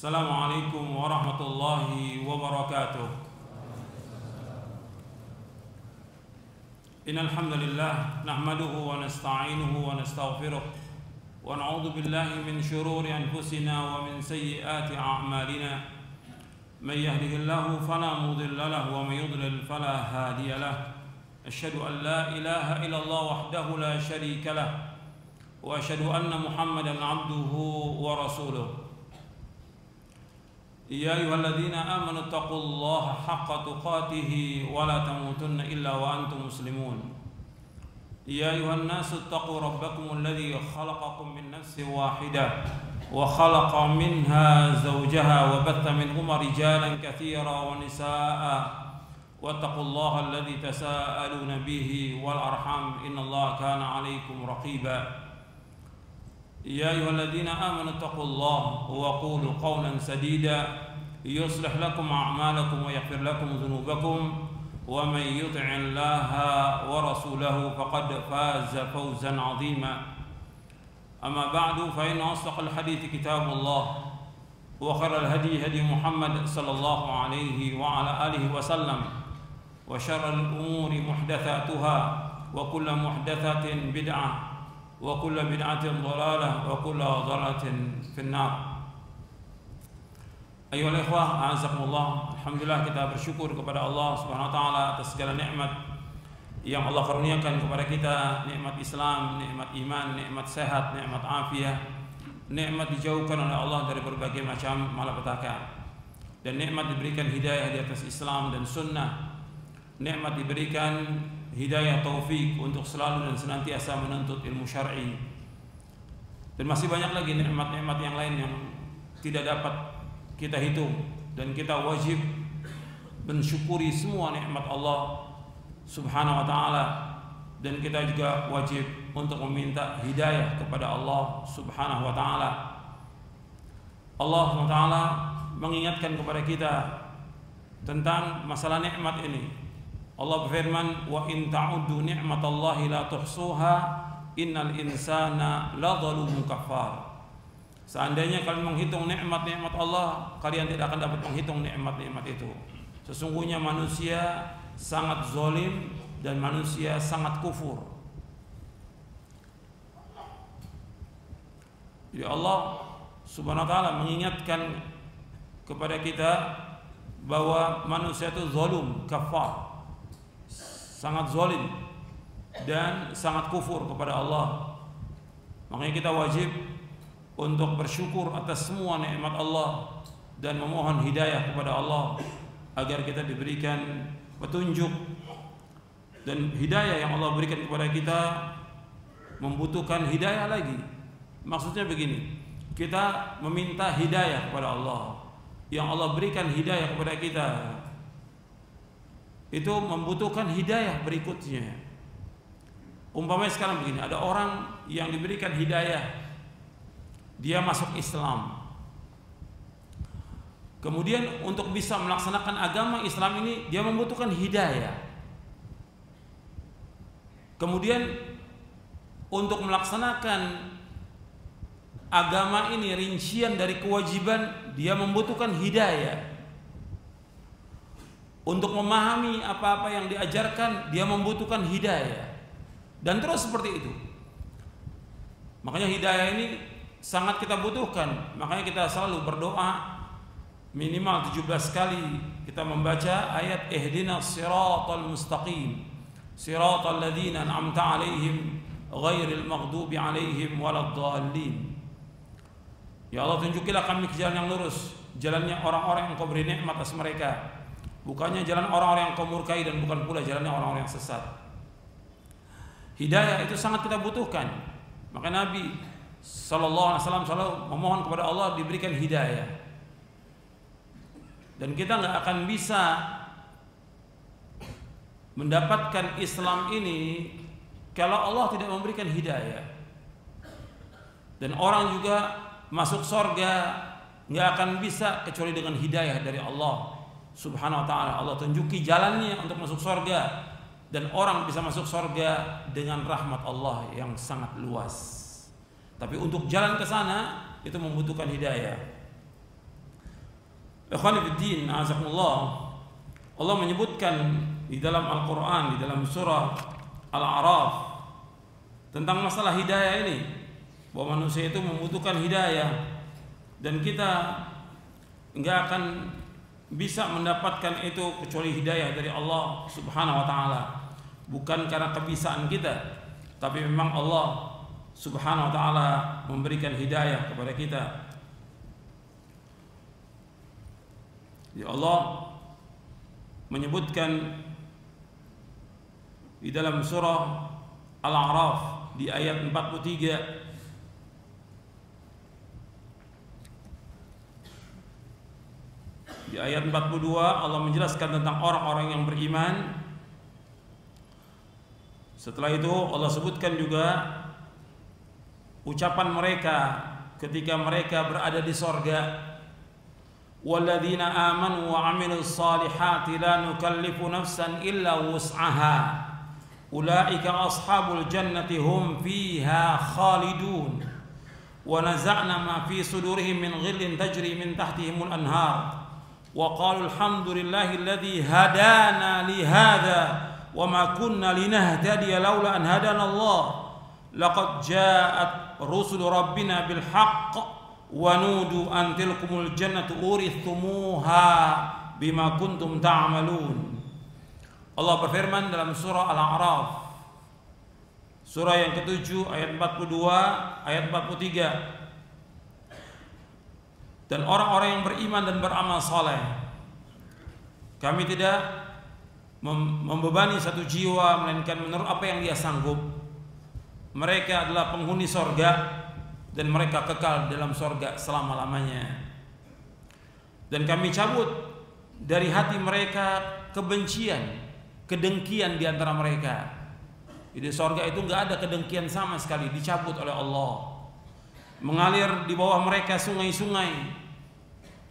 Assalamualaikum warahmatullahi wabarakatuh. Innal hamdalillah nahmaduhu wa nasta'inuhu wa nastaghfiruh wa na'udzu billahi min shururi anfusina wa min sayyiati a'malina. May yahdihillahu fala mudilla lahu wa may yudlil fala hadiya lahu. Asyhadu an la ilaha illallah wahdahu la syarika lahu wa asyhadu anna Muhammadan 'abduhu wa rasuluh. Ya ayyuhalladzina amanu taqullaha haqqa tuqatih wa la tamutunna illa wa antum muslimun. Ya ayyuhan nasu taqu rabbakumul ladzi khalaqakum min nafsin wahidah wa khalaqa minha zawjaha wa batha minhuma rijalan katsiran wa nisaa'a wattaqullaha alladzi tasaaluna bihi wal arham innallaha kana 'alaikum raqiba. Ya ayyuhalladzina amanu taqullaha wa qulu qawlan sadida yuslih lakum a'malakum wa yaghfir lakum dhunubakum wa may yuti'illaha wa rasulahu faqad faza fawzan 'azima. Amma ba'du fa inna asdaqal hadithi kitabullah wa khairal hadi hadi Muhammad sallallahu alaihi wa ala alihi wa sallam wa syarrul umuri muhdatsatuha wa kullu muhdatsatin bid'ah wa kullu bid'atin dhalalah wa kullu dhalalatin finnar. Ayyuhal ikhwah, a'azakumullah. Alhamdulillah, kita bersyukur kepada Allah Subhanahu wa taala atas segala nikmat yang Allah karuniakan kepada kita, nikmat Islam, nikmat iman, nikmat sehat, nikmat afiah, nikmat dijauhkan oleh Allah dari berbagai macam malapetaka, dan nikmat diberikan hidayah di atas Islam dan sunnah, nikmat diberikan hidayah taufik untuk selalu dan senantiasa menuntut ilmu syar'i, dan masih banyak lagi nikmat-nikmat yang lain yang tidak dapat kita hitung, dan kita wajib mensyukuri semua nikmat Allah Subhanahu wa taala, dan kita juga wajib untuk meminta hidayah kepada Allah Subhanahu wa taala. Allah Subhanahu wa taala mengingatkan kepada kita tentang masalah nikmat ini. Allah berfirman, wa in ta'uddu ni'matallahi la tuhsuha innal insana ladzalumun kafar. Seandainya kalian menghitung nikmat-nikmat Allah, kalian tidak akan dapat menghitung nikmat-nikmat itu. Sesungguhnya manusia sangat zalim dan manusia sangat kufur. Jadi Allah Subhanahu wa taala mengingatkan kepada kita bahwa manusia itu zalim, kafar, sangat zalim dan sangat kufur kepada Allah. Makanya kita wajib untuk bersyukur atas semua nikmat Allah dan memohon hidayah kepada Allah agar kita diberikan petunjuk. Dan hidayah yang Allah berikan kepada kita membutuhkan hidayah lagi. Maksudnya begini, kita meminta hidayah kepada Allah, yang Allah berikan hidayah kepada kita itu membutuhkan hidayah berikutnya. Umpamanya sekarang begini, ada orang yang diberikan hidayah, dia masuk Islam. Kemudian untuk bisa melaksanakan agama Islam ini dia membutuhkan hidayah. Kemudian untuk melaksanakan agama ini, rincian dari kewajiban, dia membutuhkan hidayah. Untuk memahami apa-apa yang diajarkan, dia membutuhkan hidayah. Dan terus seperti itu. Makanya hidayah ini sangat kita butuhkan. Makanya kita selalu berdoa minimal 17 kali kita membaca ayat ihdinas siratal mustaqim siratal ladzina an'amta 'alaihim ghairil maghdubi 'alaihim waladdallin. Ya Allah, tunjukilah kami ke jalan yang lurus, jalannya orang-orang yang Kau beri nikmat atas mereka, bukannya jalan orang-orang yang Kau murkai, dan bukan pula jalannya orang-orang yang sesat. Hidayah itu sangat kita butuhkan. Maka Nabi sallallahu alaihi wasallam selalu memohon kepada Allah diberikan hidayah. Dan kita nggak akan bisa mendapatkan Islam ini kalau Allah tidak memberikan hidayah. Dan orang juga masuk surga nggak akan bisa kecuali dengan hidayah dari Allah Subhanahu wa taala. Allah tunjuki jalannya untuk masuk surga, dan orang bisa masuk surga dengan rahmat Allah yang sangat luas. Tapi untuk jalan ke sana itu membutuhkan hidayah. Ikhwani fiddin, azakumullah. Allah menyebutkan di dalam Al-Quran, di dalam surah Al-A'raf tentang masalah hidayah ini, bahwa manusia itu membutuhkan hidayah, dan kita enggak akan bisa mendapatkan itu kecuali hidayah dari Allah Subhanahu wa taala. Bukan karena kebisaan kita, tapi memang Allah Subhanahu wa taala memberikan hidayah kepada kita. Ya, Allah menyebutkan di dalam surah Al-A'raf di ayat 43, di ayat 42 Allah menjelaskan tentang orang-orang yang beriman. Setelah itu Allah sebutkan juga ucapan mereka ketika mereka berada di sorga. Walladzina amanu wa amilus salihati la nukallifu nafsan illa wus'aha ulaika ashabul jannati hum fiha khalidun wa naza'na ma fi sudurihim min ghillin tajri min tahtihimul anhar wa qalu alhamdulillahi alladzi hadana li hadza wa ma kunna linahtadiya laula an hadana Allah laqad ja'at rusul rabbina bil haqq wa nudu an tilkumul jannatu urithumuha bima kuntum ta'malun. Allah berfirman dalam surah Al-A'raf, surah yang ke-7 ayat 42 ayat 43. Dan orang-orang yang beriman dan beramal saleh, kami tidak membebani satu jiwa melainkan menurut apa yang dia sanggup. Mereka adalah penghuni sorga dan mereka kekal dalam sorga selama-lamanya. Dan kami cabut dari hati mereka kebencian, kedengkian di antara mereka. Di sorga itu nggak ada kedengkian sama sekali, dicabut oleh Allah. Mengalir di bawah mereka sungai-sungai.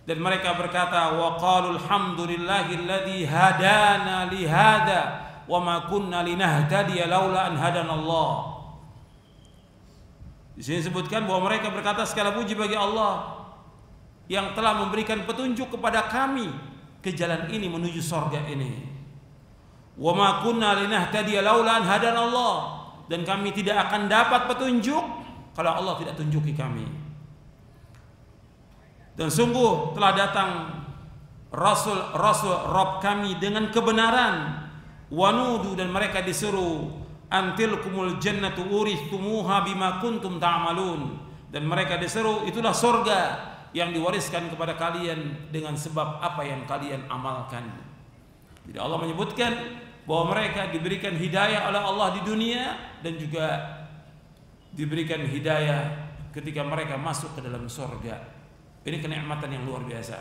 Dan mereka berkata, wa qalu alhamdulillahilladzi hadana li hadza wa ma kunna linahtadiya laula an hadana Allah. Di sini disebutkan bahwa mereka berkata, segala puji bagi Allah yang telah memberikan petunjuk kepada kami ke jalan ini menuju sorga ini. Wa ma kunna linahtadiya laula an hadana Allah, dan kami tidak akan dapat petunjuk kalau Allah tidak tunjuki kami. Dan sungguh telah datang Rasul Rabb kami dengan kebenaran. Wanudu, dan mereka disuruh antilkumul jannatu urithumuha bima kuntum ta'malun, dan mereka diseru itulah sorga yang diwariskan kepada kalian dengan sebab apa yang kalian amalkan. Jadi Allah menyebutkan bahwa mereka diberikan hidayah oleh Allah di dunia dan juga diberikan hidayah ketika mereka masuk ke dalam sorga. Ini kenikmatan yang luar biasa.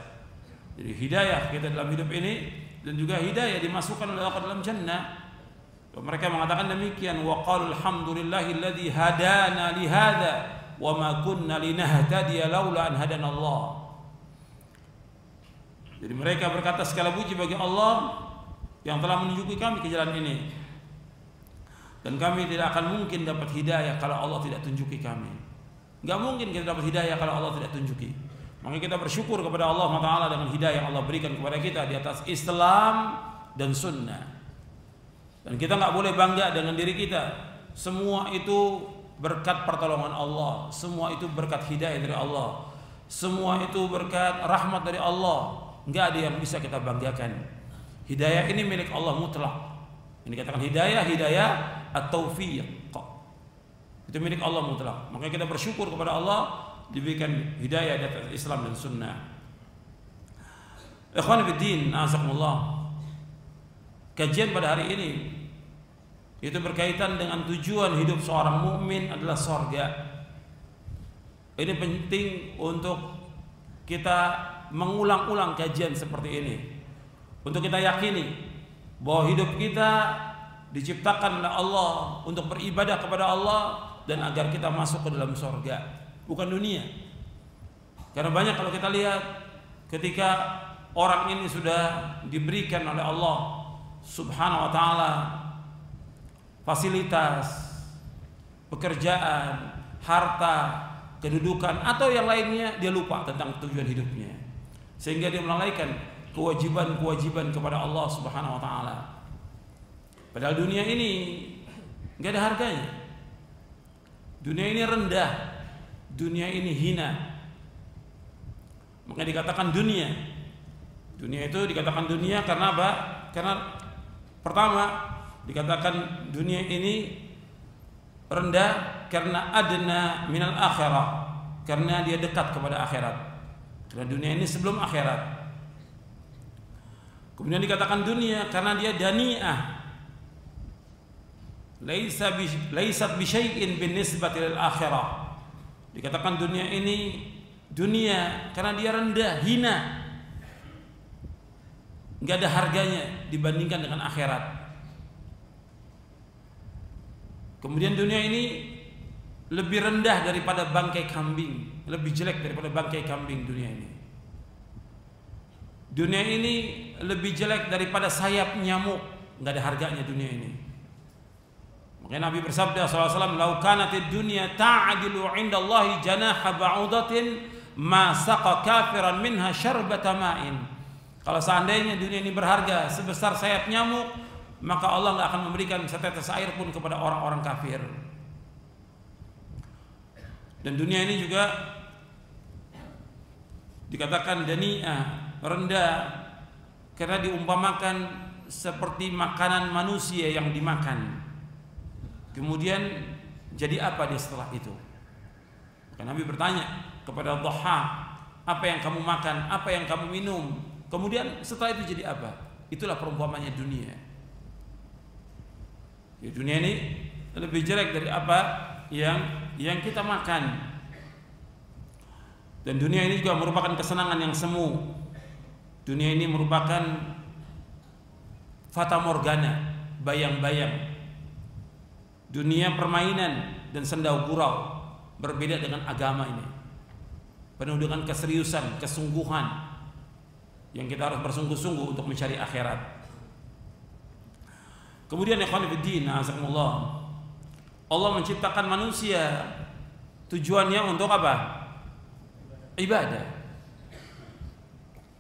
Jadi hidayah kita dalam hidup ini dan juga hidayah dimasukkan oleh Allah ke dalam jannah. Mereka mengatakan demikian, wa qalu alhamdulillahilladzi hadana li hadza wa ma kunna linahtadiya laula an hadana Allah. Jadi mereka berkata, segala puji bagi Allah yang telah menunjuki kami ke jalan ini, dan kami tidak akan mungkin dapat hidayah kalau Allah tidak tunjuki kami. Enggak mungkin kita dapat hidayah kalau Allah tidak tunjuki. Maka kita bersyukur kepada Allah Taala dengan hidayah yang Allah berikan kepada kita di atas Islam dan Sunnah. Dan kita nggak boleh bangga dengan diri kita. Semua itu berkat pertolongan Allah. Semua itu berkat hidayah dari Allah. Semua itu berkat rahmat dari Allah. Nggak ada yang bisa kita banggakan. Hidayah ini milik Allah mutlak. Ini dikatakan hidayah at-taufiq. Itu milik Allah mutlak. Makanya kita bersyukur kepada Allah diberikan hidayah di atas Islam dan Sunnah. Ikhwan fiddin, azakumullah. Kajian pada hari ini itu berkaitan dengan tujuan hidup seorang mukmin adalah sorga. Ini penting untuk kita mengulang-ulang kajian seperti ini, untuk kita yakini bahwa hidup kita diciptakan oleh Allah untuk beribadah kepada Allah dan agar kita masuk ke dalam sorga, bukan dunia. Karena banyak kalau kita lihat ketika orang ini sudah diberikan oleh Allah Subhanahu wa ta'ala fasilitas, pekerjaan, harta, kedudukan atau yang lainnya, dia lupa tentang tujuan hidupnya. sehingga dia melalaikan kewajiban-kewajiban kepada Allah Subhanahu wa taala. Padahal dunia ini enggak ada harganya. Dunia ini rendah, dunia ini hina. Maka dikatakan dunia. Dunia itu dikatakan dunia karena apa? Karena pertama dikatakan dunia ini rendah karena adna minal akhirah, karena dia dekat kepada akhirat. Karena dunia ini sebelum akhirat. Kemudian dikatakan dunia karena dia dani'ah, laisat bi syai'in binisbati lil akhirah. Dikatakan dunia ini dunia karena dia rendah, hina, enggak ada harganya dibandingkan dengan akhirat. Kemudian dunia ini lebih rendah daripada bangkai kambing, lebih jelek daripada bangkai kambing dunia ini. Dunia ini lebih jelek daripada sayap nyamuk, enggak ada harganya dunia ini. Makanya Nabi bersabda sallallahu alaihi wasallam, "Lau kanatid dunya ta'dilu 'indallahi janaha ba'udatin ma saqa kafiran minha syarbata ma'in." Kalau seandainya dunia ini berharga sebesar sayap nyamuk, maka Allah tidak akan memberikan setetes air pun kepada orang-orang kafir. Dan dunia ini juga dikatakan dani'ah, rendah, karena diumpamakan seperti makanan manusia yang dimakan. Kemudian jadi apa dia setelah itu? Karena Nabi bertanya kepada Dhaha, apa yang kamu makan, apa yang kamu minum, kemudian setelah itu jadi apa? Itulah perumpamannya dunia. Ya, dunia ini lebih jelek dari apa yang kita makan. Dan dunia ini juga merupakan kesenangan yang semu. Dunia ini merupakan fata morgana, bayang-bayang. Dunia permainan dan sendau gurau, berbeda dengan agama ini. Penuh dengan keseriusan, kesungguhan, yang kita harus bersungguh-sungguh untuk mencari akhirat. Kemudian ikhwan fillah, azakumullah, Allah menciptakan manusia tujuannya untuk apa? Ibadah.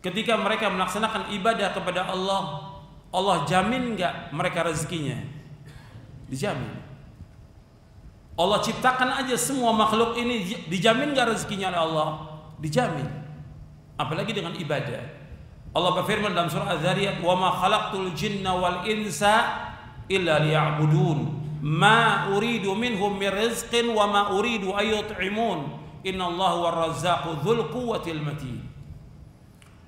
Ketika mereka melaksanakan ibadah kepada Allah, Allah jamin enggak mereka rezekinya? Dijamin. Allah ciptakan aja semua makhluk ini, dijamin enggak rezekinya oleh Allah? Dijamin. Apalagi dengan ibadah. Allah berfirman dalam surah Az-Zariyat, "Wa ma khalaqtul jinna wal insa illa liya'budun ma uridu minhum min rizqin wa ma uridu ay yut'imun innallaha war-razzaqu dzul quwwatil matin."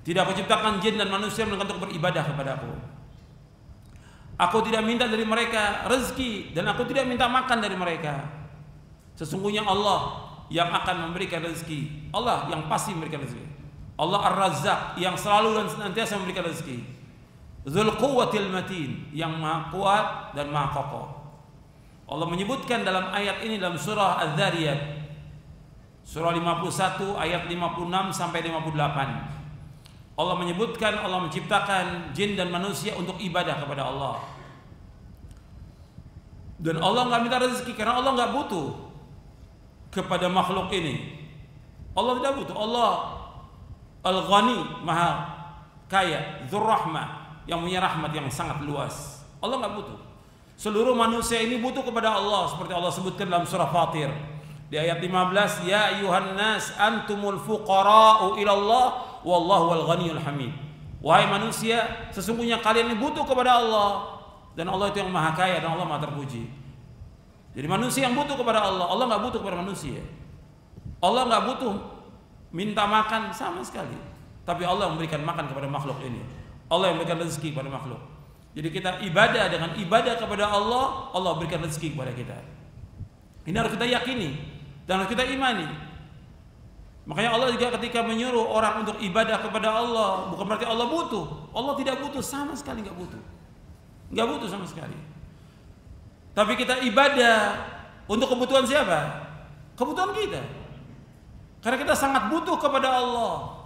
Tidak aku ciptakan jin dan manusia melainkan untuk beribadah kepadaku. Aku tidak minta dari mereka rezeki dan aku tidak minta makan dari mereka. Sesungguhnya Allah yang akan memberikan rezeki. Allah yang pasti memberikan rezeki. Allah Ar-Razzaq yang selalu dan senantiasa memberikan rezeki. Dzul quwwatil matin, yang maha kuat dan maha kokoh. Allah menyebutkan dalam ayat ini dalam surah Az-Zariyat, surah 51 ayat 56 sampai 58. Allah menyebutkan Allah menciptakan jin dan manusia untuk ibadah kepada Allah. Dan Allah nggak minta rezeki karena Allah nggak butuh kepada makhluk ini. Allah tidak butuh. Allah Al-Ghani, maha kaya, Dzur Rahmah, yang punya rahmat yang sangat luas. Allah nggak butuh. Seluruh manusia ini butuh kepada Allah, seperti Allah sebutkan dalam surah Fatir di ayat 15, "Ya ayyuhan nas antumul fuqara'u ila Allah wallahu wal ghaniyul hamid." Wahai manusia, sesungguhnya kalian ini butuh kepada Allah, dan Allah itu yang maha kaya dan Allah maha terpuji. Jadi manusia yang butuh kepada Allah, Allah nggak butuh kepada manusia. Allah nggak butuh minta makan sama sekali, tapi Allah memberikan makan kepada makhluk ini. Allah yang memberikan rezeki kepada makhluk. Jadi kita ibadah dengan ibadah kepada Allah, Allah berikan rezeki kepada kita. Ini harus kita yakini dan harus kita imani. Makanya Allah juga ketika menyuruh orang untuk ibadah kepada Allah, bukan berarti Allah butuh. Allah tidak butuh, sama sekali nggak butuh. Nggak butuh sama sekali. Tapi kita ibadah untuk kebutuhan siapa? Kebutuhan kita. Karena kita sangat butuh kepada Allah.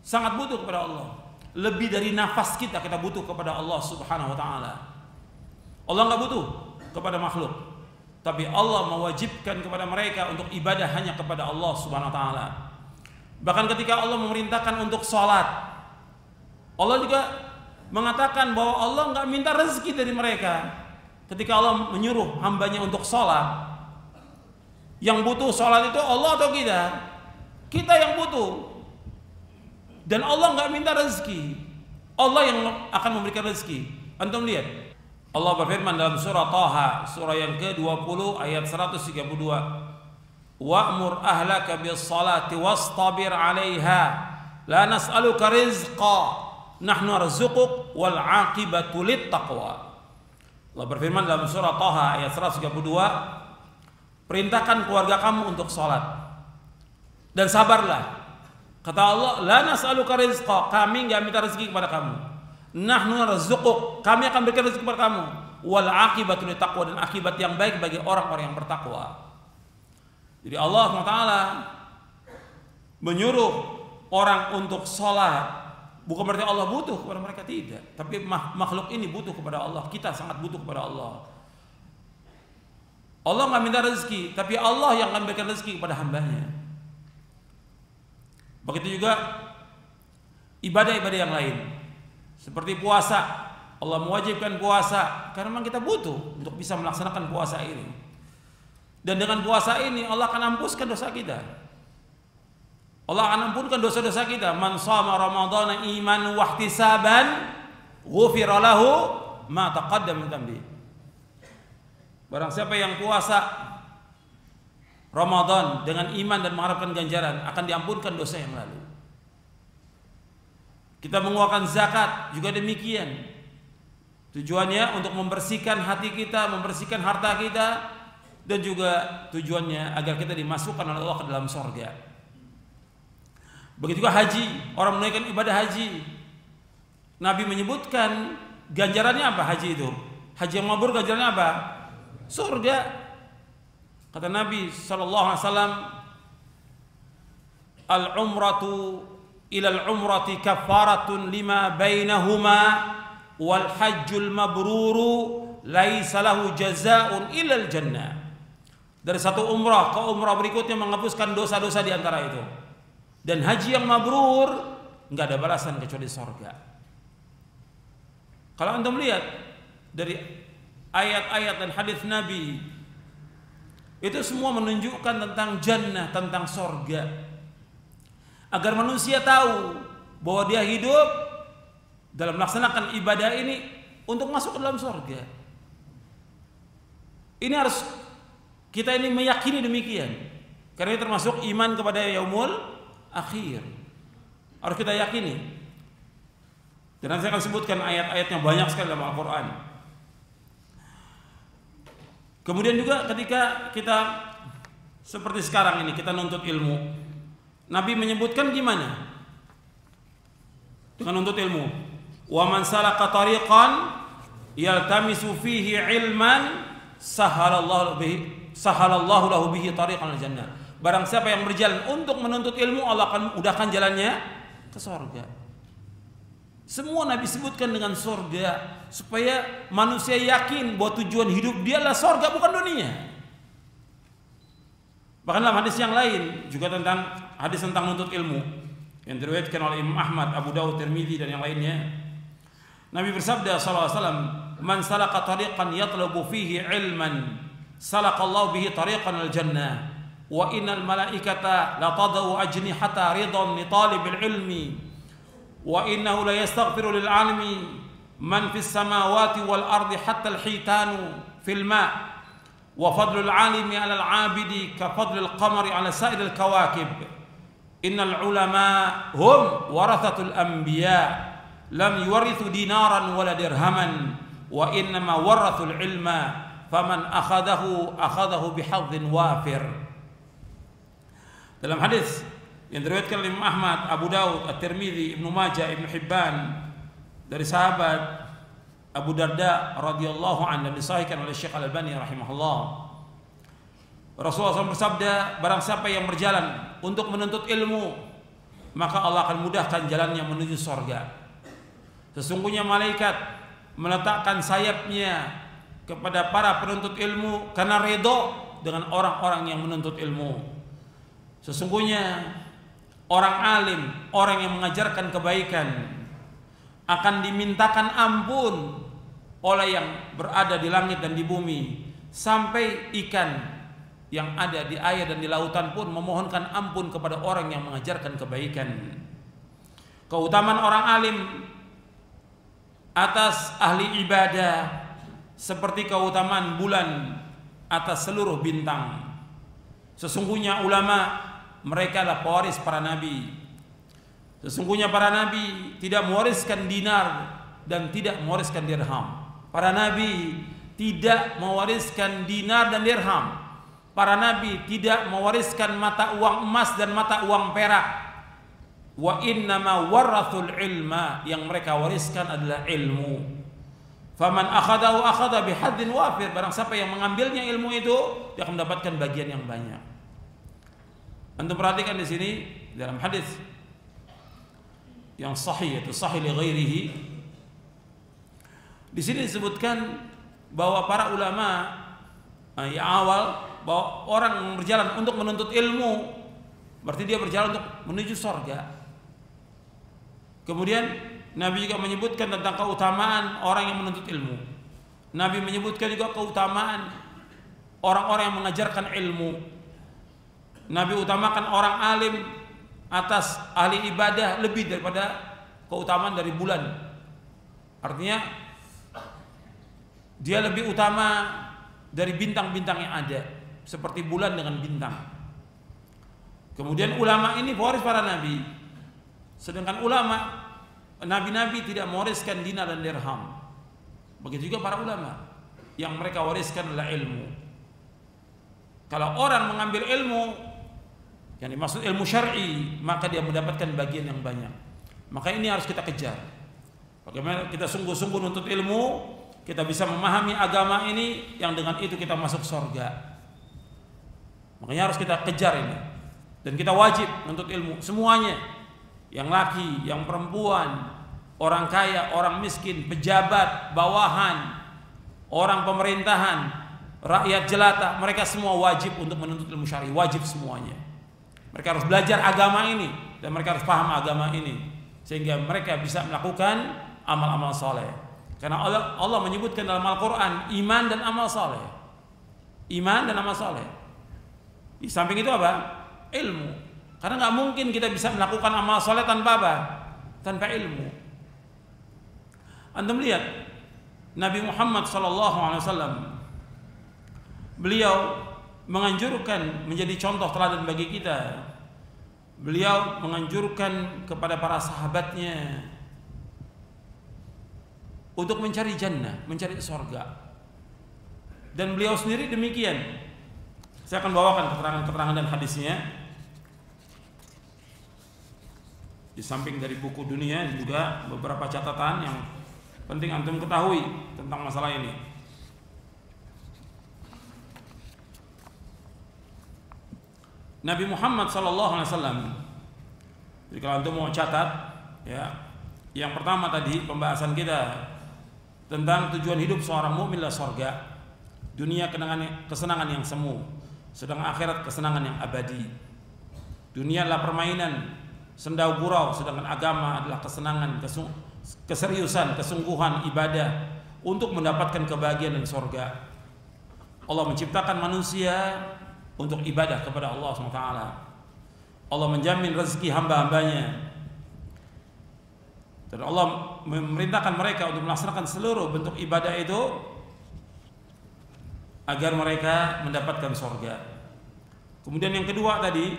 Sangat butuh kepada Allah. Lebih dari nafas kita butuh kepada Allah Subhanahu wa taala. Allah nggak butuh kepada makhluk, tapi Allah mewajibkan kepada mereka untuk ibadah hanya kepada Allah Subhanahu wa taala. Bahkan ketika Allah memerintahkan untuk sholat, Allah juga mengatakan bahwa Allah nggak minta rezeki dari mereka. Ketika Allah menyuruh hambanya untuk sholat, yang butuh sholat itu Allah atau kita? Kita yang butuh. Dan Allah nggak minta rezeki, Allah yang akan memberikan rezeki. Antum lihat, Allah berfirman dalam surah Taha, surah yang ke-20 ayat 132. Wa'mur ahlaka bis-salati wastabir 'alaiha la nas'aluka rizqa nahnu narzuquk wal 'aqibatu lit-taqwa. Allah berfirman dalam surah Taha ayat 132, perintahkan keluarga kamu untuk salat dan sabarlah. Kata Allah, la nas'aluka rizqa, kami enggak minta rezeki kepada kamu. Nahnu narzuquk, kami akan berikan rezeki kepada kamu. Wal 'aqibatu lit-taqwa, dan akibat yang baik bagi orang-orang yang bertakwa. Jadi Allah SWT menyuruh orang untuk sholat, bukan berarti Allah butuh kepada mereka, tidak. Tapi makhluk ini butuh kepada Allah, kita sangat butuh kepada Allah. Allah nggak minta rezeki, tapi Allah yang akan berikan rezeki kepada hambanya. Begitu juga ibadah-ibadah yang lain, seperti puasa. Allah mewajibkan puasa karena memang kita butuh untuk bisa melaksanakan puasa ini. Dan dengan puasa ini Allah akan ampunkan dosa kita. Allah akan ampunkan dosa-dosa kita. Man shama ramadhana imanan wa ihtisaban ghufira lahu ma taqaddama min dhanbi. Barang siapa yang puasa Ramadan dengan iman dan mengharapkan ganjaran, akan diampunkan dosa yang lalu. Kita mengeluarkan zakat juga demikian. Tujuannya untuk membersihkan hati kita, membersihkan harta kita, dan juga tujuannya agar kita dimasukkan oleh Allah ke dalam surga. Begitu juga haji, orang menunaikan ibadah haji. Nabi menyebutkan ganjarannya apa haji itu? Haji yang mabrur ganjarannya apa? Surga. Kata Nabi SAW, al-umratu ilal umrati kafaratun lima bainahuma wal hajjul mabruru laisa lahu jazaa'un ilal jannah. Dari satu umrah ke umrah berikutnya menghapuskan dosa-dosa di antara itu. Dan haji yang mabrur enggak ada balasan kecuali surga. Kalau Anda melihat dari ayat-ayat dan hadis Nabi, itu semua menunjukkan tentang jannah, tentang surga. Agar manusia tahu bahwa dia hidup dalam melaksanakan ibadah ini untuk masuk ke dalam surga. Ini harus kita ini meyakini demikian, karena ini termasuk iman kepada yaumul akhir. Harus kita yakini. Dan nanti saya akan sebutkan ayat-ayatnya banyak sekali dalam Al-Quran. Kemudian juga ketika kita seperti sekarang ini, kita nuntut ilmu, Nabi menyebutkan gimana dengan nuntut ilmu. Wa man salaka tariqan yaltamisu fihi ilman sahalallahu lahu bihi tariqan al-jannah. Barang siapa yang berjalan untuk menuntut ilmu, Allah akan mudahkan jalannya ke surga. Semua Nabi sebutkan dengan surga supaya manusia yakin bahwa tujuan hidup dia adalah surga, bukan dunia. Bahkan dalam hadis yang lain juga tentang hadis tentang menuntut ilmu yang diriwayatkan oleh Imam Ahmad, Abu Dawud, Tirmidzi dan yang lainnya. Nabi bersabda sallallahu alaihi wasallam, "Man salaka tariqan yatlubu fihi ilman, salaqallahu bihi tariqan al-jannah. Wa innal malaikata la tadau ajnihata ridan li talibil ilmi. Wa innahu la yastaghfiru lil 'alimi man fis samawati wal ardi hatta al-hitanu fil ma'. Wa fadlul 'alimi 'ala al-'abidi ka fadlil qamari 'ala sa'iril kawakib. Innal ulama hum warathatul anbiya. Lam yuwarithu dinaran wala dirhaman. Wa innama warathul ilma. Faman akhadahu bihadzin wafir." Dalam hadis yang diriwayatkan oleh Imam Ahmad, Abu Dawud, At-Tirmidzi, Ibnu Majah, Ibnu Hibban dari sahabat Abu Darda radhiyallahu anhu dan disahihkan oleh Syekh Al-Albani rahimahullah. Rasulullah SAW bersabda, barang siapa yang berjalan untuk menuntut ilmu, maka Allah akan mudahkan jalannya menuju surga. Sesungguhnya malaikat meletakkan sayapnya kepada para penuntut ilmu karena ridho dengan orang-orang yang menuntut ilmu. Sesungguhnya orang alim, orang yang mengajarkan kebaikan akan dimintakan ampun oleh yang berada di langit dan di bumi, sampai ikan yang ada di air dan di lautan pun memohonkan ampun kepada orang yang mengajarkan kebaikan. Keutamaan orang alim atas ahli ibadah seperti keutamaan bulan atas seluruh bintang. Sesungguhnya ulama, mereka adalah pewaris para nabi. Sesungguhnya para nabi tidak mewariskan dinar dan tidak mewariskan dirham. Para nabi tidak mewariskan dinar dan dirham. Para nabi tidak mewariskan mata uang emas dan mata uang perak. Wa innama warathul ilma, yang mereka wariskan adalah ilmu. Faman akhadahu akhadha bihaddin wafir, barang siapa yang mengambilnya ilmu itu, dia akan mendapatkan bagian yang banyak. Antum perhatikan di sini dalam hadis yang sahih, yaitu sahih li ghairihi. Di sini disebutkan bahwa para ulama yang awal, bahwa orang yang berjalan untuk menuntut ilmu berarti dia berjalan untuk menuju surga. Kemudian Nabi juga menyebutkan tentang keutamaan orang yang menuntut ilmu. Nabi menyebutkan juga keutamaan orang-orang yang mengajarkan ilmu. Nabi utamakan orang alim atas ahli ibadah lebih daripada keutamaan dari bulan. Artinya dia lebih utama dari bintang-bintang yang ada, seperti bulan dengan bintang. Kemudian ulama ini pewaris para nabi, sedangkan ulama, nabi-nabi tidak mewariskan dinar dan dirham. Begitu juga para ulama, yang mereka wariskan adalah ilmu. Kalau orang mengambil ilmu yang dimaksud ilmu syar'i, maka dia mendapatkan bagian yang banyak. Maka ini harus kita kejar. Bagaimana kita sungguh-sungguh nuntut ilmu, kita bisa memahami agama ini, yang dengan itu kita masuk surga. Makanya harus kita kejar ini. Dan kita wajib menuntut ilmu semuanya. Yang laki, yang perempuan, orang kaya, orang miskin, pejabat, bawahan, orang pemerintahan, rakyat jelata, mereka semua wajib untuk menuntut ilmu syar'i, wajib semuanya. Mereka harus belajar agama ini dan mereka harus paham agama ini sehingga mereka bisa melakukan amal-amal saleh. Karena Allah menyebutkan dalam Al-Qur'an iman dan amal saleh. Iman dan amal saleh. Di samping itu apa? Ilmu. Karena nggak mungkin kita bisa melakukan amal saleh tanpa apa? Tanpa ilmu. Anda melihat Nabi Muhammad SAW, beliau menganjurkan menjadi contoh teladan bagi kita. Beliau menganjurkan kepada para sahabatnya untuk mencari jannah, mencari surga. Dan beliau sendiri demikian. Saya akan bawakan keterangan-keterangan dan hadisnya. Di samping dari buku dunia juga beberapa catatan yang penting antum ketahui tentang masalah ini. Nabi Muhammad SAW, jadi kalau antum mau catat, ya, yang pertama tadi pembahasan kita tentang tujuan hidup seorang mukmin adalah surga. Dunia kesenangan yang semu, sedang akhirat kesenangan yang abadi. Dunia adalah permainan, sendau gurau, sedangkan agama adalah kesenangan, keseriusan, kesungguhan ibadah untuk mendapatkan kebahagiaan dan surga. Allah menciptakan manusia untuk ibadah kepada Allah SWT. Allah menjamin rezeki hamba-hambanya, dan Allah memerintahkan mereka untuk melaksanakan seluruh bentuk ibadah itu agar mereka mendapatkan surga. Kemudian yang kedua tadi,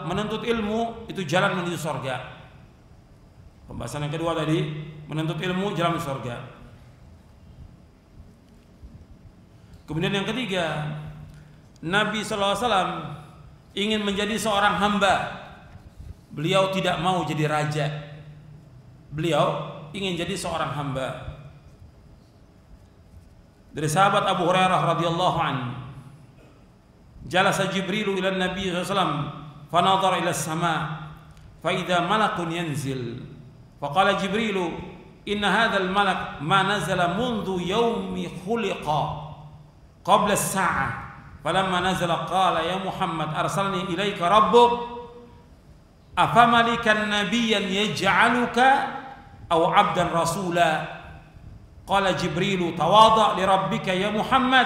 menuntut ilmu itu jalan menuju surga. Pembahasan yang kedua tadi, menuntut ilmu jalan menuju surga. Kemudian yang ketiga, Nabi SAW ingin menjadi seorang hamba. Beliau tidak mau jadi raja. Beliau ingin jadi seorang hamba. Dari sahabat Abu Hurairah radhiyallahu anhu, jalasa Jibril ila Nabi SAW fanadhara ila as-sama' fa idza malakun yanzil faqala Jibril inna hadzal malak ma nazala mundu yaumi khuliqa qabla as-sa'ah falamma nazala qala ya Muhammad arsalni ilaika rabbuk afamalikan nabiyyan yaj'aluka aw 'abdan rasula? Qala Jibril tawadha li rabbika ya Muhammad.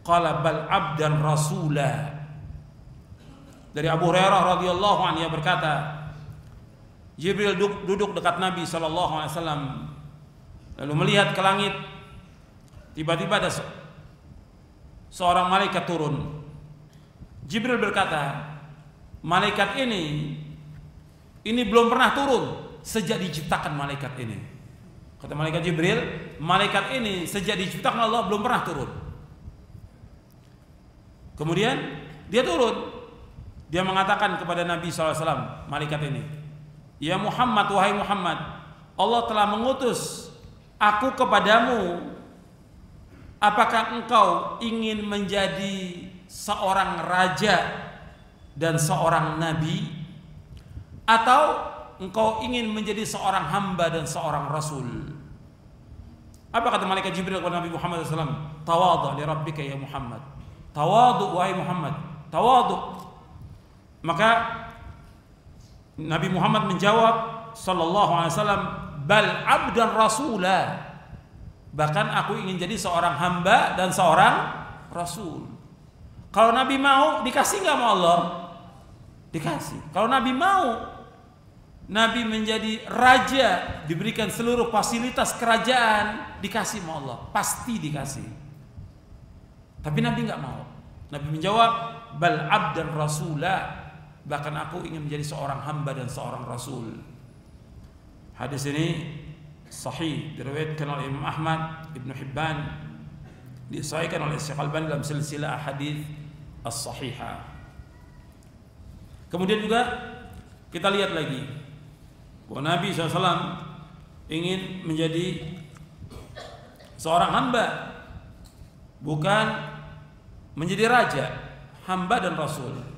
Qala bal 'abdan rasula. Dari Abu Hurairah radhiyallahu anhu ia berkata, Jibril duduk dekat Nabi sallallahu alaihi wasallam lalu melihat ke langit. Tiba-tiba ada seorang malaikat turun. Jibril berkata, malaikat ini belum pernah turun sejak diciptakan malaikat ini. Kata malaikat Jibril, malaikat ini sejak diciptakan Allah belum pernah turun. Kemudian dia turun. Dia mengatakan kepada Nabi SAW, malaikat ini, ya Muhammad, wahai Muhammad, Allah telah mengutus aku kepadamu. Apakah engkau ingin menjadi seorang raja dan seorang nabi, atau engkau ingin menjadi seorang hamba dan seorang rasul? Apa kata malaikat Jibril kepada Nabi Muhammad SAW? Tawadhu li rabbika ya Muhammad. Tawadhu wahai Muhammad, tawadhu. Maka Nabi Muhammad menjawab sallallahu alaihi wasallam, bal abdan rasula. Bahkan aku ingin jadi seorang hamba dan seorang rasul. Kalau Nabi mau, dikasih nggak mau Allah? Dikasih. Kalau Nabi mau, Nabi menjadi raja, diberikan seluruh fasilitas kerajaan, dikasih mau Allah, pasti dikasih. Tapi Nabi nggak mau. Nabi menjawab, bal abdan rasula. Bahkan aku ingin menjadi seorang hamba dan seorang rasul. Hadis ini sahih, diriwayatkan oleh Imam Ahmad, Ibnu Hibban, disahihkan oleh Syekh Al-Albani dalam silsilah hadis as-sahihah. Kemudian juga kita lihat lagi bahwa Nabi SAW ingin menjadi seorang hamba, bukan menjadi raja, hamba dan rasul.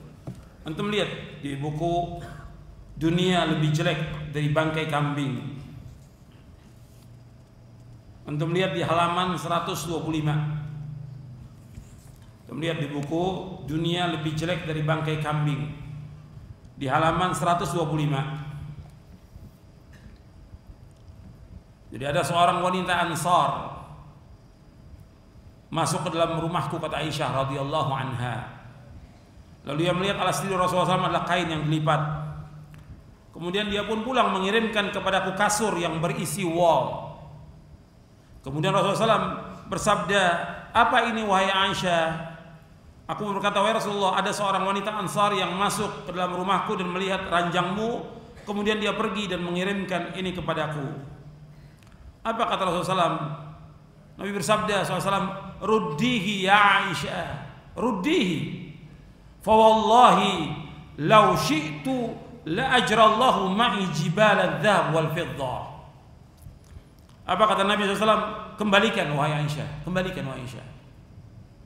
Antum lihat di buku Dunia Lebih Jelek dari Bangkai Kambing. Antum lihat di halaman 125. Antum lihat di buku Dunia Lebih Jelek dari Bangkai Kambing di halaman 125. Jadi ada seorang wanita Ansar masuk ke dalam rumahku, kata Aisyah radhiyallahu anha. Lalu dia melihat alas tidur Rasulullah SAW adalah kain yang dilipat. Kemudian dia pun pulang mengirimkan kepadaku kasur yang berisi wol. Kemudian Rasulullah SAW bersabda, apa ini wahai Aisyah? Aku berkata, wahai Rasulullah, ada seorang wanita Ansar yang masuk ke dalam rumahku dan melihat ranjangmu. Kemudian dia pergi dan mengirimkan ini kepadaku. Apa kata Rasulullah SAW? Nabi bersabda SAW, ruddihi ya Aisyah, ruddihi. Fawallahi law syi'tu la ajrallahu ma'i jibal adz-dzahab wal fiddah. Apa kata Nabi SAW? Kembalikan wahai Aisyah, kembalikan wahai Aisyah.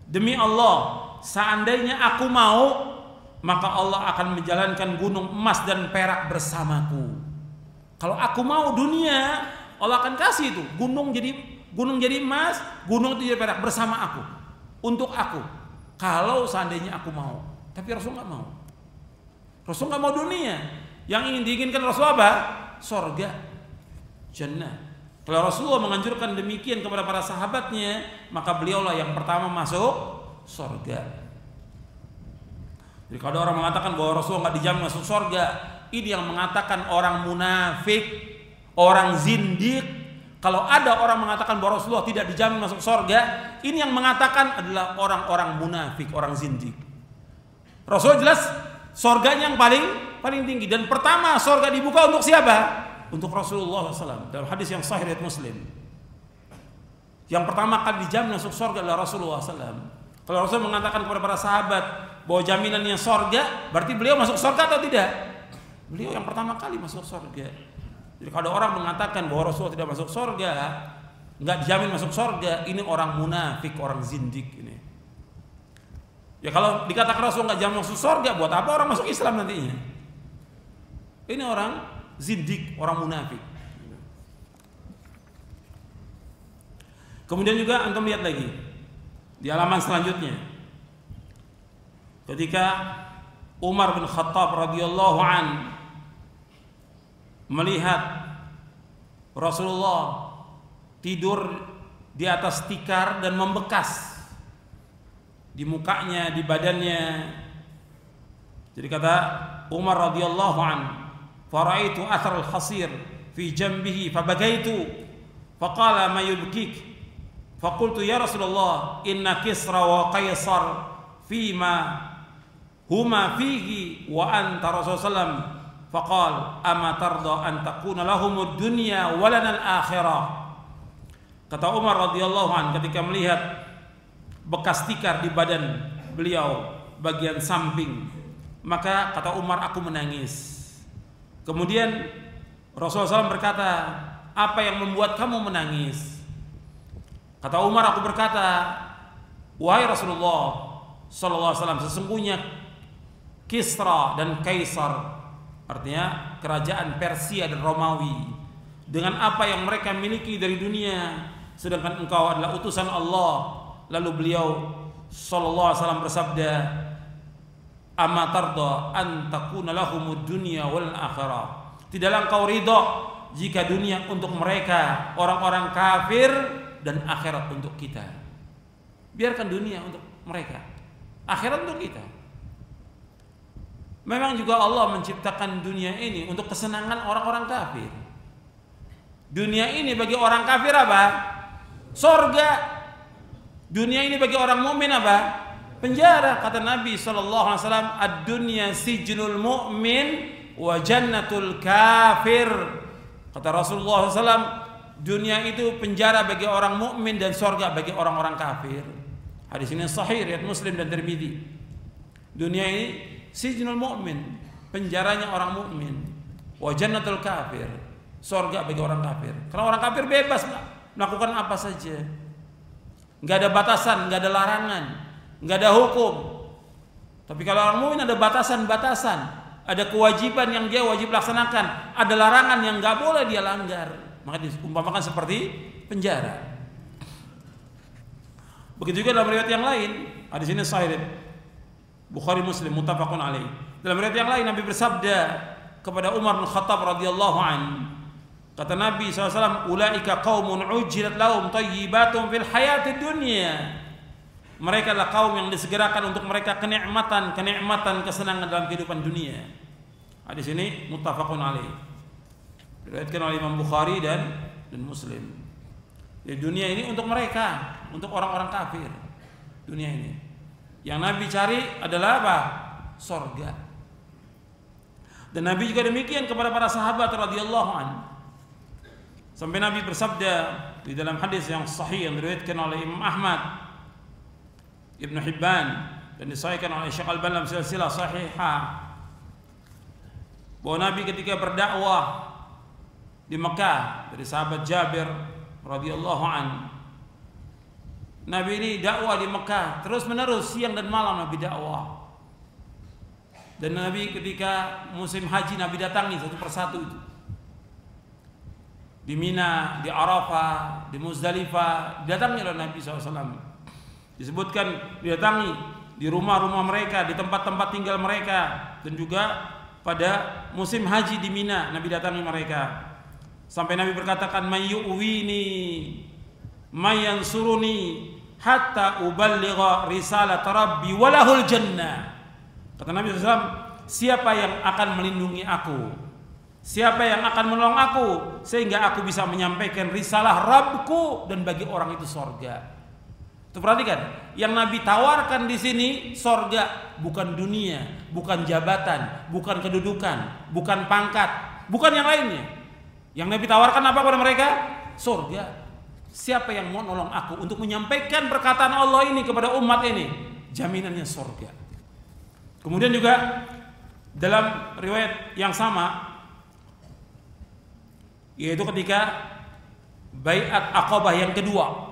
Demi Allah, seandainya aku mau, maka Allah akan menjalankan gunung emas dan perak bersamaku. Kalau aku mau dunia, Allah akan kasih itu gunung jadi emas, gunung itu jadi perak bersama aku, untuk aku. Kalau seandainya aku mau. Tapi Rasul nggak mau. Rasul nggak mau dunia. Yang ingin diinginkan Rasul apa? Sorga, jannah. Kalau Rasulullah menganjurkan demikian kepada para sahabatnya, maka beliaulah yang pertama masuk sorga. Jadi kalau orang mengatakan bahwa Rasulullah nggak dijamin masuk sorga, ini yang mengatakan orang munafik, orang zindik. Kalau ada orang mengatakan bahwa Rasulullah tidak dijamin masuk sorga, ini yang mengatakan adalah orang-orang munafik, orang zindik. Rasul jelas sorganya yang paling tinggi, dan pertama sorga dibuka untuk siapa? Untuk Rasulullah SAW. Dalam hadis yang sahih riwayat Muslim, yang pertama kali dijamin masuk sorga adalah Rasulullah SAW. Kalau Rasul mengatakan kepada para sahabat bahwa jaminannya sorga, berarti beliau masuk sorga atau tidak? Beliau yang pertama kali masuk sorga. Jadi kalau orang mengatakan bahwa Rasulullah tidak masuk sorga, nggak dijamin masuk sorga, ini orang munafik, orang zindik ini. Ya kalau dikatakan Rasul nggak jamin masuk surga, buat apa orang masuk Islam nantinya? Ini orang zindik, orang munafik. Kemudian juga antum lihat lagi di halaman selanjutnya, ketika Umar bin Khattab radhiyallahu an melihat Rasulullah tidur di atas tikar dan membekas di mukanya, di badannya. Jadi kata Umar radhiyallahu an, "Faraitu athar al-hasir fi jambihi fabagaitu faqala ma yubkik faqultu ya Rasulullah inna Kisra wa Qaisar fima huma fihi wa anta Rasulullah faqal ama tarda an takuna lahumud dunya wa lana al-akhirah." Kata Umar radhiyallahu an ketika melihat bekas tikar di badan beliau bagian samping, maka kata Umar, aku menangis. Kemudian Rasulullah SAW berkata, apa yang membuat kamu menangis? Kata Umar, aku berkata, wahai Rasulullah sallallahu alaihi wasallam, sesungguhnya Kisra dan Kaisar, artinya kerajaan Persia dan Romawi, dengan apa yang mereka miliki dari dunia, sedangkan engkau adalah utusan Allah. Lalu beliau sallallahu alaihi wasallam bersabda, "Ama tarda an takuna lahumud dunya wal akhirah." Tidaklah engkau ridha jika dunia untuk mereka orang-orang kafir dan akhirat untuk kita. Biarkan dunia untuk mereka, akhirat untuk kita. Memang juga Allah menciptakan dunia ini untuk kesenangan orang-orang kafir. Dunia ini bagi orang kafir apa? Sorga. Dunia ini bagi orang mukmin apa? Penjara. Kata Nabi SAW, ad-dunya sijnul mu'min wa jannatul kafir. Kata Rasulullah SAW, dunia itu penjara bagi orang mukmin dan surga bagi orang-orang kafir. Hadis ini sahih riwayat Muslim dan Tirmidzi. Dunia ini sijnul mu'min, penjaranya orang mukmin, wa jannatul kafir, surga bagi orang kafir. Karena orang kafir bebas melakukan apa saja. Nggak ada batasan, nggak ada larangan, nggak ada hukum. Tapi kalau orang mukmin ada batasan-batasan, ada kewajiban yang dia wajib laksanakan, ada larangan yang nggak boleh dia langgar. Maka diumpamakan seperti penjara. Begitu juga dalam riwayat yang lain, hadis ini sahih Bukhari Muslim muttafaqun alaih. Dalam riwayat yang lain Nabi bersabda kepada Umar bin Khattab radhiyallahu anhu, kata Nabi SAW, ulaika qaumun ujilat lahum thayyibatum fil hayatid dunya. Mereka adalah kaum yang disegerakan untuk mereka kenikmatan kesenangan dalam kehidupan dunia. Hadis ini muttafaqun alaih. Diriwayatkan oleh Imam Bukhari dan Muslim. Di dunia ini untuk mereka, untuk orang-orang kafir. Dunia ini. Yang Nabi cari adalah apa? Surga. Dan Nabi juga demikian kepada para sahabat radhiyallahu anhu. Sampai Nabi bersabda di dalam hadis yang sahih yang diriwayatkan oleh Imam Ahmad, Ibnu Hibban dan disahihkan oleh Syekh Al-Albani dalam silsilah sahihah, bahwa Nabi ketika berdakwah di Mekah dari sahabat Jabir radhiyallahu anhu, Nabi ini dakwah di Mekah terus menerus, siang dan malam Nabi dakwah. Dan Nabi ketika musim haji Nabi datangi satu persatu itu. Di Mina, di Arafah, di Muzdalifah, didatangi oleh Nabi SAW. Disebutkan didatangi di rumah-rumah mereka, di tempat-tempat tinggal mereka, dan juga pada musim haji di Mina Nabi datangi mereka. Sampai Nabi berkatakan, mayyuwini mayansuruni hatta uballigha risalat rabbi walahul jannah. Kata Nabi SAW, siapa yang akan melindungi aku, siapa yang akan menolong aku sehingga aku bisa menyampaikan risalah Rabbku dan bagi orang itu sorga. Itu perhatikan, yang Nabi tawarkan di sini sorga, bukan dunia, bukan jabatan, bukan kedudukan, bukan pangkat, bukan yang lainnya. Yang Nabi tawarkan apa kepada mereka? Sorga. Siapa yang mau nolong aku untuk menyampaikan perkataan Allah ini kepada umat ini, jaminannya sorga. Kemudian juga dalam riwayat yang sama, yaitu ketika baiat Aqabah yang kedua.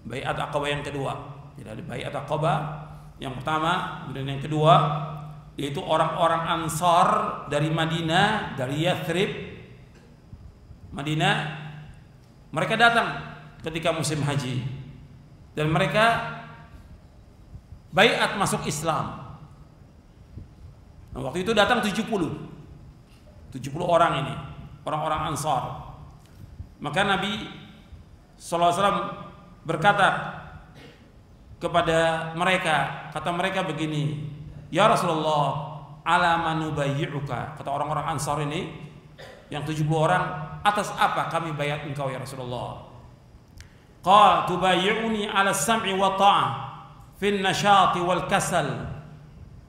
Baiat Aqabah yang kedua. Jadi ada baiat Aqabah yang pertama, kemudian yang kedua, yaitu orang-orang Ansar dari Madinah, dari Yathrib, Madinah. Mereka datang ketika musim haji dan mereka baiat masuk Islam. Nah, waktu itu datang 70 orang ini, orang-orang Ansar. Maka Nabi SAW berkata kepada mereka, kata mereka begini, ya Rasulullah, ala manubayyi'uka, kata orang-orang Ansar ini yang 70 orang, atas apa kami bayat engkau ya Rasulullah? Qal tubayyi'uni ala sam'i wa ta'ah fil nashati wal kasal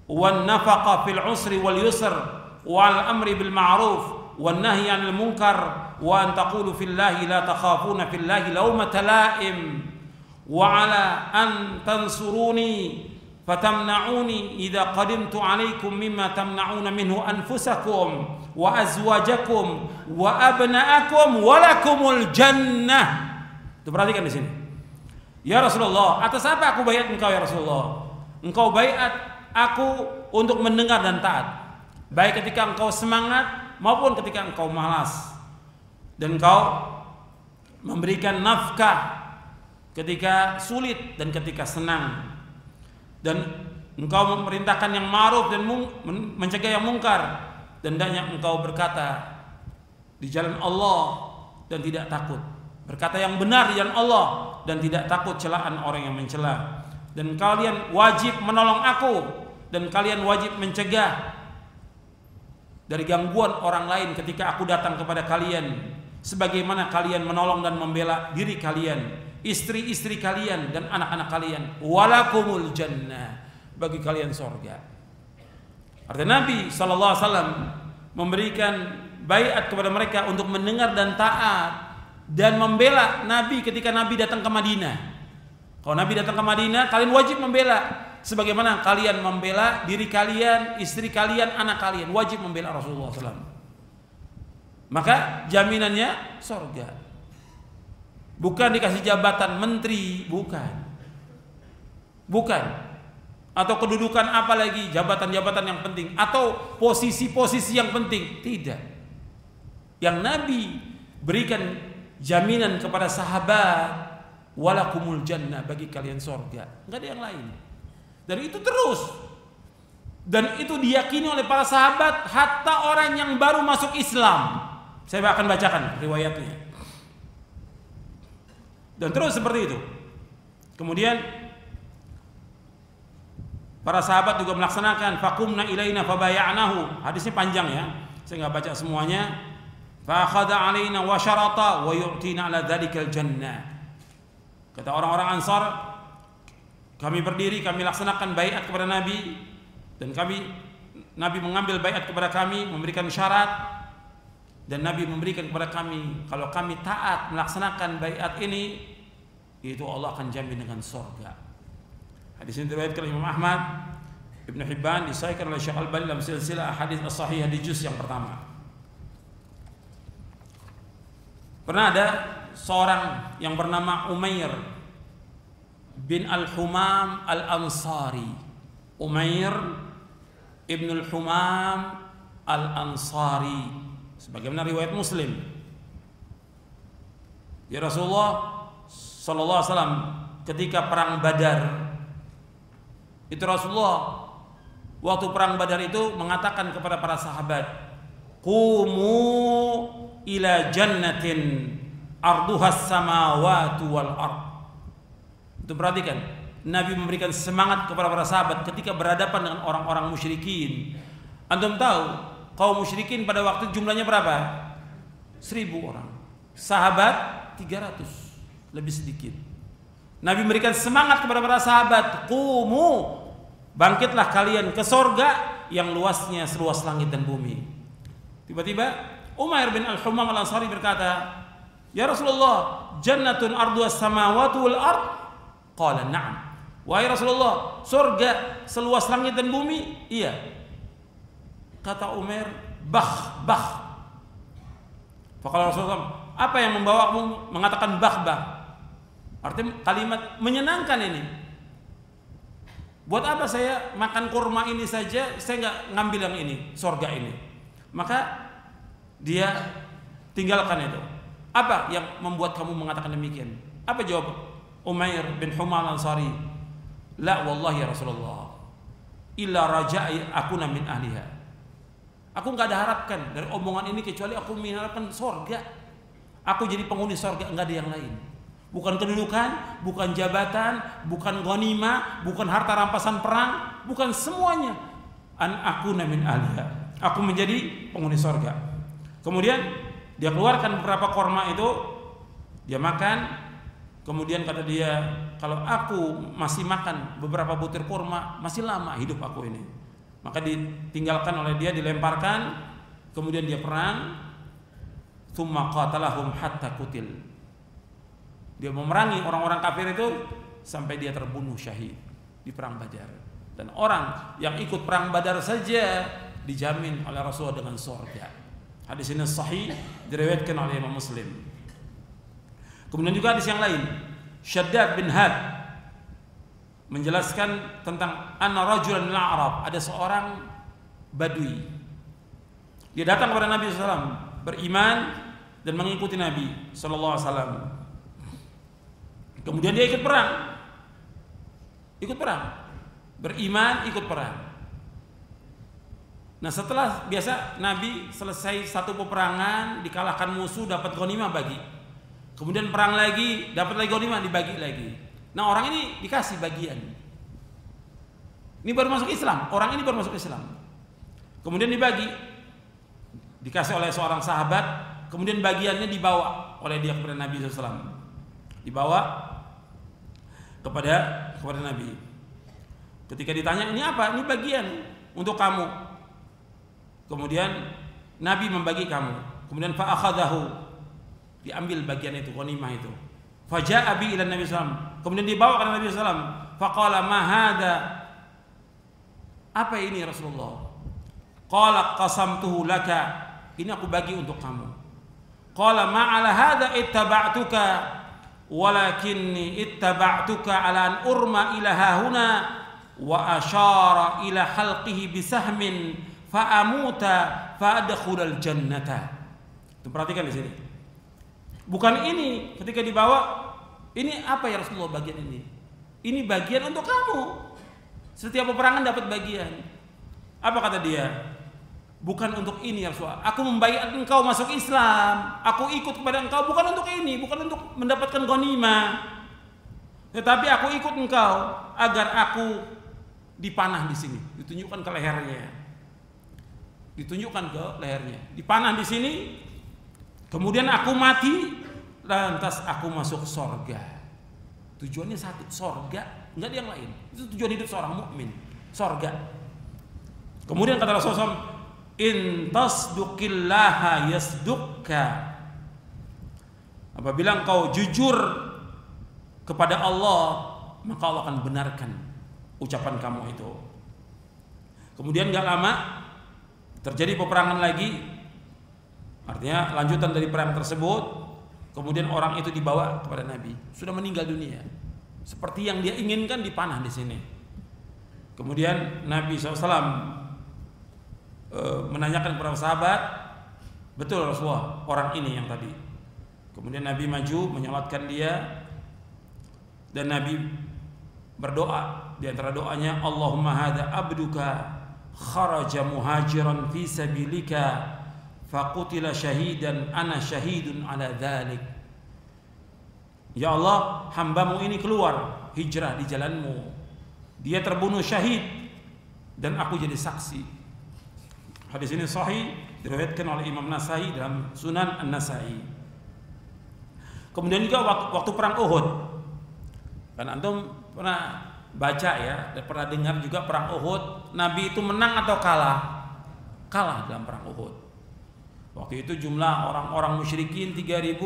wan nafaqa fil usri wal yusr wal amri bil ma'ruf wan nahyi 'anil munkar wa an taqulu fillahi la takhafuna fillahi lawmata la'im wa ala an tansuruni fatamna'uni idza qadimtu 'alaikum mimma tamna'una minhu anfusakum wa azwajakum wa abna'akum wa lakumul jannah. Itu perhatikan di sini. Ya Rasulullah, atas apa aku baiat engkau ya Rasulullah? Engkau baiat aku untuk mendengar dan taat, baik ketika engkau semangat maupun ketika engkau malas. Dan engkau memberikan nafkah ketika sulit dan ketika senang. Dan engkau memerintahkan yang ma'ruf dan mencegah yang mungkar. Dan hendaknya engkau berkata di jalan Allah dan tidak takut, berkata yang benar di jalan Allah dan tidak takut celaan orang yang mencela. Dan kalian wajib menolong aku, dan kalian wajib mencegah dari gangguan orang lain ketika aku datang kepada kalian, sebagaimana kalian menolong dan membela diri kalian, istri-istri kalian dan anak-anak kalian. Walakumul jannah, bagi kalian surga. Artinya Nabi SAW memberikan baiat kepada mereka untuk mendengar dan taat dan membela Nabi ketika Nabi datang ke Madinah. Kalau Nabi datang ke Madinah, kalian wajib membela sebagaimana kalian membela diri kalian, istri kalian, anak kalian, wajib membela Rasulullah SAW. Maka jaminannya surga. Bukan dikasih jabatan menteri, bukan. Atau kedudukan apa lagi, jabatan-jabatan yang penting, atau posisi-posisi yang penting, tidak. Yang Nabi berikan jaminan kepada sahabat, walakumul jannah, bagi kalian surga, enggak ada yang lain. Dan itu terus, dan itu diyakini oleh para sahabat, hatta orang yang baru masuk Islam. Saya akan bacakan riwayatnya. Dan terus seperti itu. Kemudian para sahabat juga melaksanakan, faqumna ilaina fabaya'nahu. Hadisnya panjang ya, saya nggak baca semuanya. Fa akhadha alaina wa syarata wa yu'tina ala dzalikal jannah. Kata orang-orang Ansar, kami berdiri, kami laksanakan baiat kepada Nabi, dan Nabi mengambil baiat kepada kami, memberikan syarat, dan Nabi memberikan kepada kami, kalau kami taat melaksanakan baiat ini, itu Allah akan jamin dengan surga. Hadis ini diriwayatkan oleh Imam Ahmad, Ibnu Hibban, disahihkan oleh Syekh Al-Albani dalam silsilah hadis as-sahihah di juz yang pertama. Pernah ada seorang yang bernama Umair bin Al-Humam Al-Ansari. Umair ibn Al-Humam Al-Ansari, sebagaimana riwayat Muslim. Ya Rasulullah sallallahu alaihi wasallam ketika perang Badar, itu Rasulullah waktu perang Badar itu mengatakan kepada para sahabat, qumu ila jannatin arduhas samawati wal ard. Itu perhatikan, Nabi memberikan semangat kepada para sahabat ketika berhadapan dengan orang-orang musyrikin. Antum tahu kaum musyrikin pada waktu jumlahnya berapa? 1000 orang. Sahabat 300, lebih sedikit. Nabi memberikan semangat kepada para sahabat, qumu, bangkitlah kalian ke sorga yang luasnya seluas langit dan bumi. Tiba-tiba Umair bin Al-Humam Al-Ansari berkata, ya Rasulullah, jannatun arduhas samawati wal ard? Qala na'am. Wahai Rasulullah, surga seluas langit dan bumi? Iya. Kata Umair, bah. Faqala Rasulullah, apa yang membawamu mengatakan bah? Artinya kalimat menyenangkan ini. Buat apa saya makan kurma ini saja, saya nggak ngambil yang ini, surga ini. Maka dia tinggalkan itu. Apa yang membuat kamu mengatakan demikian? Apa jawab Umair bin Humam Al-Ansari? La wallahi ya Rasulullah, illa raja'i akuna min ahliha. Aku nggak ada harapkan dari omongan ini kecuali aku mengharapkan surga. Aku jadi penghuni surga, nggak ada yang lain. Bukan kedudukan, bukan jabatan, bukan ghanimah, bukan harta rampasan perang, bukan semuanya. An akuna min ahliha. Aku menjadi penghuni surga. Kemudian dia keluarkan beberapa korma itu, dia makan. Kemudian kata dia, kalau aku masih makan beberapa butir kurma, masih lama hidup aku ini. Maka ditinggalkan oleh dia, dilemparkan. Kemudian dia perang. Tsumma qatalahum hatta kutil. Dia memerangi orang-orang kafir itu sampai dia terbunuh syahid di perang Badar. Dan orang yang ikut perang Badar saja dijamin oleh Rasulullah dengan surga. Hadis ini sahih, diriwayatkan oleh Imam Muslim. Kemudian juga hadis yang lain, Syaddad bin Had menjelaskan tentang anna rajulan min al-Arab, ada seorang Badui. Dia datang kepada Nabi SAW, beriman dan mengikuti Nabi SAW. Kemudian dia ikut perang, beriman, ikut perang. Nah, setelah biasa Nabi selesai satu peperangan, dikalahkan musuh, dapat ghanimah bagi. Kemudian perang lagi, dapat lagi ghanimah, dibagi lagi. Nah, orang ini dikasih bagian. Ini baru masuk Islam, orang ini baru masuk Islam. Kemudian dibagi, dikasih oleh seorang sahabat. Kemudian bagiannya dibawa oleh dia kepada Nabi SAW. Dibawa kepada Nabi. Ketika ditanya, ini apa? Ini bagian untuk kamu. Kemudian Nabi membagi kamu. Kemudian fa'akhadahu, diambil bagian itu, ghanimah itu. Faja'a bi ila Nabi SAW. Kemudian dibawa ke Nabi SAW. Faqala ma hadza? Apa ini Rasulullah? Qala qasamtuhu laka. Ini aku bagi untuk kamu. Qala ma ala hadza ittaba'tuka walakinni ittaba'tuka ala an urma ila hahuna wa asyara ila halqihi bisahmin fa amuta fa adkhulal jannata. Itu perhatikan di sini. Bukan ini ketika dibawa, ini apa ya Rasulullah bagian ini? Ini bagian untuk kamu. Setiap peperangan dapat bagian. Apa kata dia? Bukan untuk ini ya Rasulullah. Aku membaiat engkau masuk Islam. Aku ikut kepada engkau bukan untuk ini, bukan untuk mendapatkan ghanimah. Tetapi aku ikut engkau agar aku dipanah di sini. Ditunjukkan ke lehernya. Ditunjukkan ke lehernya. Dipanah di sini. Kemudian aku mati, lantas aku masuk surga. Tujuannya satu, surga, enggak ada yang lain. Itu tujuan hidup seorang mukmin, surga. Kemudian kata Rasulullah SAW, in tasduqillaha yasdukka. Apabila engkau jujur kepada Allah, maka Allah akan benarkan ucapan kamu itu. Kemudian enggak lama terjadi peperangan lagi. Artinya lanjutan dari perang tersebut. Kemudian orang itu dibawa kepada Nabi, sudah meninggal dunia. Seperti yang dia inginkan, dipanah di sini. Kemudian Nabi SAW menanyakan kepada sahabat, betul Rasulullah orang ini yang tadi. Kemudian Nabi maju menyolatkan dia. Dan Nabi berdoa. Di antara doanya, Allahumma hadza abduka kharaja muhajiran fi sabilika faqutila syahidan ana syahidun ala dzalik. Ya Allah, hambamu ini keluar hijrah di jalanmu, dia terbunuh syahid dan aku jadi saksi. Hadis ini sahih, diriwayatkan oleh Imam Nasai dalam Sunan An-Nasai. Kemudian juga waktu perang Uhud, kan antum pernah baca ya, dan pernah dengar juga perang Uhud, Nabi itu menang atau kalah? Kalah dalam perang Uhud. Waktu itu jumlah orang-orang musyrikin 3.000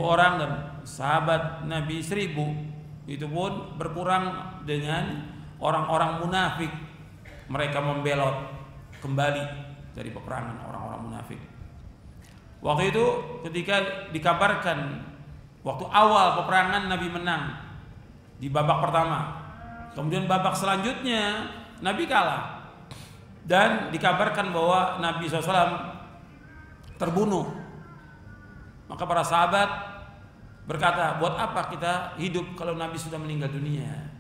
orang dan sahabat Nabi 1.000. Itu pun berkurang dengan orang-orang munafik. Mereka membelot kembali dari peperangan orang-orang munafik. Waktu itu ketika dikabarkan waktu awal peperangan Nabi menang di babak pertama. Kemudian babak selanjutnya Nabi kalah. Dan dikabarkan bahwa Nabi SAW terbunuh. Maka para sahabat berkata, buat apa kita hidup kalau Nabi sudah meninggal dunia?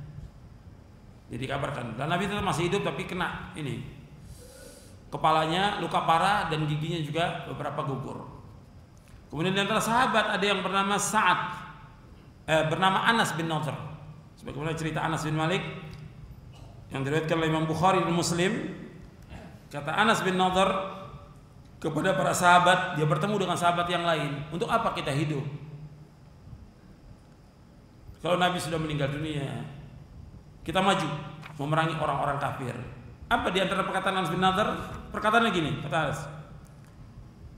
Jadi dikabarkan, dan Nabi tetap masih hidup tapi kena ini kepalanya luka parah dan giginya juga beberapa gugur. Kemudian di antara sahabat ada yang bernama bernama Anas bin Nadhr. Sebagaimana cerita Anas bin Malik yang diriwayatkan oleh Imam Bukhari dan Muslim. Kata Anas bin Nadhr kepada para sahabat, dia bertemu dengan sahabat yang lain, untuk apa kita hidup? Kalau Nabi sudah meninggal dunia, kita maju memerangi orang-orang kafir. Apa di antara perkataan Anas bin Nadhr? Perkataannya gini, kata Anas,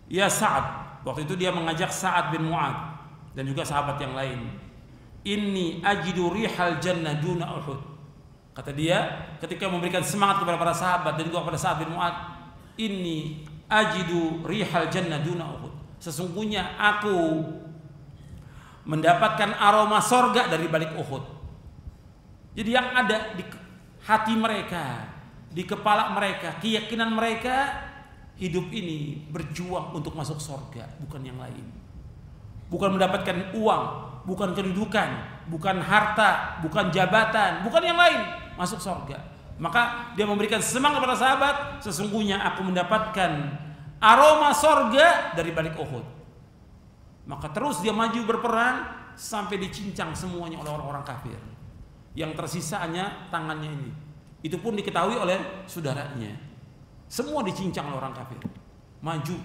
ya Sa'ad, waktu itu dia mengajak Sa'ad bin Mu'ad dan juga sahabat yang lain. Inni ajidu rihal jannah duna Uhud. Kata dia ketika memberikan semangat kepada para sahabat dan juga kepada Sa'ad bin Mu'ad, inni ajidu rihal jannah duna Uhud. Sesungguhnya aku mendapatkan aroma sorga dari balik Uhud. Jadi yang ada di hati mereka, di kepala mereka, keyakinan mereka, hidup ini berjuang untuk masuk sorga, bukan yang lain. Bukan mendapatkan uang, bukan kedudukan, bukan harta, bukan jabatan, bukan yang lain, masuk sorga. Maka dia memberikan semangat kepada sahabat, sesungguhnya aku mendapatkan aroma sorga dari balik Uhud. Maka terus dia maju berperang sampai dicincang semuanya oleh orang-orang kafir. Yang tersisa hanya tangannya ini. Itu pun diketahui oleh saudaranya. Semua dicincang oleh orang kafir. Maju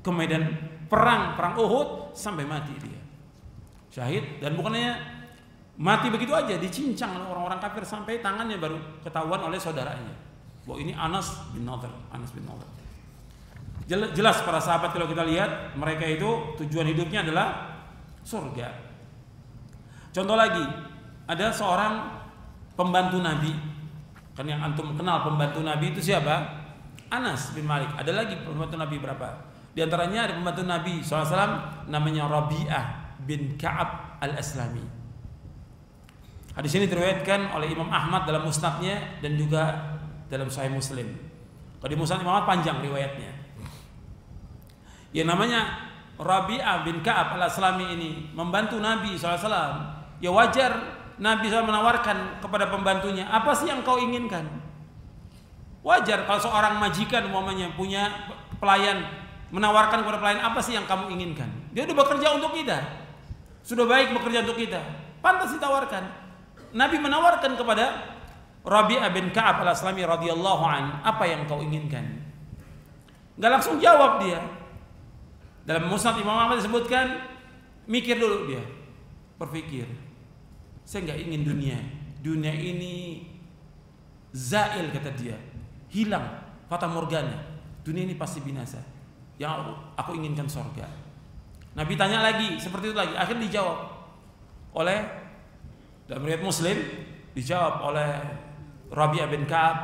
ke medan perang Uhud sampai mati dia. Syahid, dan bukannya mati begitu aja, dicincang oleh orang-orang kafir sampai tangannya baru ketahuan oleh saudaranya. Bahwa ini Anas bin Nadhr. Jelas para sahabat kalau kita lihat, mereka itu tujuan hidupnya adalah surga. Contoh lagi, ada seorang pembantu Nabi. Kan yang antum kenal pembantu Nabi itu siapa? Anas bin Malik. Ada lagi pembantu Nabi berapa? Di antaranya ada pembantu Nabi SAW namanya Rabi'ah bin Ka'ab al-Aslami. Hadis ini diriwayatkan oleh Imam Ahmad dalam musnadnya dan juga dalam Sahih Muslim. Kalau di musnad Imam Ahmad panjang riwayatnya. Yang namanya Rabi'ah bin Ka'ab al-Aslami ini membantu Nabi SAW. Ya wajar Nabi SAW menawarkan kepada pembantunya, apa sih yang kau inginkan? Wajar kalau seorang majikan umpamanya punya pelayan, menawarkan kepada pelayan, apa sih yang kamu inginkan? Dia sudah bekerja untuk kita, sudah baik bekerja untuk kita, pantas ditawarkan. Nabi menawarkan kepada Rabi'ah bin Ka'ab al-Aslami radhiyallahu an, apa yang kau inginkan? Gak langsung jawab dia. Dalam musnad Imam Ahmad disebutkan, mikir dulu dia, berpikir. Saya nggak ingin dunia ini zail, kata dia, hilang, fata morgana. Dunia ini pasti binasa. Yang aku inginkan surga. Nabi tanya lagi, seperti itu lagi. Akhirnya dijawab oleh, dalam riwayat Muslim, dijawab oleh Rabi'ah bin Ka'ab,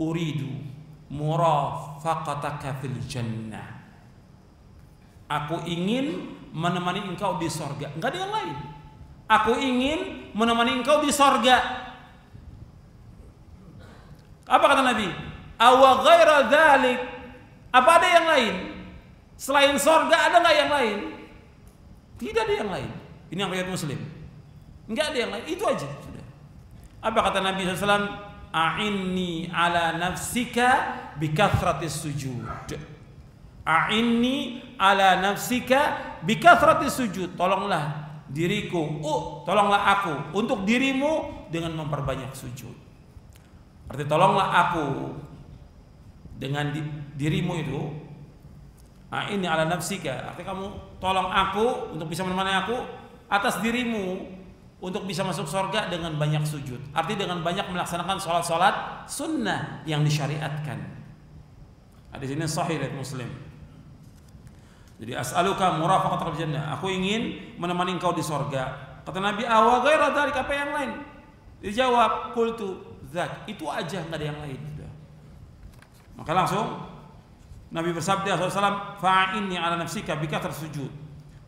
uridu murafaqataka fil jannah. Aku ingin menemani engkau di sorga. Enggak ada yang lain. Aku ingin menemani engkau di sorga. Apa kata Nabi? Awa ghaira dzalik. Apa ada yang lain? Selain sorga ada nggak yang lain? Tidak ada yang lain. Ini yang riwayat Muslim. Enggak ada yang lain. Itu aja sudah. Apa kata Nabi SAW? A'inni ala nafsika bikathratis sujud. A'inni ala nafsika bikathratis sujud. Tolonglah diriku, tolonglah aku untuk dirimu dengan memperbanyak sujud. Artinya tolonglah aku dengan dirimu itu. A'inni ala nafsika, artinya kamu tolong aku untuk bisa menemani aku atas dirimu untuk bisa masuk surga dengan banyak sujud. Artinya dengan banyak melaksanakan sholat-sholat sunnah yang disyariatkan. Di sini sahih riwayat Muslim. Jadi as'aluka murafaqatal jannah. Aku ingin menemani engkau di surga. Kata Nabi, awa ghaira dzalik, apa yang lain? Dijawab, qultu dzak. Itu aja, enggak ada yang lain. Maka langsung Nabi bersabda SAW, fa'inni ala nafsika bikathrat sujud.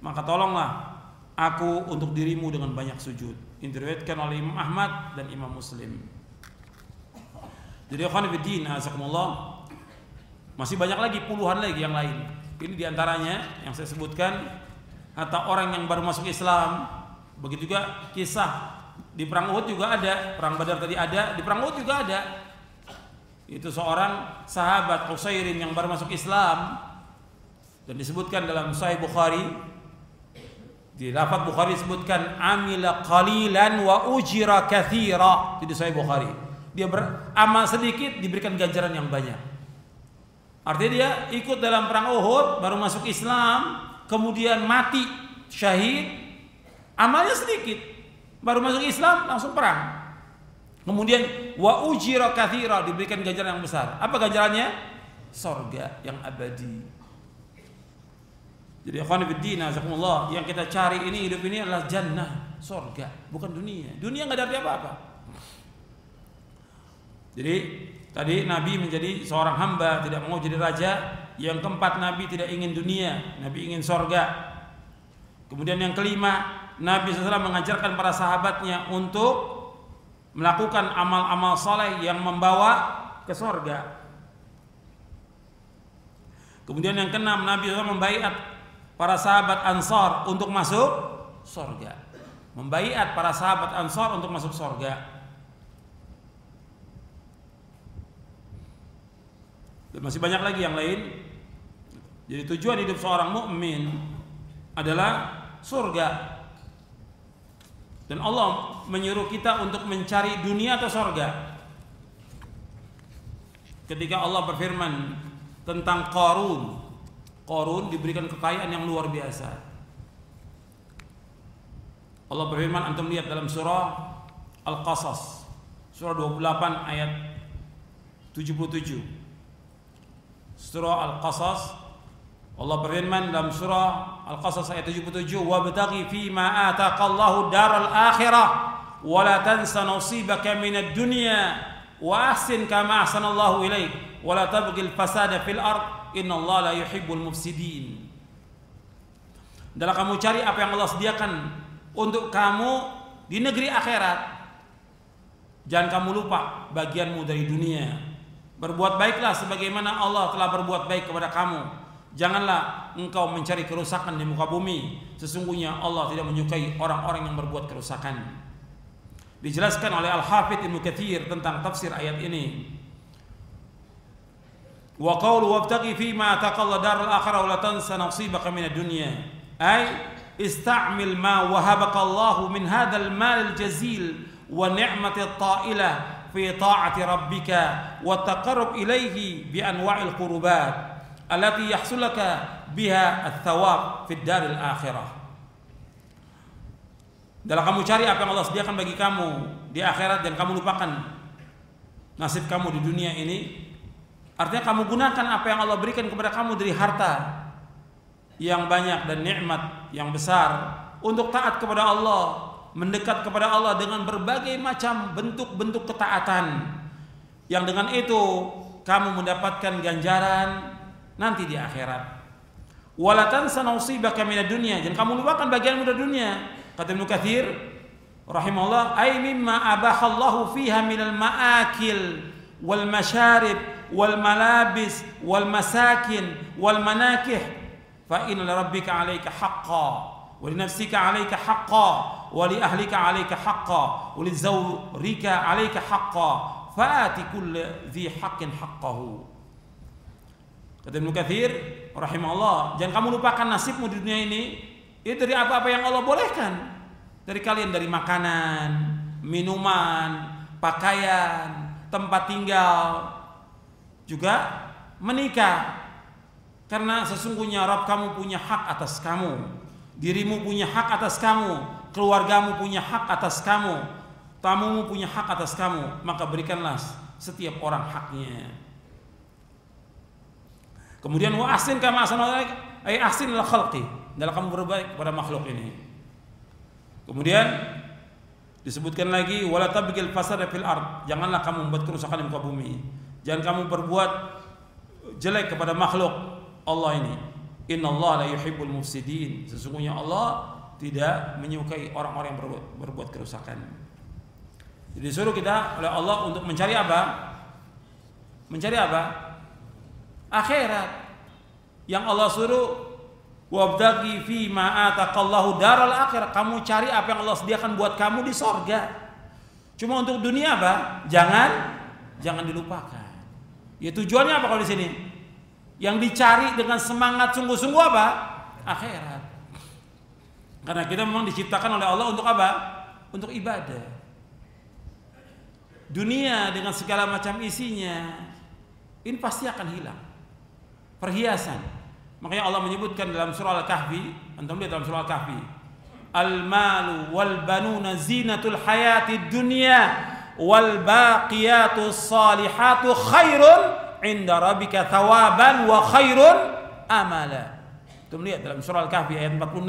Maka tolonglah aku untuk dirimu dengan banyak sujud. Ini diriwayatkan oleh Imam Ahmad dan Imam Muslim. Jadi ikhwan fillah, azakumullah, masih banyak lagi, puluhan lagi yang lain. Ini diantaranya yang saya sebutkan. Hatta orang yang baru masuk Islam, begitu juga kisah di perang Uhud juga ada, perang Badar tadi ada, di perang Uhud juga ada. Itu seorang sahabat Usairim yang baru masuk Islam, dan disebutkan dalam Sahih Bukhari, di lafaz Bukhari disebutkan amila qalilan wa ujira katsira. Itu Sahih Bukhari. Dia beramal sedikit diberikan ganjaran yang banyak. Artinya dia ikut dalam perang Uhud, baru masuk Islam, kemudian mati syahid, amalnya sedikit, baru masuk Islam langsung perang. Kemudian wa ujira katsira, diberikan ganjaran yang besar. Apa ganjarannya? Surga yang abadi. Jadi ikhwan fillah, jazakumullah, yang kita cari ini, hidup ini adalah jannah, surga, bukan dunia. Dunia enggak ada arti apa-apa. Jadi tadi Nabi menjadi seorang hamba, tidak mau jadi raja. Yang keempat, Nabi tidak ingin dunia, Nabi ingin surga. Kemudian yang kelima, Nabi SAW mengajarkan para sahabatnya untuk melakukan amal-amal saleh yang membawa ke surga. Kemudian yang keenam, Nabi SAW membaiat para sahabat Ansar untuk masuk surga. Membaiat para sahabat Ansar untuk masuk surga. Dan masih banyak lagi yang lain. Jadi tujuan hidup seorang mukmin adalah surga. Dan Allah menyuruh kita untuk mencari dunia atau surga. Ketika Allah berfirman tentang Qarun diberikan kekayaan yang luar biasa. Allah berfirman, antum lihat dalam surah Al-Qasas, surah 28 ayat 77. Surah Al-Qasas, Allah berfirman dalam surah Al-Qasas ayat 77, wabtaghi fima ataqallahu daral akhirah wa la tansa nasibaka minad dunya wa ahsin kama ahsanallahu ilaik wa la tabghil fasada fil ard innallaha la yuhibbul mufsidin. Dalam kamu cari apa yang Allah sediakan untuk kamu di negeri akhirat, jangan kamu lupa bagianmu dari dunia. Berbuat baiklah sebagaimana Allah telah berbuat baik kepada kamu. Janganlah engkau mencari kerusakan di muka bumi. Sesungguhnya Allah tidak menyukai orang-orang yang berbuat kerusakan. Dijelaskan oleh Al-Hafidz Ibnu Katsir tentang tafsir ayat ini. Wa qawlu wabtaghi fima ataqalla daral akhirah wa la tansa nasibaka minad dunya. Ay ista'mil ma wahabaka Allah min hadzal mal al-jazil wa ni'mati at-ta'ilah fi ta'ati rabbika wa taqarrub ilaihi bi anwa'il qurubat allati yahsulaka biha ats-tsawab fid daril akhirah. Dalam kamu cari apa yang Allah sediakan bagi kamu di akhirat dan kamu lupakan nasib kamu di dunia ini, artinya kamu gunakan apa yang Allah berikan kepada kamu dari harta yang banyak dan nikmat yang besar untuk taat kepada Allah, mendekat kepada Allah dengan berbagai macam bentuk-bentuk ketaatan, yang dengan itu kamu mendapatkan ganjaran nanti di akhirat. Wala tansa nasibaka minad dunya, dan kamu lupakan bagianmu dari dunia. Kata Ibnu Katsir rahimahullah, ay mimma abahallahu fiha minal ma'akil wal masyarib wal malabis wal masakin wal manakih fa inna rabbika 'alaika haqqan wa li nafsika 'alaika haqqan wa li ahlika 'alaika haqqan wa li zawrika 'alaika haqqan fa'ati kulli dhi haqqin haqqahu. Kata Ibnu Katsir rahimahullah, jangan kamu lupakan nasibmu di dunia ini itu dari apa-apa yang Allah bolehkan dari kalian, dari makanan, minuman, pakaian, tempat tinggal, juga menikah. Karena sesungguhnya Rabb kamu punya hak atas kamu, dirimu punya hak atas kamu, keluargamu punya hak atas kamu, tamumu punya hak atas kamu, maka berikanlah setiap orang haknya. Kemudian wa ahsin kama ahsana ay ahsin lil khalqi, dalam kamu berbaik kepada makhluk ini. Kemudian disebutkan lagi wala tabghil fasada fil ard, janganlah kamu membuat kerusakan di muka bumi, jangan kamu berbuat jelek kepada makhluk Allah ini. Innallaha la yuhibbul mufsidin, sesungguhnya Allah tidak menyukai orang-orang yang berbuat kerusakan. Jadi disuruh kita oleh Allah untuk mencari apa? Mencari apa? Akhirat. Yang Allah suruh wabtaghi fi ma ataqallahu daral akhirah, kamu cari apa yang Allah sediakan buat kamu di surga. Cuma untuk dunia apa? Jangan dilupakan. Ya tujuannya apa kalau di sini? Yang dicari dengan semangat sungguh-sungguh apa? Akhirat. Karena kita memang diciptakan oleh Allah untuk apa? Untuk ibadah. Dunia dengan segala macam isinya ini pasti akan hilang. Perhiasan. Makanya Allah menyebutkan dalam surah Al-Kahfi, antum lihat dalam surah Al-Kahfi, al-malu wal banuna zinatul hayatid dunya wal baqiyatus salihatu khairun inda rabbika thawaban wa khairun amala. Antum lihat dalam surah Al-Kahfi ayat 46.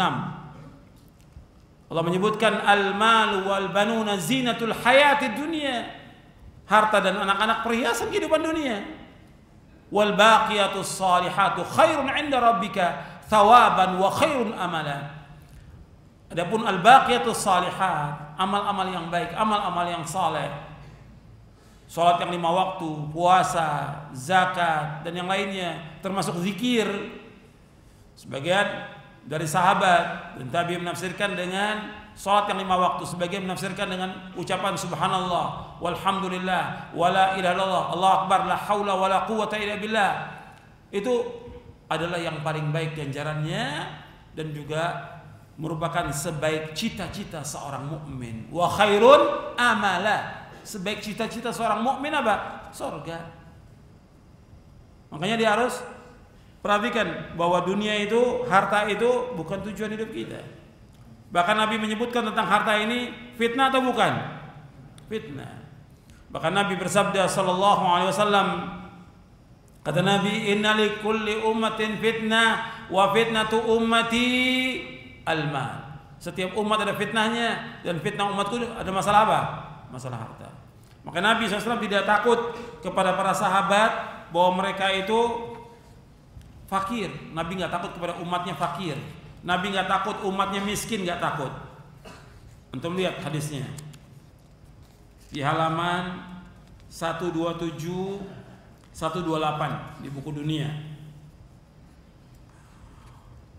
Allah menyebutkan al-malu wal banuna zinatul hayatid dunya, harta dan anak-anak perhiasan kehidupan dunia. Wal baqiyatus salihatu khairun 'inda rabbika thawaban wa khairun amala. Adapun al baqiyatus salihat, amal-amal yang baik, amal-amal yang saleh. Salat yang 5 waktu, puasa, zakat dan yang lainnya, termasuk zikir. Sebagian dari sahabat dan tabi'in menafsirkan dengan salat yang 5 waktu, sebagian menafsirkan dengan ucapan subhanallah walhamdulillah wala ilaha illallah Allahu akbar la haula wala quwata illa billah. Itu adalah yang paling baik ganjarannya dan juga merupakan sebaik cita-cita seorang mukmin. Wa khairun amala, sebaik cita-cita seorang mukmin apa? Surga. Makanya dia harus perhatikan bahwa dunia itu, harta itu bukan tujuan hidup kita. Bahkan Nabi menyebutkan tentang harta ini fitnah atau bukan? Fitnah. Bahkan Nabi bersabda sallallahu alaihi wasallam, kata Nabi, innali kulli ummatin fitnah wa fitnatu ummati al-mal. Setiap umat ada fitnahnya dan fitnah umatku ada masalah apa? Masalah harta. Maka Nabi SAW tidak takut kepada para sahabat bahwa mereka itu fakir. Nabi nggak takut kepada umatnya fakir. Nabi nggak takut umatnya miskin, nggak takut. Antum lihat hadisnya di halaman 127, 128 di buku dunia.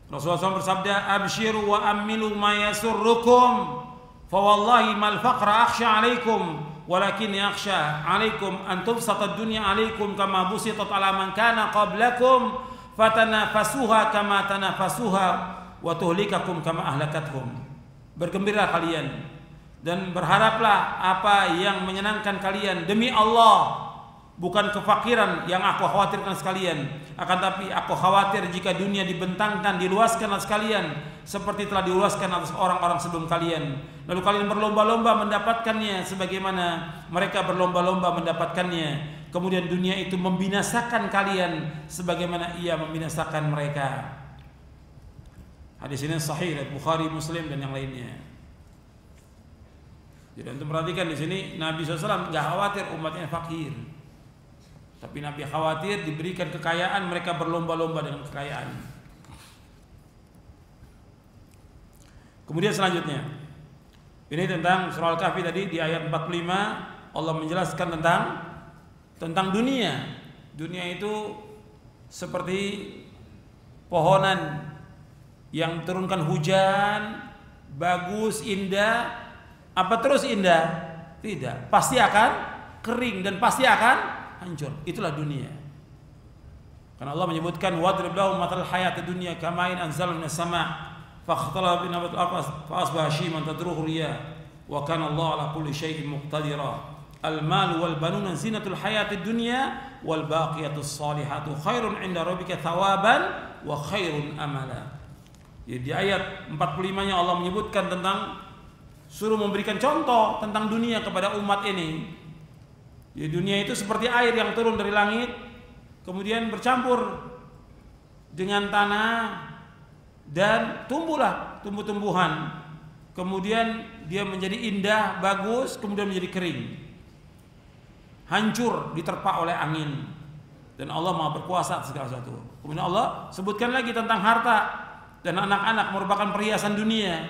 Rasulullah SAW bersabda, abshiru wa ammilu ma yasurrukum fa wallahi mal faqra akhsha alaikum walakin yakhsha alaikum an tubsata dunya alaikum kama busitat ala man kana qablakum fatanafasuha kama tanafasuha wa tuhlikakum kama ahlakathum. Bergembira kalian dan berharaplah apa yang menyenangkan kalian demi Allah, bukan kefakiran yang aku khawatirkan sekalian, akan tapi aku khawatir jika dunia dibentangkan, diluaskan atas kalian seperti telah diluaskan atas orang-orang sebelum kalian, lalu kalian berlomba-lomba mendapatkannya sebagaimana mereka berlomba-lomba mendapatkannya, kemudian dunia itu membinasakan kalian sebagaimana ia membinasakan mereka. Hadis ini sahih dari Bukhari, Muslim dan yang lainnya. Jadi untuk perhatikan di sini Nabi SAW nggak khawatir umatnya fakir, tapi Nabi khawatir diberikan kekayaan mereka berlomba-lomba dengan kekayaan. Kemudian selanjutnya ini tentang surah Al-Kahfi tadi di ayat 45 Allah menjelaskan tentang dunia. Dunia itu seperti pohonan yang turunkan hujan, bagus, indah. Apa terus indah? Tidak, pasti akan kering dan pasti akan hancur. Itulah dunia. Karena Allah menyebutkan wadrib lahum matal hayatid dunya kamain anzalna minas sama' fakhtalata bi nabatil ardh fa asbaha hashiman tadruhu riyah wa kana Allah ala kulli syai'in muqtadira. Al-mal wal banuna zinatul hayatid dunya wal baqiyatus salihatu khairun 'inda rabbika thawaban wa khairun amala. Jadi di ayat 45-nya Allah menyebutkan tentang suruh memberikan contoh tentang dunia kepada umat ini. Ya, dunia itu seperti air yang turun dari langit kemudian bercampur dengan tanah dan tumbuhlah tumbuh-tumbuhan. Kemudian dia menjadi indah, bagus, kemudian menjadi kering. Hancur diterpa oleh angin. Dan Allah Maha berkuasa atas segala sesuatu. Kemudian Allah sebutkan lagi tentang harta dan anak-anak merupakan perhiasan dunia.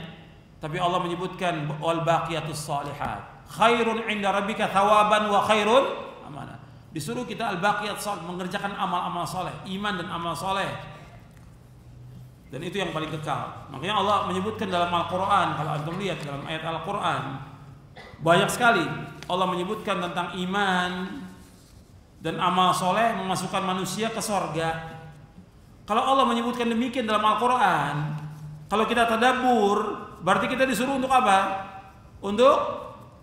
Tapi Allah menyebutkan wal baqiyatus salihat khairun 'inda rabbika thawaban wa khairun amala. Disuruh kita al baqiyat salih, mengerjakan amal-amal saleh, iman dan amal saleh. Dan itu yang paling kekal. Makanya Allah menyebutkan dalam Al-Qur'an, kalau antum lihat dalam ayat Al-Qur'an banyak sekali Allah menyebutkan tentang iman dan amal soleh memasukkan manusia ke sorga. Kalau Allah menyebutkan demikian dalam Al-Quran, kalau kita tadabbur, berarti kita disuruh untuk apa? Untuk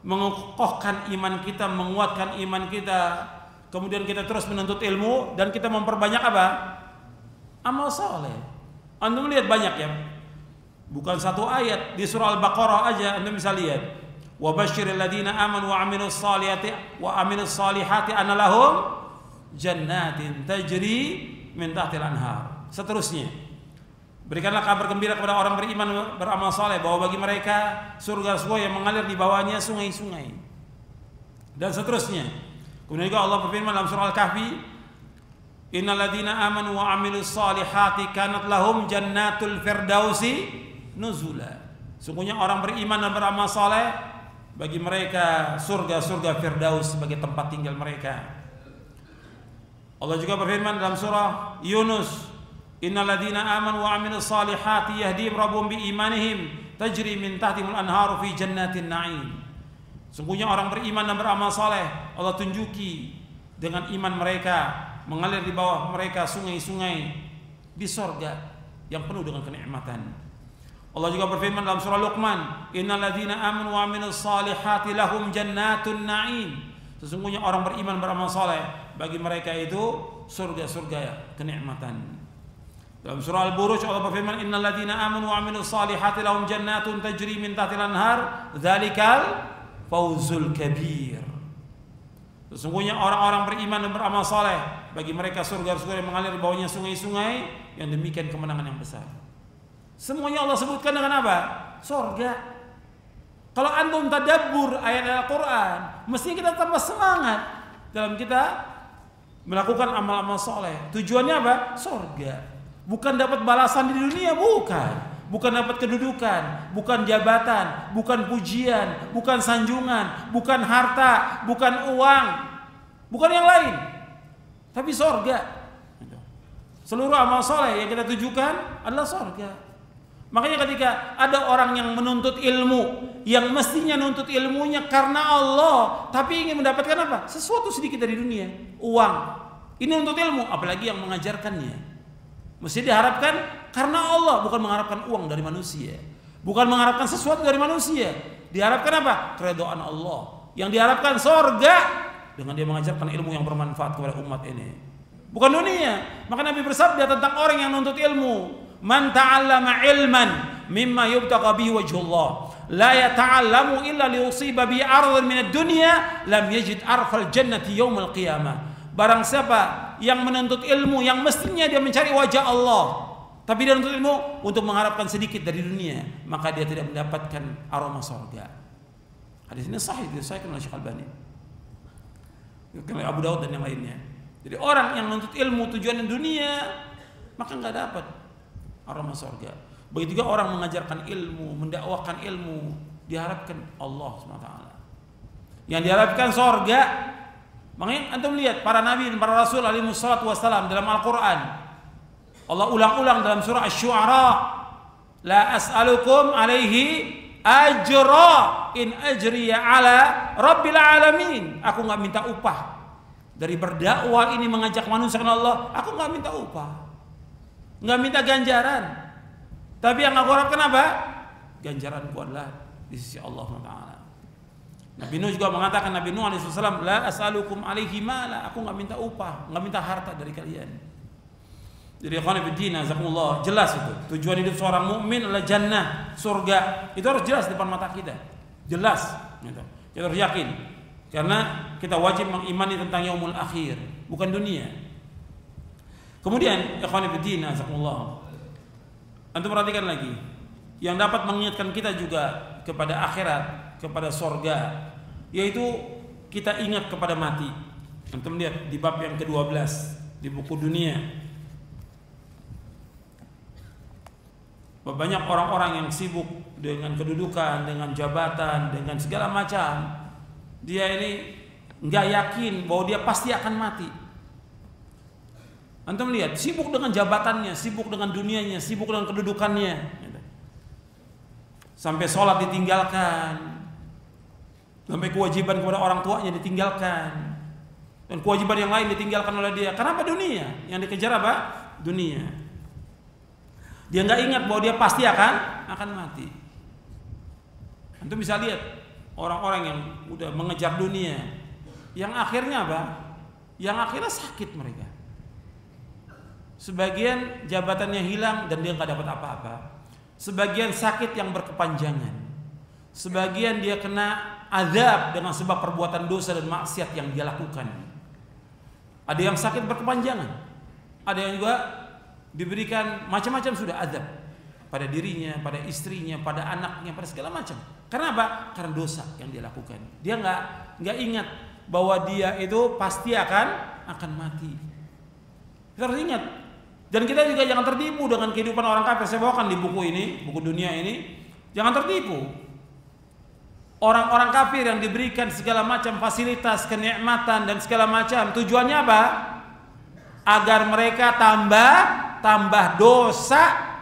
mengokohkan iman kita, menguatkan iman kita, kemudian kita terus menuntut ilmu dan kita memperbanyak apa? Amal soleh. Anda melihat banyak ya, bukan satu ayat di surah Al-Baqarah aja Anda bisa lihat. Wa basyiril ladzina amanu wa amilus salihati anna lahum jannatin tajri min tahtil anhar. Seterusnya, berikanlah kabar gembira kepada orang beriman beramal saleh bahwa bagi mereka surga-surga yang mengalir di bawahnya sungai-sungai. Dan seterusnya. Kemudian juga Allah berfirman dalam surah Al-Kahfi, innal ladzina amanu wa amilus salihati kanat lahum jannatul firdausi nuzula. Sungguhnya orang beriman dan beramal saleh, bagi mereka surga-surga firdaus sebagai tempat tinggal mereka. Allah juga berfirman dalam surah Yunus, innal ladzina amanu wa amilus salihati yahdihim rabbuhum bi imanihim tajri min tahtihimul anharu fi jannatin na'im. Sungguhnya orang beriman dan beramal saleh, Allah tunjuki dengan iman mereka mengalir di bawah mereka sungai-sungai di sorga yang penuh dengan kenikmatan. Allah juga berfirman dalam surah Luqman, innal ladzina amanu wa amilus salihati lahum jannatun na'im. Sesungguhnya orang beriman beramal saleh, bagi mereka itu surga-surga kenikmatan. Dalam surah Al-Buruj Allah berfirman, innal ladzina amanu wa amilus salihati lahum jannatun tajri min tahtil anhar dzalikal fawzul kabir. Sesungguhnya orang-orang beriman dan beramal saleh, bagi mereka surga-surga yang mengalir di bawahnya sungai-sungai, yang demikian kemenangan yang besar. Semuanya Allah sebutkan dengan apa? Surga. Kalau antum tadabbur ayat Al-Quran, mesti kita tambah semangat dalam kita melakukan amal-amal soleh. Tujuannya apa? Surga. Bukan dapat balasan di dunia, bukan. Bukan dapat kedudukan, bukan jabatan, bukan pujian, bukan sanjungan, bukan harta, bukan uang, bukan yang lain. Tapi surga. Seluruh amal soleh yang kita tujukan adalah surga. Makanya ketika ada orang yang menuntut ilmu, yang mestinya nuntut ilmunya karena Allah, tapi ingin mendapatkan apa? Sesuatu sedikit dari dunia, uang. Ini nuntut ilmu, apalagi yang mengajarkannya. Mesti diharapkan karena Allah, bukan mengharapkan uang dari manusia, bukan mengharapkan sesuatu dari manusia. Diharapkan apa? Keridhaan Allah. Yang diharapkan surga dengan dia mengajarkan ilmu yang bermanfaat kepada umat ini, bukan dunia. Maka Nabi bersabda tentang orang yang nuntut ilmu, man ta'allama ilman mimma yubtaqa bihi wajhullah la yata'allamu illa liyusiba bi ardhin min ad-dunya lam yajid arfal jannati yaumil qiyamah. Barang siapa yang menuntut ilmu yang mestinya dia mencari wajah Allah, tapi dia menuntut ilmu untuk mengharapkan sedikit dari dunia, maka dia tidak mendapatkan aroma surga. Hadis ini sahih, disahihkan oleh Syekh Albani, oleh Abu Daud dan yang lainnya. Jadi orang yang menuntut ilmu tujuan dunia, maka enggak dapat aroma surga. Begitu juga orang mengajarkan ilmu, mendakwakan ilmu, diharapkan Allah SWT. Yang diharapkan surga. Makanya antum lihat para nabi dan para rasul alaihi wassalatu wassalam dalam Al-Quran, Allah ulang-ulang dalam surah Asy-Syu'ara, la as'alukum alaihi ajra in ajriya ala rabbil alamin. Aku enggak minta upah dari berdakwah ini, mengajak manusia ke Allah. Aku enggak minta upah, nggak minta ganjaran, tapi yang aku harapkan apa? Ganjaranku adalah di sisi Allah SWT. Nabi Nuh juga mengatakan, Nabi Nuh alaihissalam, la as'alukum alaihi mala, aku nggak minta upah, nggak minta harta dari kalian. Jadi ikhwan fillah, jazakumullah, jelas itu tujuan hidup seorang mukmin adalah jannah, surga. Itu harus jelas di depan mata kita, jelas. Gitu. Kita harus yakin, karena kita wajib mengimani tentang yaumul akhir, bukan dunia. Kemudian ikhwan fillah, jazakumullah, antum perhatikan lagi yang dapat mengingatkan kita juga kepada akhirat, kepada surga, yaitu kita ingat kepada mati. Antum lihat di bab yang ke-12 di buku dunia, banyak orang-orang yang sibuk dengan kedudukan, dengan jabatan, dengan segala macam. Dia ini nggak yakin bahwa dia pasti akan mati. Antum lihat, sibuk dengan jabatannya, sibuk dengan dunianya, sibuk dengan kedudukannya, sampai sholat ditinggalkan, sampai kewajiban kepada orang tuanya ditinggalkan, Dan kewajiban yang lain ditinggalkan oleh dia. Kenapa dunia? Yang dikejar apa? Dunia. Dia nggak ingat bahwa dia pasti akan mati. Antum bisa lihat orang-orang yang udah mengejar dunia, yang akhirnya apa? Yang akhirnya sakit mereka. Sebagian jabatannya hilang dan dia nggak dapat apa-apa. Sebagian sakit yang berkepanjangan. Sebagian dia kena azab dengan sebab perbuatan dosa dan maksiat yang dia lakukan. Ada yang sakit berkepanjangan. Ada yang juga diberikan macam-macam sudah azab pada dirinya, pada istrinya, pada anaknya, pada segala macam. Karena apa? Karena dosa yang dia lakukan. Dia nggak ingat bahwa dia itu pasti akan mati. Kita harus ingat. Dan kita juga jangan tertipu dengan kehidupan orang kafir. Saya bawakan di buku ini, buku dunia ini. Jangan tertipu. Orang-orang kafir yang diberikan segala macam fasilitas, kenikmatan dan segala macam, tujuannya apa? Agar mereka tambah dosa.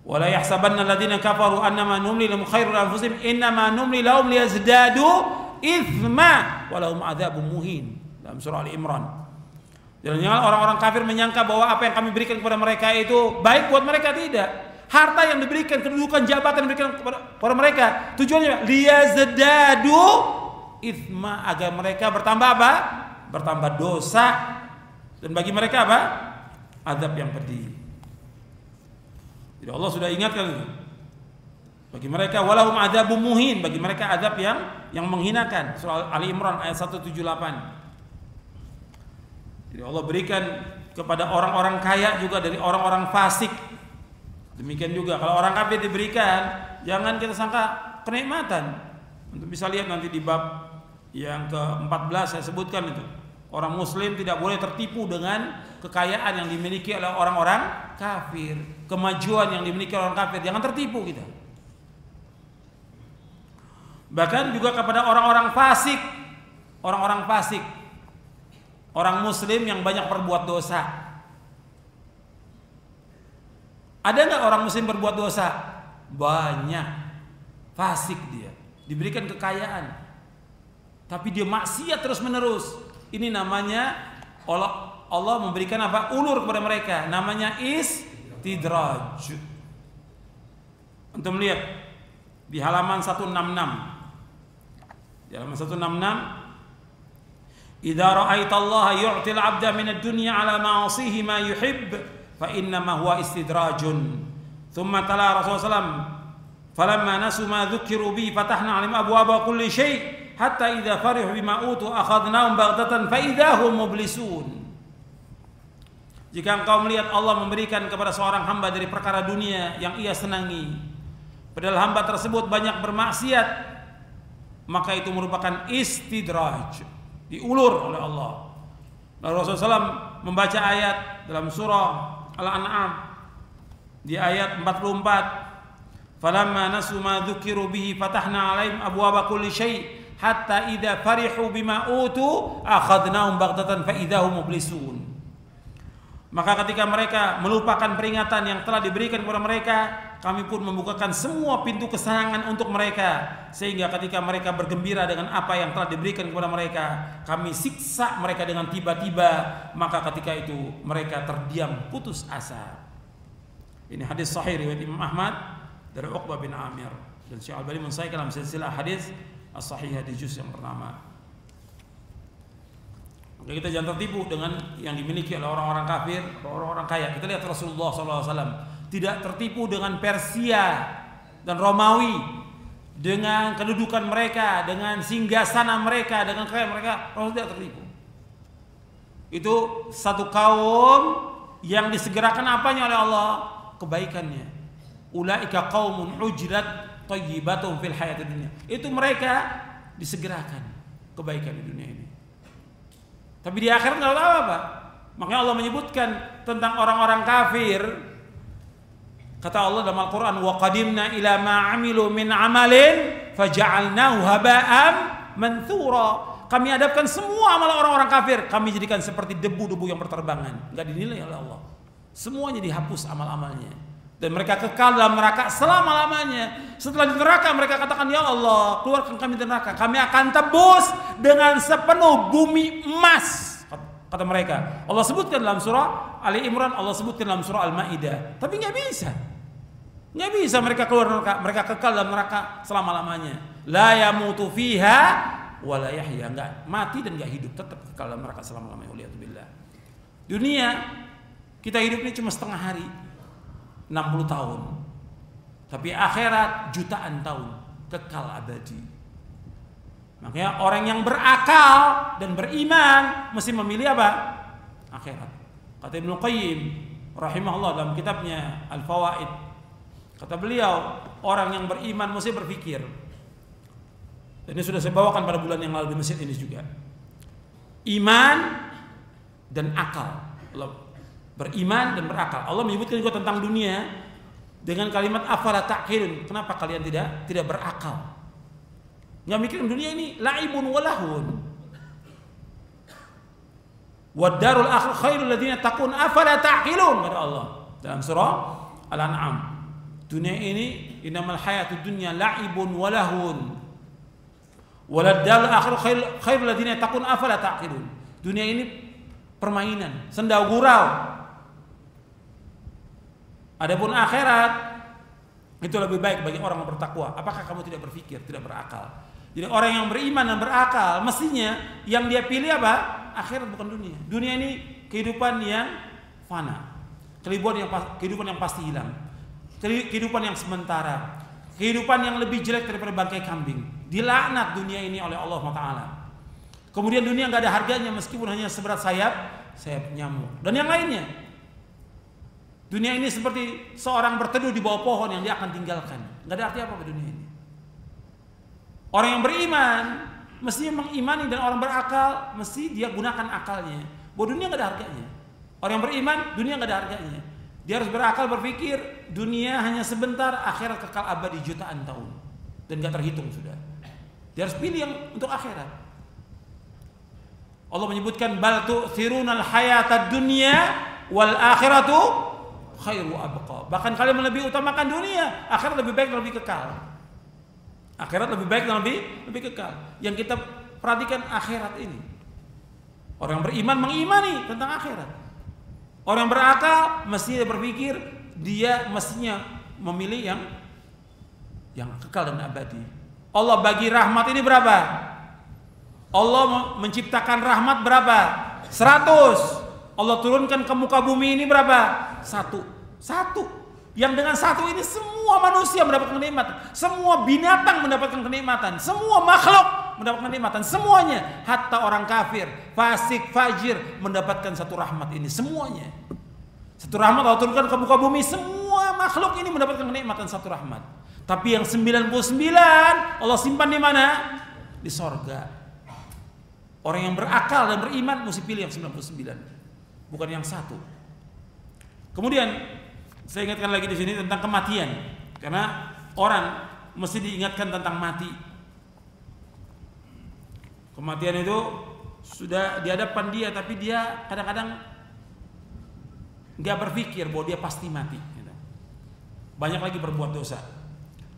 Wala yahsabanna alladziina kafaru annama numli lahum khairun anfusihim innama numli lahum liyazdadu itsma wa lahum adzabun muhin. Dalam surah Ali-Imran. Jangan orang-orang kafir menyangka bahwa apa yang kami berikan kepada mereka itu baik buat mereka. Tidak. Harta yang diberikan, kedudukan, jabatan yang diberikan kepada mereka, tujuannya liyazdadu itsma, agar mereka bertambah apa? Bertambah dosa, dan bagi mereka apa? Azab yang pedih. Jadi Allah sudah ingatkan itu. Bagi mereka walahum adzabun muhin, bagi mereka azab yang menghinakan. Surah Ali Imran ayat 178. Jadi Allah berikan kepada orang-orang kaya juga dari orang-orang fasik. Demikian juga kalau orang kafir diberikan, jangan kita sangka kenikmatan. Untuk bisa lihat nanti di bab yang ke-14 saya sebutkan itu. Orang muslim tidak boleh tertipu dengan kekayaan yang dimiliki oleh orang-orang kafir, kemajuan yang dimiliki oleh orang kafir. Jangan tertipu kita. Bahkan juga kepada orang-orang fasik, orang muslim yang banyak berbuat dosa. Ada nggak orang muslim berbuat dosa? Banyak. Fasik dia, diberikan kekayaan, tapi dia maksiat terus menerus. Ini namanya Allah memberikan apa? Ulur kepada mereka. Namanya istidraj. Untuk melihat di halaman 166. Di halaman 166, "Idza ra'aitallaha yu'til 'abda min ad-dunya 'ala ma'asihi ma yuhibb fa innama huwa istidrajun." Thumma tala Rasulullah sallam, "Falamma nasu ma dzukiru bi fatahna 'alaihim abwaaba kulli syai' hatta idza farihu bima utu akhadnahum baghtatan fa idza hum mublisun." Jika engkau melihat Allah memberikan kepada seorang hamba dari perkara dunia yang ia senangi, padahal hamba tersebut banyak bermaksiat, maka itu merupakan istidraj, diulur oleh Allah. Lalu Rasulullah SAW membaca ayat dalam surah Al-An'am di ayat 44, "Falamma nasu ma dzukiru bihi fatahna 'alaihim abwaaba kulli syai' hatta idza farihu bima utu akhadnahum baghtatan fa idza hum mublisun." Maka ketika mereka melupakan peringatan yang telah diberikan kepada mereka, kami pun membukakan semua pintu kesenangan untuk mereka, sehingga ketika mereka bergembira dengan apa yang telah diberikan kepada mereka, kami siksa mereka dengan tiba-tiba, maka ketika itu mereka terdiam putus asa. Ini hadis sahih riwayat Imam Ahmad dari Uqbah bin Amir, dan Syekh Al-Albani mensahihkan dalam silsilah hadis as-sahihah di juz yang pertama. Maka kita jangan tertipu dengan yang dimiliki oleh orang-orang kafir atau orang-orang kaya. Kita lihat Rasulullah SAW tidak tertipu dengan Persia dan Romawi, dengan kedudukan mereka, dengan singgasana mereka, dengan kaya mereka. Rasul tidak tertipu. Itu satu kaum yang disegerakan apanya oleh Allah? Kebaikannya. Ulaika qaumun ujrat thayyibatum fil hayatid dunya. Itu mereka disegerakan kebaikan di dunia ini. Tapi di akhirat nggak tahu apa. Makanya Allah menyebutkan tentang orang-orang kafir. Kata Allah dalam Al-Quran, "Wa qadimna ila ma 'amilu min 'amalin faja'alnahu haba'an manthura." Kami hadapkan semua amal orang-orang kafir, kami jadikan seperti debu-debu yang berterbangan, nggak dinilai oleh Allah. Semuanya dihapus amal-amalnya. Dan mereka kekal dalam neraka selama-lamanya. Setelah di neraka mereka katakan, ya Allah, keluarkan kami dari neraka. Kami akan tebus dengan sepenuh bumi emas. Kata mereka. Allah sebutkan dalam surah Ali Imran, Allah sebutkan dalam surah Al-Ma'idah. Tapi nggak bisa. Nggak bisa mereka keluar neraka. Mereka kekal dalam neraka selama-lamanya. La yamutu fiha wa la yahya. Nggak mati dan nggak hidup. Tetap kekal dalam neraka selama-lamanya. Waliyatubillah. Dunia, kita hidup ini cuma setengah hari. 60 tahun. Tapi akhirat jutaan tahun, kekal abadi. Makanya orang yang berakal dan beriman mesti memilih apa? Akhirat. Kata Ibnu Qayyim rahimahullah dalam kitabnya Al-Fawaid, kata beliau, orang yang beriman mesti berpikir. Dan ini sudah saya bawakan pada bulan yang lalu di masjid ini juga. Iman dan akal. Beriman dan berakal. Allah menyebutkan juga tentang dunia dengan kalimat afala ta'qilun. Kenapa kalian tidak berakal? Enggak mikirin dunia ini laibun walahun. Wad darul akhir khairul ladzina taqun afala ta'qilun, kata Allah dalam surah Al-An'am. Dunia ini innamal hayatud dunya laibun walahun. Walad darul akhir khairul ladzina taqun afala ta'qilun. Dunia ini permainan, senda gurau. Adapun akhirat itu lebih baik bagi orang yang bertakwa. Apakah kamu tidak berpikir, tidak berakal? Jadi orang yang beriman dan berakal mestinya yang dia pilih apa? Akhirat, bukan dunia. Dunia ini kehidupan yang fana, kehidupan yang pasti hilang, kehidupan yang sementara, kehidupan yang lebih jelek daripada bangkai kambing. Dilaknat dunia ini oleh Allah Taala. Kemudian dunia nggak ada harganya meskipun hanya seberat sayap nyamuk dan yang lainnya. Dunia ini seperti seorang berteduh di bawah pohon yang dia akan tinggalkan. Nggak ada arti apa dunia ini. Orang yang beriman mestinya mengimani, dan orang berakal mesti dia gunakan akalnya. Bahwa dunia nggak ada harganya. Orang yang beriman, dunia nggak ada harganya. Dia harus berakal, berpikir dunia hanya sebentar, akhirat kekal abadi jutaan tahun dan nggak terhitung sudah. Dia harus pilih yang untuk akhirat. Allah menyebutkan bal tu'thirunal hayatad dunya wal akhiratu khairu abqa. Bahkan kalian lebih utamakan dunia, akhirat lebih baik dan lebih kekal. Akhirat lebih baik dan lebih kekal. Yang kita perhatikan akhirat ini. Orang beriman mengimani tentang akhirat. Orang berakal mestinya berpikir dia mestinya memilih yang kekal dan abadi. Allah bagi rahmat ini berapa? Allah menciptakan rahmat berapa? 100. Allah turunkan ke muka bumi ini berapa? Satu. Yang dengan satu ini semua manusia mendapatkan kenikmatan, semua binatang mendapatkan kenikmatan, semua makhluk mendapatkan kenikmatan, semuanya. Hatta orang kafir, fasik, fajir mendapatkan satu rahmat ini, semuanya. Satu rahmat Allah turunkan ke muka bumi, semua makhluk ini mendapatkan kenikmatan satu rahmat. Tapi yang 99 Allah simpan di mana? Di sorga. Orang yang berakal dan beriman mesti pilih yang 99. Bukan yang satu. Kemudian saya ingatkan lagi di sini tentang kematian, karena orang mesti diingatkan tentang mati. Kematian itu sudah di hadapan dia, tapi dia kadang-kadang nggak berpikir bahwa dia pasti mati. Banyak lagi berbuat dosa.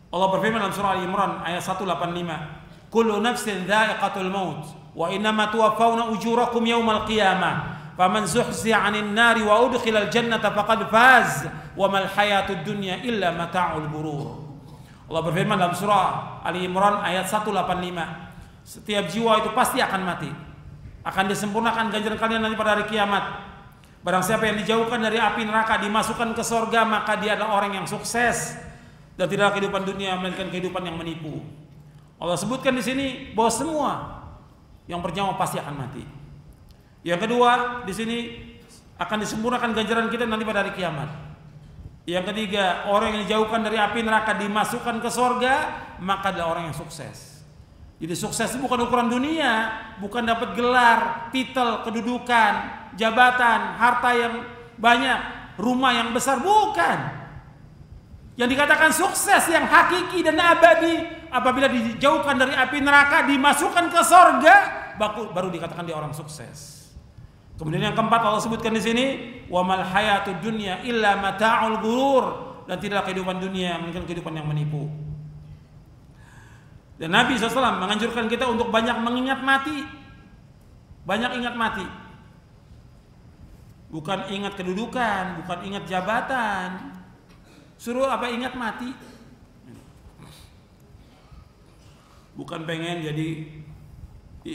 Allah berfirman dalam surah Al-Imran ayat 185, kullu nafsin dha'iqatul maut wa innama tuwaffawna ujurakum yaumal qiyamah. Faman zuhziha 'anil nari wa udkhilal jannata faqad faz wa mal hayatud dunya illa mata'ul ghurur. Allah berfirman dalam surah Ali Imran ayat 185, setiap jiwa itu pasti akan mati. Akan disempurnakan ganjaran kalian nanti pada hari kiamat. Barang siapa yang dijauhkan dari api neraka dimasukkan ke surga, maka dia adalah orang yang sukses dan tidaklah kehidupan dunia melainkan kehidupan yang menipu. Allah sebutkan di sini bahwa semua yang bernyawa pasti akan mati. Yang kedua, di sini akan disempurnakan ganjaran kita nanti pada hari kiamat. Yang ketiga, orang yang dijauhkan dari api neraka dimasukkan ke surga, maka adalah orang yang sukses. Jadi sukses itu bukan ukuran dunia, bukan dapat gelar, titel, kedudukan, jabatan, harta yang banyak, rumah yang besar, bukan. Yang dikatakan sukses yang hakiki dan abadi apabila dijauhkan dari api neraka, dimasukkan ke surga, baru dikatakan dia orang sukses. Kemudian yang keempat Allah sebutkan di sini, wa mal hayatud dunya illa mata'ul ghurur. dan tidaklah kehidupan dunia melainkan kehidupan yang menipu. Dan Nabi SAW menganjurkan kita untuk banyak mengingat mati. Banyak ingat mati. Bukan ingat kedudukan, bukan ingat jabatan. Suruh apa? Ingat mati. Bukan pengen jadi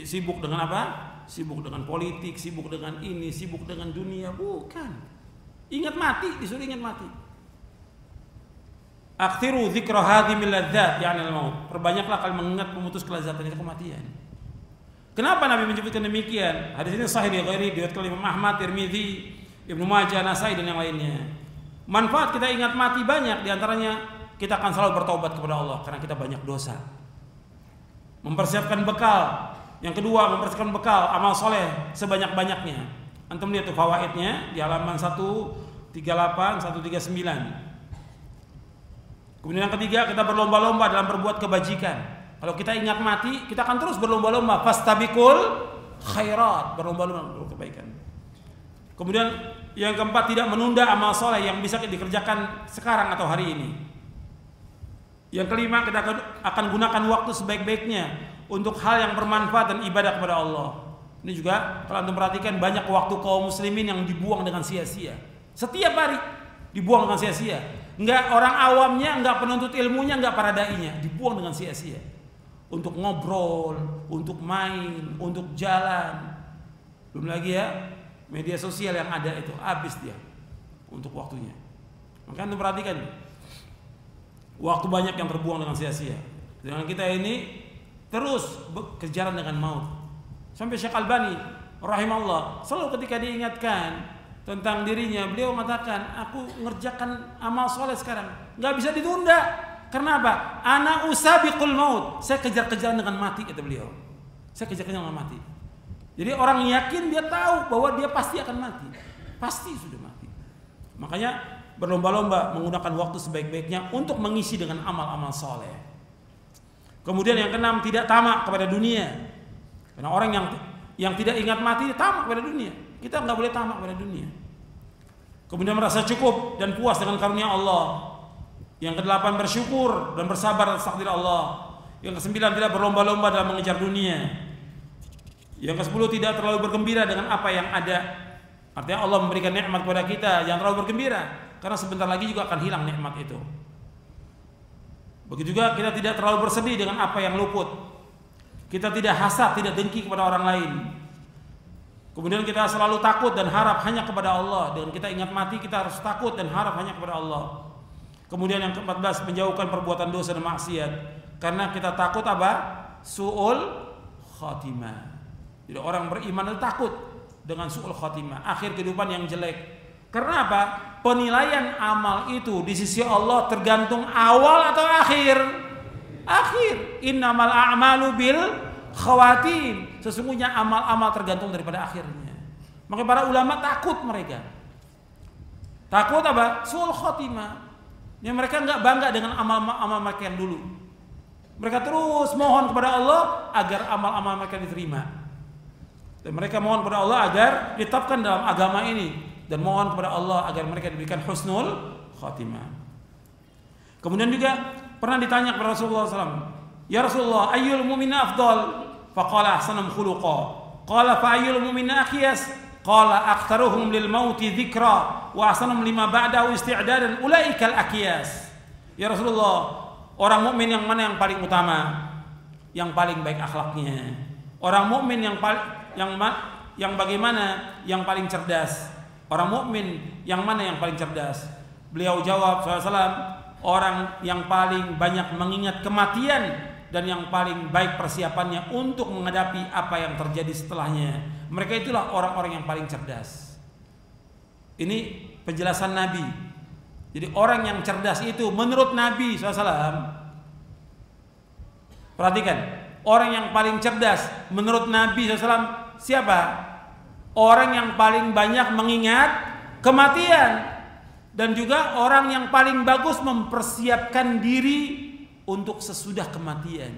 sibuk dengan apa? Sibuk dengan politik, sibuk dengan ini, sibuk dengan dunia. Bukan. Ingat mati, disuruh ingat mati. Akthiru dzikra hadhimil ladzat, ya'ni al-maut. Perbanyaklah kalian mengingat pemutus kelezatan itu kematian. Kenapa Nabi menyebutkan demikian? Hadis ini sahih di ghairi diriwayatkan oleh Imam Ahmad, Tirmizi, Ibnu Majah, Nasai dan yang lainnya. Manfaat kita ingat mati banyak, di antaranya kita akan selalu bertaubat kepada Allah karena kita banyak dosa. Mempersiapkan bekal. Yang kedua, mempersiapkan bekal amal soleh sebanyak-banyaknya. Antum lihat tuh fawaidnya di halaman 138, 139. Kemudian yang ketiga, kita berlomba-lomba dalam berbuat kebajikan. Kalau kita ingat mati, kita akan terus berlomba-lomba. Fastabiqul khairat, berlomba-lomba berbuat kebaikan. Kemudian yang keempat, tidak menunda amal soleh yang bisa dikerjakan sekarang atau hari ini. Yang kelima, kita akan gunakan waktu sebaik-baiknya untuk hal yang bermanfaat dan ibadah kepada Allah. Ini juga kalau anda perhatikan, banyak waktu kaum muslimin yang dibuang dengan sia-sia. Setiap hari dibuang dengan sia-sia. Enggak orang awamnya, enggak penuntut ilmunya, enggak para dai-nya, dibuang dengan sia-sia. Untuk ngobrol, untuk main, untuk jalan. Belum lagi ya media sosial yang ada itu, habis dia untuk waktunya. Maka anda perhatikan, waktu banyak yang terbuang dengan sia-sia. Dengan kita ini terus kejaran dengan maut. Sampai Syekh Albani rahimahullah selalu ketika diingatkan tentang dirinya, beliau mengatakan, aku ngerjakan amal soleh sekarang, nggak bisa ditunda. Karena apa? Ana usabiqul maut, saya kejar-kejaran dengan mati, kata beliau. Saya kejar-kejaran dengan mati. Jadi orang yakin, dia tahu bahwa dia pasti akan mati, pasti sudah mati. Makanya berlomba-lomba menggunakan waktu sebaik-baiknya untuk mengisi dengan amal-amal soleh. Kemudian yang keenam, tidak tamak kepada dunia. Karena orang yang tidak ingat mati tamak kepada dunia. Kita nggak boleh tamak pada dunia. Kemudian merasa cukup dan puas dengan karunia Allah. Yang kedelapan, bersyukur dan bersabar atas takdir Allah. Yang kesembilan, tidak berlomba-lomba dalam mengejar dunia. Yang kesepuluh, tidak terlalu bergembira dengan apa yang ada. Artinya Allah memberikan nikmat kepada kita, jangan terlalu bergembira, karena sebentar lagi juga akan hilang nikmat itu. Begitu juga kita tidak terlalu bersedih dengan apa yang luput. Kita tidak hasad, tidak dengki kepada orang lain. Kemudian kita selalu takut dan harap hanya kepada Allah. Dengan kita ingat mati, kita harus takut dan harap hanya kepada Allah. Kemudian yang ke-14, menjauhkan perbuatan dosa dan maksiat. Karena kita takut apa? Su'ul khatimah. Jadi orang beriman itu takut dengan su'ul khatimah, akhir kehidupan yang jelek. Karena apa? Penilaian amal itu di sisi Allah tergantung awal atau akhir. Akhir. Innamal a'malu bil khawatim. Sesungguhnya amal-amal tergantung daripada akhirnya. Maka para ulama takut mereka. Takut apa? Su'ul khatimah. Ya, mereka enggak bangga dengan amal-amal mereka yang dulu. Mereka terus mohon kepada Allah agar amal-amal mereka diterima. Dan mereka mohon kepada Allah agar ditetapkan dalam agama ini, dan mohon kepada Allah agar mereka diberikan husnul khatimah. Kemudian juga pernah ditanya kepada Rasulullah SAW, ya Rasulullah, ayyul mu'mina afdal? Faqala ahsanum khuluqa. Qala fa ayyul mu'mina akhyas? Qala aktsaruhum lil mauti dzikra wa ahsanum lima ba'dahu isti'dadan ulaikal akyas. Ya Rasulullah, orang mukmin yang mana yang paling utama? Yang paling baik akhlaknya. Orang mukmin yang bagaimana? Yang paling cerdas. Orang mukmin yang mana yang paling cerdas? Beliau jawab SAW, orang yang paling banyak mengingat kematian dan yang paling baik persiapannya untuk menghadapi apa yang terjadi setelahnya. Mereka itulah orang-orang yang paling cerdas. Ini penjelasan Nabi. Jadi orang yang cerdas itu menurut Nabi SAW, perhatikan, orang yang paling cerdas menurut Nabi SAW siapa? Orang yang paling banyak mengingat kematian, dan juga orang yang paling bagus mempersiapkan diri untuk sesudah kematian.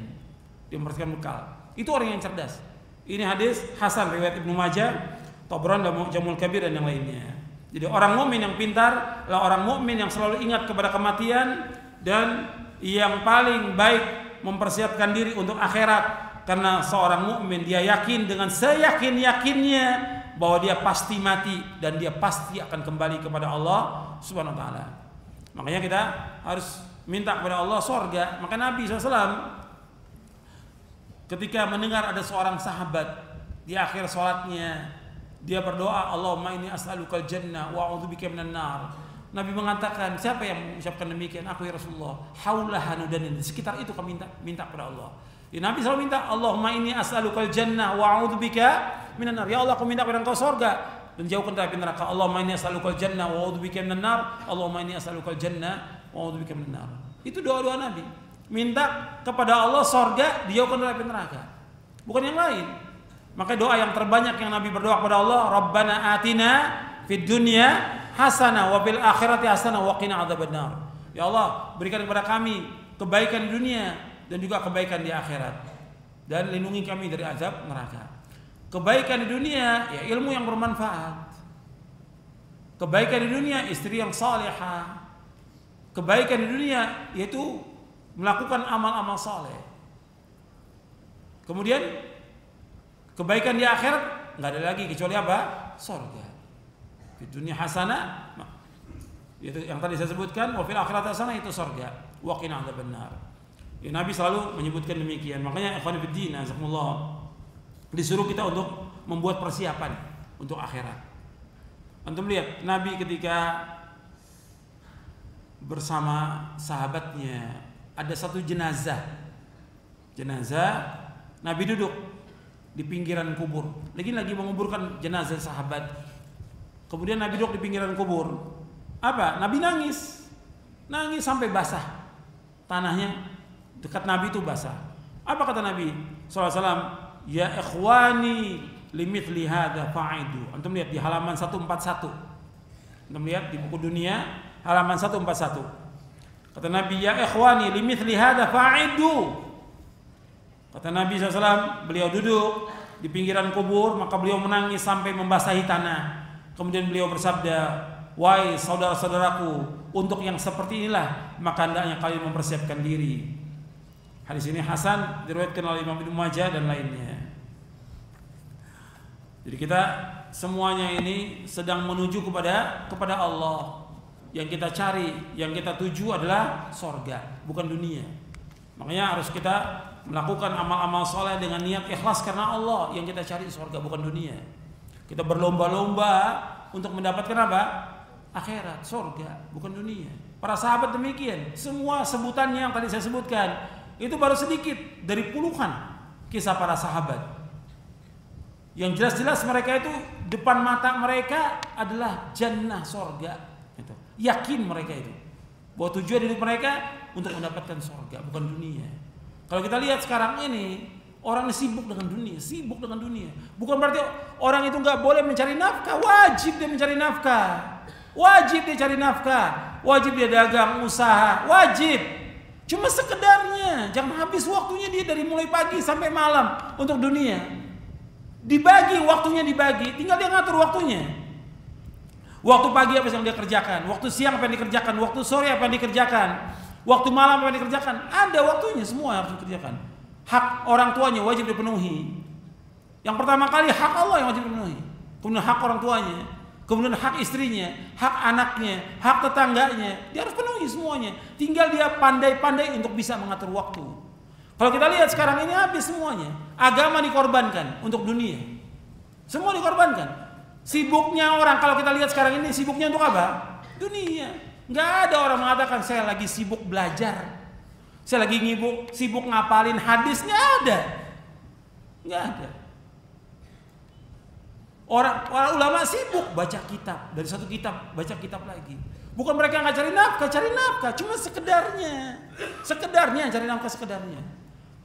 Dia mempersiapkan bekal. Itu orang yang cerdas. Ini hadis hasan riwayat Ibnu Majah, Tabrani dalam Jamul Kabir dan yang lainnya. Jadi orang mukmin yang pintar adalah orang mukmin yang selalu ingat kepada kematian dan yang paling baik mempersiapkan diri untuk akhirat. Karena seorang mukmin dia yakin dengan seyakin-yakinnya bahwa dia pasti mati dan dia pasti akan kembali kepada Allah Subhanahu wa taala. Makanya kita harus minta kepada Allah surga. Maka Nabi SAW ketika mendengar ada seorang sahabat di akhir salatnya dia berdoa, Allahumma inni as'alukal jannah wa a'udzubika minan nar. Nabi mengatakan, siapa yang mengucapkan demikian? Aku ya Rasulullah. Haulahan dan di sekitar itu kami minta kepada Allah. Ya, Nabi selalu minta, Allahumma inni as'alukal jannah wa a'udzubika minan nar. Ya Allah, aku minta kepada Engkau surga dan jauhkan dari api neraka. Allahumma inni as'alukal jannah wa a'udzubika minan nar. Allahumma inni as'alukal jannah wa a'udzubika minan nar. Itu doa-doa Nabi. Minta kepada Allah surga, dijauhkan dari api neraka. Bukan yang lain. Maka doa yang terbanyak yang Nabi berdoa kepada Allah, Rabbana atina fid dunya hasanah wa fil akhirati hasanah wa qina adzabannar. Ya Allah, berikan kepada kami kebaikan di dunia dan juga kebaikan di akhirat. Dan lindungi kami dari azab neraka. Kebaikan di dunia ya ilmu yang bermanfaat. Kebaikan di dunia istri yang salihah. Kebaikan di dunia yaitu melakukan amal-amal saleh. Kemudian kebaikan di akhirat nggak ada lagi kecuali apa? Surga. Di dunia hasanah itu yang tadi saya sebutkan, wa fil akhirati hasanah itu surga. Wa qina adzabannar. Ya, Nabi selalu menyebutkan demikian. Makanya ikhwan fillah, azakumullah, disuruh kita untuk membuat persiapan untuk akhirat. Antum lihat Nabi ketika bersama sahabatnya ada satu jenazah. Nabi duduk di pinggiran kubur. Lagi menguburkan jenazah sahabat. Kemudian Nabi duduk di pinggiran kubur. Apa? Nabi nangis sampai basah. Tanahnya dekat Nabi itu basah. Apa kata Nabi SAW? Ya ikhwani limithli hadza fa'idu. Antum lihat di halaman 141. Antum lihat di buku dunia halaman 141. Kata Nabi, ya ikhwani limithli hadza fa'idu. Kata Nabi SAW, beliau duduk di pinggiran kubur, maka beliau menangis sampai membasahi tanah. Kemudian beliau bersabda, wahai saudara-saudaraku, untuk yang seperti inilah maka hendaknya kalian mempersiapkan diri. Hadis ini hasan, diriwayatkan oleh Imam Ibnu Majah dan lainnya. Jadi kita semuanya ini sedang menuju kepada Allah. Yang kita cari, yang kita tuju adalah surga, bukan dunia. Makanya harus kita melakukan amal-amal soleh dengan niat ikhlas karena Allah. Yang kita cari surga, bukan dunia. Kita berlomba-lomba untuk mendapatkan apa? Akhirat, surga, bukan dunia. Para sahabat demikian. Semua sebutannya yang tadi saya sebutkan itu baru sedikit dari puluhan kisah para sahabat. Yang jelas-jelas mereka itu depan mata mereka adalah jannah, surga. Gitu. Yakin mereka itu bahwa tujuan hidup mereka untuk mendapatkan surga, bukan dunia. Kalau kita lihat sekarang ini, orang sibuk dengan dunia. Bukan berarti orang itu nggak boleh mencari nafkah, wajib dia mencari nafkah, wajib dia cari nafkah, wajib dia dagang, usaha, wajib. Cuma sekedarnya, jangan habis waktunya dia dari mulai pagi sampai malam untuk dunia. Dibagi waktunya, tinggal dia ngatur waktunya. Waktu pagi apa yang dia kerjakan, waktu siang apa yang dikerjakan, waktu sore apa yang dikerjakan, waktu malam apa yang dikerjakan. Ada waktunya, semua harus dikerjakan. Hak orang tuanya wajib dipenuhi. Yang pertama kali hak Allah yang wajib dipenuhi. Kemudian hak orang tuanya, kemudian hak istrinya, hak anaknya, hak tetangganya. Dia harus penuhi semuanya. Tinggal dia pandai-pandai untuk bisa mengatur waktu. Kalau kita lihat sekarang ini habis semuanya. Agama dikorbankan untuk dunia. Semua dikorbankan. Sibuknya orang, kalau kita lihat sekarang ini sibuknya untuk apa? Dunia. Nggak ada orang mengatakan saya lagi sibuk belajar, saya lagi sibuk ngapalin hadis. Nggak ada. Orang ulama sibuk baca kitab, dari satu kitab baca kitab lagi. Bukan mereka nggak cari nafkah, cuma sekedarnya cari nafkah sekedarnya.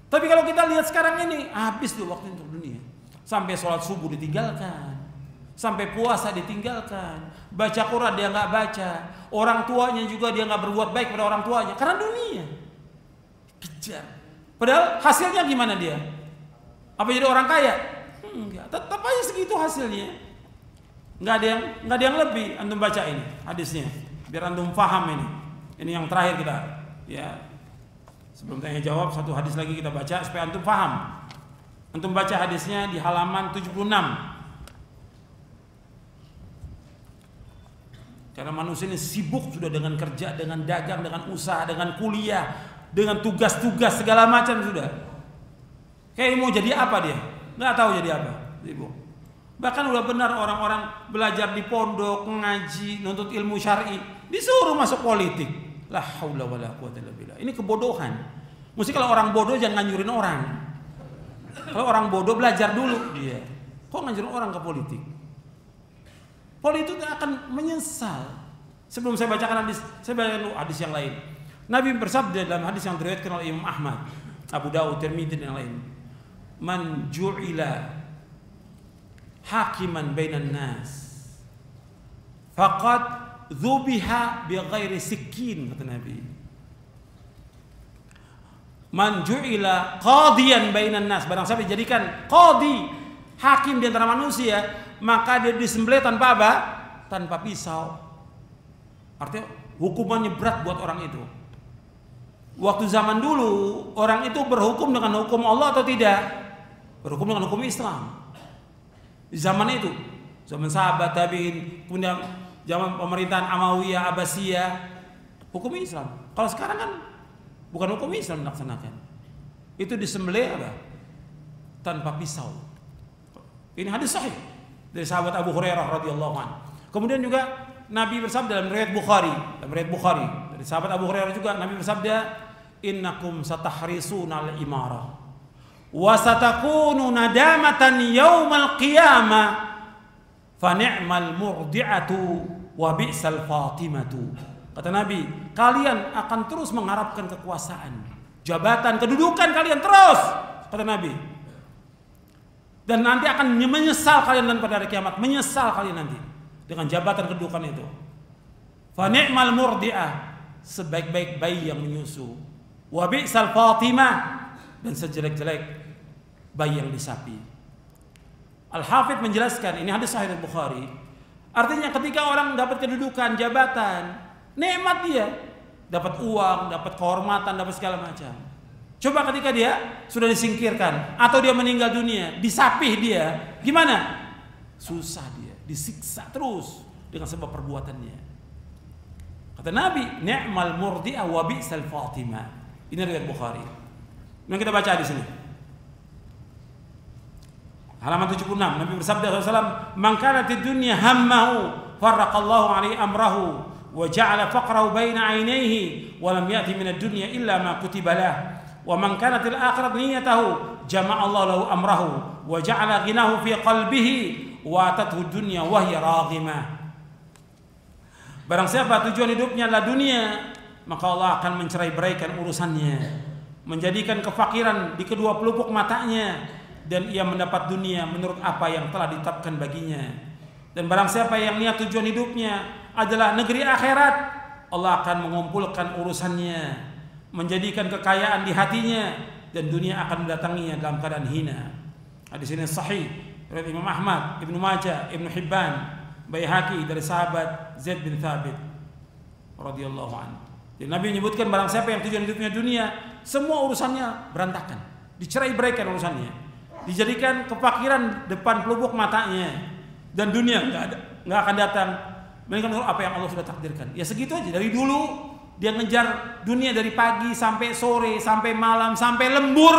Tapi kalau kita lihat sekarang ini habis tuh waktu untuk dunia. Sampai sholat subuh ditinggalkan, sampai puasa ditinggalkan, baca Quran dia nggak baca, orang tuanya juga dia nggak berbuat baik pada orang tuanya karena dunia. Kejar. Padahal hasilnya gimana dia? Apa jadi orang kaya? Enggak, tetap aja segitu hasilnya. Nggak ada yang lebih. Antum baca ini hadisnya, biar antum paham ini. Ini yang terakhir kita, ya. Sebelum tanya jawab, satu hadis lagi kita baca supaya antum paham. Antum baca hadisnya di halaman 76. Karena manusia ini sibuk sudah dengan kerja, dengan dagang, dengan usaha, dengan kuliah, dengan tugas-tugas segala macam sudah. Kayak mau jadi apa dia? Nggak tahu jadi apa. Sibuk. Bahkan udah benar orang-orang belajar di pondok, ngaji, nuntut ilmu syar'i, disuruh masuk politik. La haula wala quwwata illa billah. Ini kebodohan. Mesti kalau orang bodoh jangan nganjurin orang. Kalau orang bodoh belajar dulu dia. Kok nganjurin orang ke politik? Politik itu akan menyesal. Sebelum saya bacakan hadis, saya bacakan hadis yang lain. Nabi bersabda dalam hadis yang diriwayatkan oleh Imam Ahmad, Abu Dawud, Tirmidzi dan yang lain. Man ju'ila hakiman bainan nas faqad dzubiha bighairi sikkin, kata Nabi. Man ju'ila qadiyan bainan nas, barang siapa dijadikan qadi, hakim di antara manusia, maka dia disembelih tanpa apa? Tanpa pisau. Artinya hukumannya berat buat orang itu. Waktu zaman dulu orang itu berhukum dengan hukum Allah atau tidak? Berhukum dengan hukum Islam. Di zaman itu, zaman sahabat, tabi'in, kemudian zaman pemerintahan Amawiyah, Abbasiyah, hukum Islam. Kalau sekarang kan bukan hukum Islam dilaksanakan. Itu disembelih apa? Tanpa pisau. Ini hadis sahih dari sahabat Abu Hurairah radhiyallahu anhu. Kemudian juga Nabi bersabda dalam riwayat Bukhari, dari sahabat Abu Hurairah juga Nabi bersabda, "Innakum satahrisuna al-imarah wa satakunu nadamatan yaumal qiyamah fa ni'mal murdi'atu wa bi'sal fatimatu." Kata Nabi, kalian akan terus mengharapkan kekuasaan, jabatan, kedudukan kalian terus, kata Nabi. Dan nanti akan menyesal kalian dan pada hari kiamat, menyesal kalian nanti dengan jabatan kedudukan itu. Fa ni'mal murdi'ah, sebaik-baik bayi yang menyusu. Wa bi'sal fatimah, dan sejelek-jelek bayi yang disapi. Al-Hafidz menjelaskan, ini hadis sahih Bukhari. Artinya ketika orang dapat kedudukan, jabatan, nikmat dia, dapat uang, dapat kehormatan, dapat segala macam. Coba ketika dia sudah disingkirkan atau dia meninggal dunia, disapih dia, gimana? Susah dia, disiksa terus dengan sebab perbuatannya. Kata Nabi, ni'mal murdi'ah wa bi'sal fatimah. Ini riwayat Bukhari. Yang kita baca di sini. Halaman 76, Nabi bersabda SAW, "Man kanatid dunya hammahu, farraqallahu alaihi amrahu, wa ja'ala faqrahu baina 'ainayhi, wa lam ya'ti minad dunya illa ma kutiba lah. Wa man kanatil akhirat niyatahu, jama'allahu lahu amrahu, wa ja'ala ghinahu fi qalbihi, wa atathu dunya wa hiya raghimah." Barang siapa tujuan hidupnya adalah dunia, maka Allah akan mencerai-beraikan urusannya, menjadikan kefakiran di kedua pelupuk matanya, dan ia mendapat dunia menurut apa yang telah ditetapkan baginya. Dan barang siapa yang niat tujuan hidupnya adalah negeri akhirat, Allah akan mengumpulkan urusannya, menjadikan kekayaan di hatinya, dan dunia akan mendatanginya dalam keadaan hina. Hadis ini sahih riwayat Imam Ahmad, Ibnu Majah, Ibnu Hibban, Baihaqi dari sahabat Zaid bin Thabit radhiyallahu anhu. Jadi Nabi menyebutkan barang siapa yang tujuan hidupnya dunia, semua urusannya berantakan, dicerai-beraikan urusannya, dijadikan kefakiran depan pelupuk matanya, dan dunia nggak akan datang melainkan apa yang Allah sudah takdirkan. Ya segitu aja, dari dulu dia ngejar dunia dari pagi sampai sore, sampai malam, sampai lembur,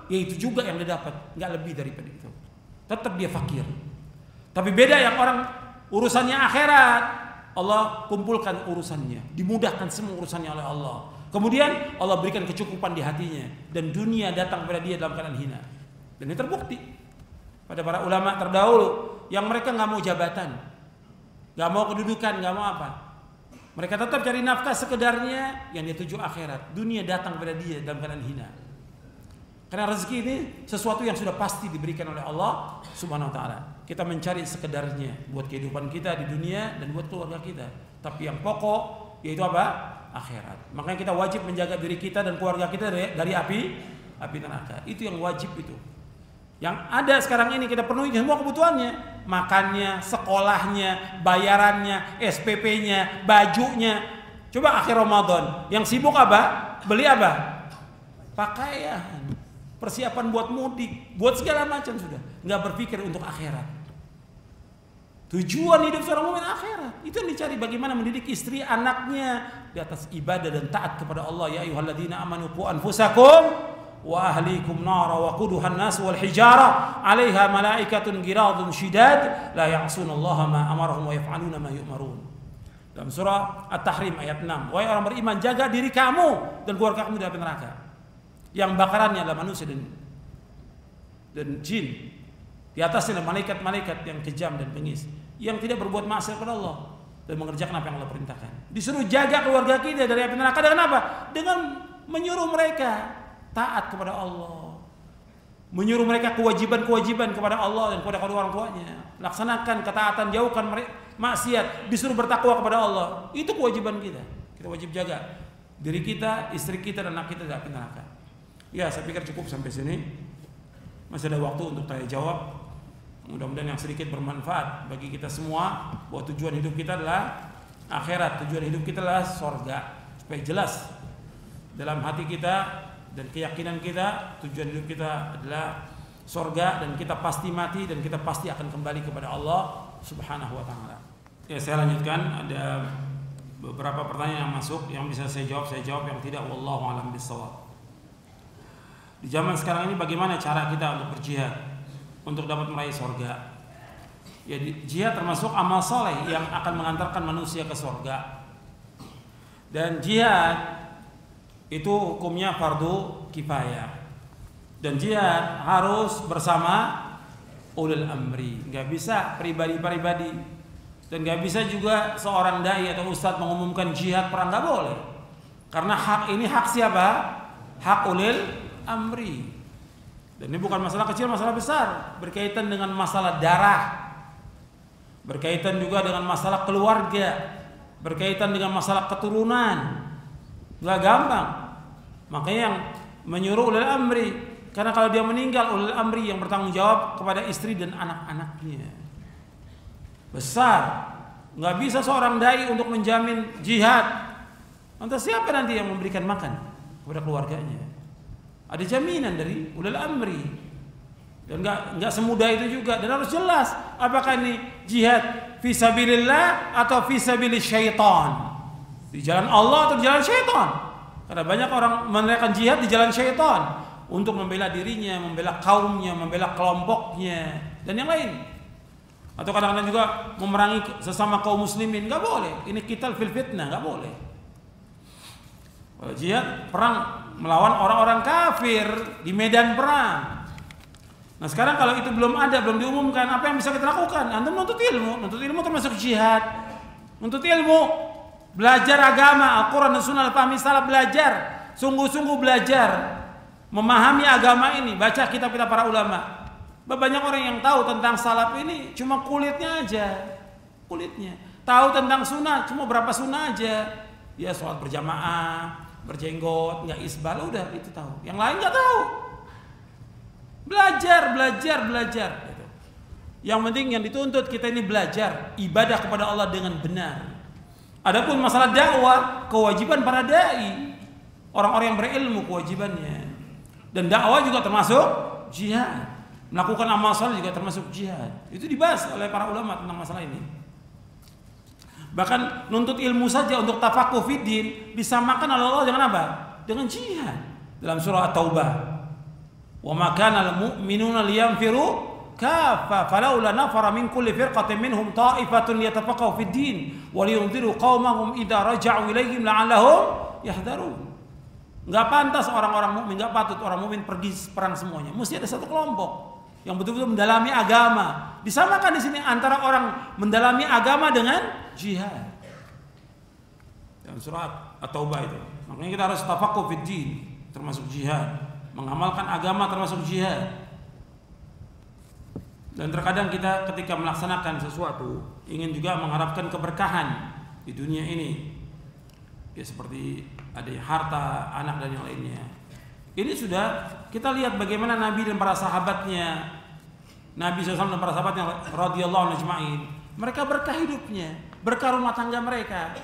ya itu juga yang dia dapat, nggak lebih daripada itu. Tetap dia fakir. Tapi beda yang orang urusannya akhirat, Allah kumpulkan urusannya, dimudahkan semua urusannya oleh Allah. Kemudian Allah berikan kecukupan di hatinya, dan dunia datang pada dia dalam keadaan hina. Dan ini terbukti pada para ulama terdahulu yang mereka nggak mau jabatan, nggak mau kedudukan, nggak mau apa. Mereka tetap cari nafkah sekedarnya, yang dia tuju akhirat. Dunia datang pada dia dalam keadaan hina. Karena rezeki ini sesuatu yang sudah pasti diberikan oleh Allah Subhanahu wa taala. Kita mencari sekedarnya buat kehidupan kita di dunia dan buat keluarga kita. Tapi yang pokok yaitu apa? Akhirat. Makanya kita wajib menjaga diri kita dan keluarga kita dari api neraka. Itu yang wajib itu. Yang ada sekarang ini kita penuhi semua kebutuhannya. makannya, sekolahnya, bayarannya, SPP-nya, bajunya. Coba akhir Ramadan, yang sibuk apa? Beli apa? Pakaian, persiapan buat mudik, buat segala macam sudah. Nggak berpikir untuk akhirat. Tujuan hidup seorang mukmin akhirat. Itu yang dicari, bagaimana mendidik istri, anaknya di atas ibadah dan taat kepada Allah. Ya ayyuhalladzina amanu qu anfusakum wa ahlikum nara wa quduhan nas wal hijara 'alaiha malaikatun ghiradun syidad la ya'sunallaha ma amarahum wa yaf'aluna ma yu'marun. Dalam surah At-Tahrim ayat 6. Wahai orang beriman, jaga diri kamu dan keluarga kamu dari api neraka. Yang bakarannya adalah manusia dan jin. Di atasnya ada malaikat-malaikat yang kejam dan bengis, yang tidak berbuat maksiat kepada Allah dan mengerjakan apa yang Allah perintahkan. Disuruh jaga keluarga kita dari api neraka dengan apa? Dengan menyuruh mereka taat kepada Allah, menyuruh mereka kewajiban-kewajiban kepada Allah dan kepada kedua orang tuanya. Laksanakan ketaatan, jauhkan maksiat, disuruh bertakwa kepada Allah. Itu kewajiban kita. Kita wajib jaga diri kita, istri kita, dan anak kita dari api neraka. Ya, saya pikir cukup sampai sini. Masih ada waktu untuk tanya jawab. Mudah-mudahan yang sedikit bermanfaat bagi kita semua, bahwa tujuan hidup kita adalah akhirat, tujuan hidup kita adalah sorga. Supaya jelas dalam hati kita dan keyakinan kita, tujuan hidup kita adalah sorga, dan kita pasti mati dan kita pasti akan kembali kepada Allah Subhanahu wa ta'ala. Ya, saya lanjutkan. Ada beberapa pertanyaan yang masuk, yang bisa saya jawab, yang tidak, wallahu a'lam bishawab. Di zaman sekarang ini bagaimana cara kita untuk berjihad untuk dapat meraih surga? Ya, jihad termasuk amal soleh yang akan mengantarkan manusia ke surga. Dan jihad itu hukumnya fardu kifayah. Dan jihad harus bersama ulil amri. Gak bisa pribadi-pribadi. Dan gak bisa juga seorang dai atau ustadz mengumumkan jihad perang, gak boleh. Karena hak ini hak siapa? Hak ulil amri. Dan ini bukan masalah kecil, masalah besar, berkaitan dengan masalah darah, berkaitan juga dengan masalah keluarga, berkaitan dengan masalah keturunan. Gak gampang. Makanya yang menyuruh ulil amri, karena kalau dia meninggal, ulil amri yang bertanggung jawab kepada istri dan anak-anaknya. Besar. Gak bisa seorang dai untuk menjamin jihad. Entah siapa nanti yang memberikan makan kepada keluarganya. Ada jaminan dari ulil amri. Dan enggak semudah itu juga. Dan harus jelas apakah ini jihad fisabilillah atau fisabilis syaitan, di jalan Allah atau di jalan syaitan. Karena banyak orang meneriakan jihad di jalan syaitan, untuk membela dirinya, membela kaumnya, membela kelompoknya, dan yang lain. Atau kadang-kadang juga memerangi sesama kaum muslimin. Enggak boleh. Ini qital fil fitnah, enggak boleh. Jihad perang melawan orang-orang kafir di medan perang. Nah, sekarang kalau itu belum ada, belum diumumkan, apa yang bisa kita lakukan? Antum nuntut ilmu termasuk jihad. Nuntut ilmu, belajar agama, Al-Quran dan Sunnah, pahami salaf, belajar, sungguh-sungguh belajar, memahami agama ini, baca kitab-kitab para ulama. Banyak orang yang tahu tentang salaf ini cuma kulitnya aja, kulitnya. Tahu tentang sunnah cuma berapa sunnah aja. Ya, sholat berjamaah, berjenggot, nggak isbal, udah itu tahu. Yang lain nggak tahu. Belajar. Gitu. Yang penting yang dituntut kita ini belajar ibadah kepada Allah dengan benar. Adapun masalah dakwah, kewajiban para dai, orang-orang yang berilmu kewajibannya. Dan dakwah juga termasuk jihad. Melakukan amal saleh juga termasuk jihad. Itu dibahas oleh para ulama tentang masalah ini. Bahkan nuntut ilmu saja untuk tafaqquh fiddin disamakan oleh Allah dengan apa? Dengan jihad. Dalam surah At-Taubah, "Wa ma kana al-mu'minuna liyanfiru kaffa falawla nafara min kulli firqatin minhum ta'ifatun liyatafaqahu fiddin wa liyunziru qaumahum idza raja'u ilaihim la'allahum yahdharun." Enggak pantas orang-orang mukmin, enggak patut orang mukmin pergi perang semuanya. Mesti ada satu kelompok yang betul-betul mendalami agama. Disamakan di sini antara orang mendalami agama dengan jihad. Dalam surat At-Taubah itu. Makanya kita harus tafaqquh fiddin, termasuk jihad. Mengamalkan agama termasuk jihad. Dan terkadang kita ketika melaksanakan sesuatu ingin juga mengharapkan keberkahan di dunia ini. Ya, seperti ada harta, anak, dan yang lainnya. Ini sudah kita lihat bagaimana Nabi dan para sahabatnya Nabi SAW dan para sahabatnya radhiyallahu anhum ajma'in, mereka berkah hidupnya, berkah rumah tangga mereka,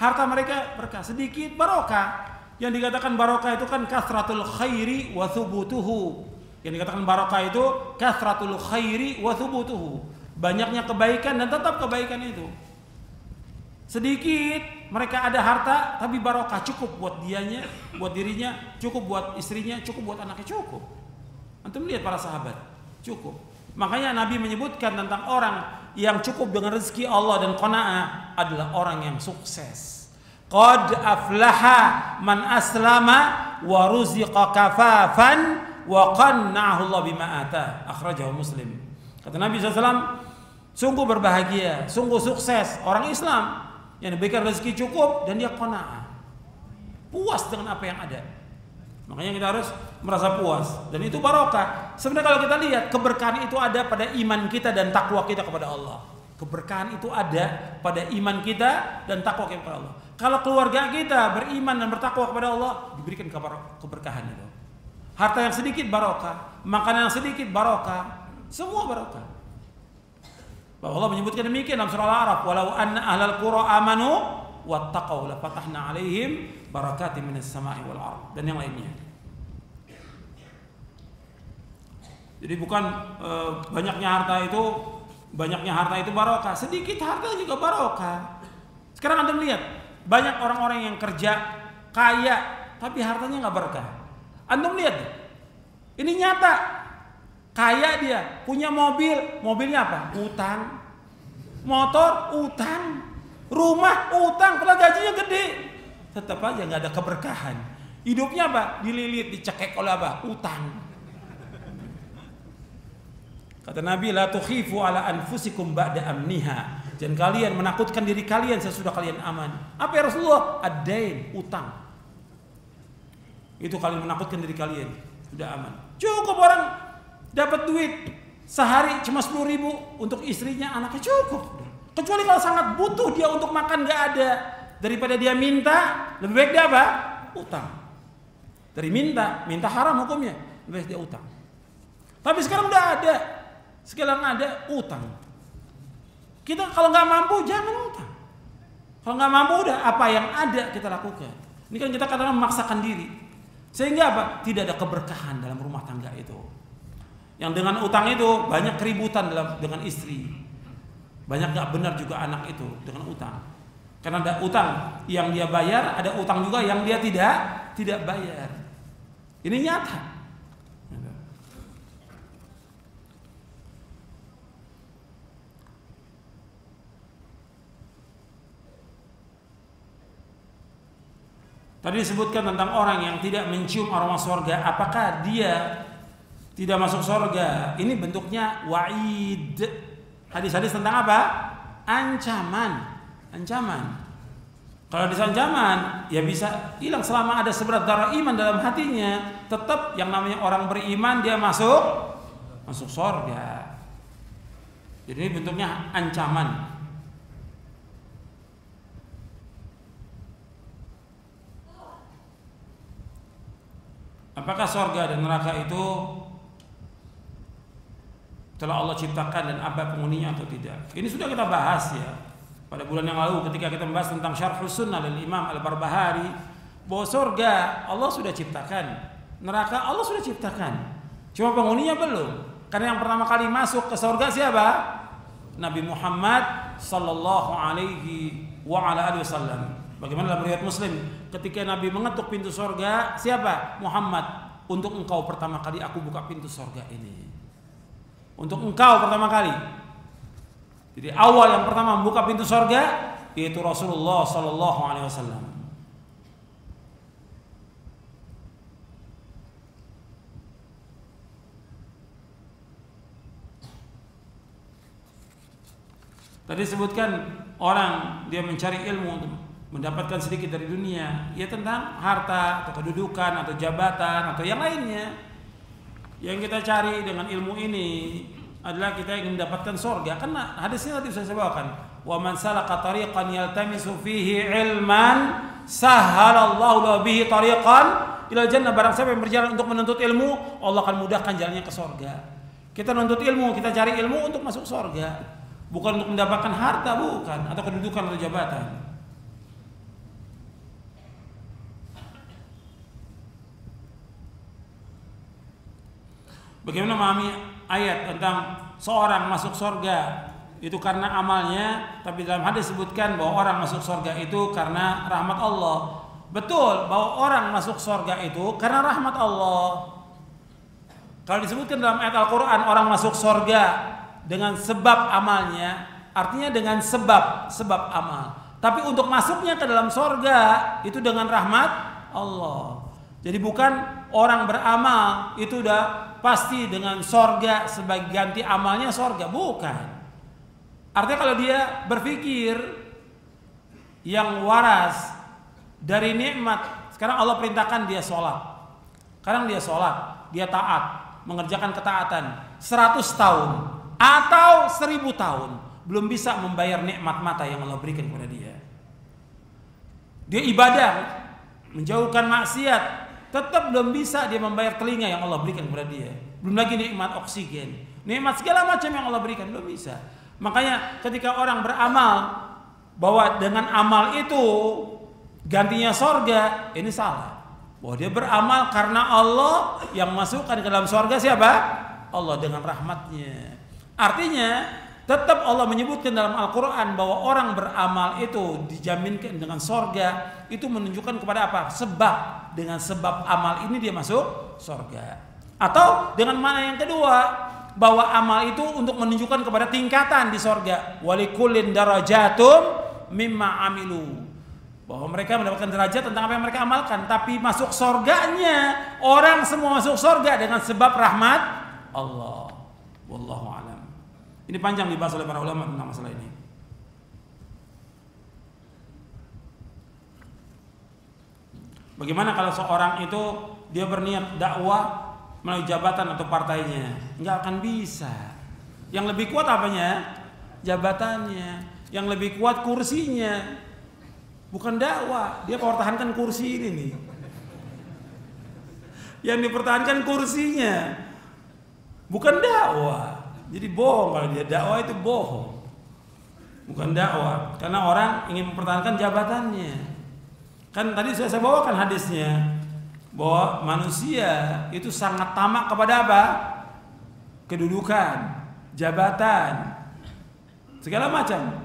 harta mereka berkah, sedikit barokah. Yang dikatakan barokah itu kan kasratul khairi wa thubutuhu. Yang dikatakan barokah itu kasratul khairi wa thubutuhu, banyaknya kebaikan dan tetap kebaikan itu. Sedikit mereka ada harta tapi barokah, cukup buat dianya, buat dirinya, cukup buat istrinya, cukup buat anaknya, cukup. Antum lihat para sahabat, cukup. Makanya Nabi menyebutkan tentang orang yang cukup dengan rezeki Allah dan qanaah adalah orang yang sukses. Qad aflaha man aslama wa ruziqa kafafan wa qanna'ahu Allah bima ata. Akhrajahu Muslim. Kata Nabi SAW, sungguh berbahagia, sungguh sukses orang Islam yang diberikan rezeki cukup dan dia qanaah, puas dengan apa yang ada. Makanya kita harus merasa puas dan itu barokah. Sebenarnya kalau kita lihat, keberkahan itu ada pada iman kita dan takwa kita kepada Allah. Keberkahan itu ada pada iman kita dan takwa kita kepada Allah. Kalau keluarga kita beriman dan bertakwa kepada Allah, diberikan keberkahan itu. Harta yang sedikit barokah, makanan yang sedikit barokah, semua barokah. Bahwa Allah menyebutkan demikian dalam surah Al-A'raf, walau anna ahlal qura amanu wattaqau la fatahna alaihim barakatim minas sama'i wal ardh, dan yang lainnya. Jadi bukan banyaknya harta itu barokah, sedikit harta juga barokah. Sekarang Anda melihat banyak orang-orang yang kerja kaya tapi hartanya nggak berkah. Anda lihat, ini nyata, kaya dia, punya mobil, mobilnya apa? Utang, motor utang, rumah utang, padahal gajinya gede, tetap aja nggak ada keberkahan. Hidupnya apa? Dililit, dicekek oleh apa? Utang. Kata Nabi, la tukhifu ala anfusikum ba'da amniha. Jangan kalian menakutkan diri kalian sesudah kalian aman. Apa ya Rasulullah? Ad-dain, utang. Itu kalian menakutkan diri kalian sudah aman. Cukup orang dapat duit sehari cuma 10.000 untuk istrinya, anaknya, cukup. Kecuali kalau sangat butuh dia untuk makan, nggak ada. Daripada dia minta, lebih baik dia apa? Utang. Dari minta haram hukumnya, lebih baik dia utang. Tapi sekarang udah ada. Sekarang ada utang. Kita kalau nggak mampu jangan utang. Kalau nggak mampu udah apa yang ada kita lakukan. Ini kan kita kadang-kadang memaksakan diri. Sehingga apa? Tidak ada keberkahan dalam rumah tangga itu. Yang dengan utang itu banyak keributan dengan istri. Banyak nggak benar juga anak itu dengan utang. Karena ada utang yang dia bayar, ada utang juga yang dia tidak bayar. Ini nyata. Tadi disebutkan tentang orang yang tidak mencium aroma surga, apakah dia tidak masuk surga? Ini bentuknya wa'id. Hadis-hadis tentang apa? Ancaman. Kalau ada ancaman, ya bisa hilang selama ada seberat darah iman dalam hatinya. Tetap yang namanya orang beriman dia masuk surga. Jadi ini bentuknya ancaman. Apakah surga dan neraka itu telah Allah ciptakan dan apa penghuninya atau tidak? Ini sudah kita bahas ya pada bulan yang lalu ketika kita membahas tentang Syarhus Sunnah dari Imam Al-Barbahari, bahwa surga Allah sudah ciptakan, neraka Allah sudah ciptakan, cuma penghuninya belum. Karena yang pertama kali masuk ke surga siapa? Nabi Muhammad sallallahu alaihi wasallam. Bagaimana dalam riwayat Muslim, ketika Nabi mengetuk pintu surga, siapa? Muhammad, untuk engkau pertama kali aku buka pintu surga ini. Untuk engkau pertama kali. Jadi awal yang pertama membuka pintu surga yaitu Rasulullah sallallahu alaihi wasallam. Tadi disebutkan orang dia mencari ilmu untuk mendapatkan sedikit dari dunia, ya tentang harta atau kedudukan atau jabatan atau yang lainnya. Yang kita cari dengan ilmu ini adalah kita ingin mendapatkan surga. Karena hadisnya tadi saya bawakan, wa man salaka tariqan yaltamisu fihi ilman sahhalallahu lahu bihi tariqan ila jannah. Barang siapa yang berjalan untuk menuntut ilmu, Allah akan mudahkan jalannya ke surga. Kita nuntut ilmu, kita cari ilmu untuk masuk surga, bukan untuk mendapatkan harta, bukan, atau kedudukan atau jabatan. Bagaimana memahami ayat tentang seorang masuk surga itu karena amalnya, tapi dalam hadis disebutkan bahwa orang masuk surga itu karena rahmat Allah. Betul bahwa orang masuk surga itu karena rahmat Allah. Kalau disebutkan dalam ayat Al-Quran orang masuk surga dengan sebab amalnya, artinya dengan sebab amal. Tapi untuk masuknya ke dalam surga itu dengan rahmat Allah. Jadi bukan orang beramal itu udah pasti dengan surga sebagai ganti amalnya surga, bukan. Artinya kalau dia berpikir yang waras dari nikmat, sekarang Allah perintahkan dia sholat, sekarang dia sholat, dia taat, mengerjakan ketaatan 100 tahun atau 1000 tahun belum bisa membayar nikmat mata yang Allah berikan kepada dia. Dia ibadah, menjauhkan maksiat, tetap belum bisa dia membayar telinga yang Allah berikan kepada dia. Belum lagi nikmat oksigen, nikmat segala macam yang Allah berikan, belum bisa. Makanya ketika orang beramal bahwa dengan amal itu gantinya surga, ini salah. Bahwa dia beramal karena Allah yang masukkan ke dalam surga siapa? Allah dengan rahmatnya. Artinya tetap Allah menyebutkan dalam Al-Quran bahwa orang beramal itu dijaminkan dengan surga. Itu menunjukkan kepada apa? Sebab, dengan sebab amal ini dia masuk surga. Atau dengan mana yang kedua, bahwa amal itu untuk menunjukkan kepada tingkatan di surga. Walikullin darajatum mimma amilu, bahwa mereka mendapatkan derajat tentang apa yang mereka amalkan. Tapi masuk surganya, orang semua masuk surga dengan sebab rahmat Allah. Wallahu a'lam. Ini panjang dibahas oleh para ulama tentang masalah ini. Bagaimana kalau seorang itu dia berniat dakwah melalui jabatan atau partainya? Nggak akan bisa. Yang lebih kuat apanya? Jabatannya. Yang lebih kuat kursinya. Bukan dakwah, dia pertahankan kursi ini nih. Yang dipertahankan kursinya, bukan dakwah. Jadi bohong kalau dia dakwah, itu bohong. Bukan dakwah, karena orang ingin mempertahankan jabatannya. Kan tadi saya bawakan hadisnya bahwa manusia itu sangat tamak kepada apa? Kedudukan, jabatan, segala macam.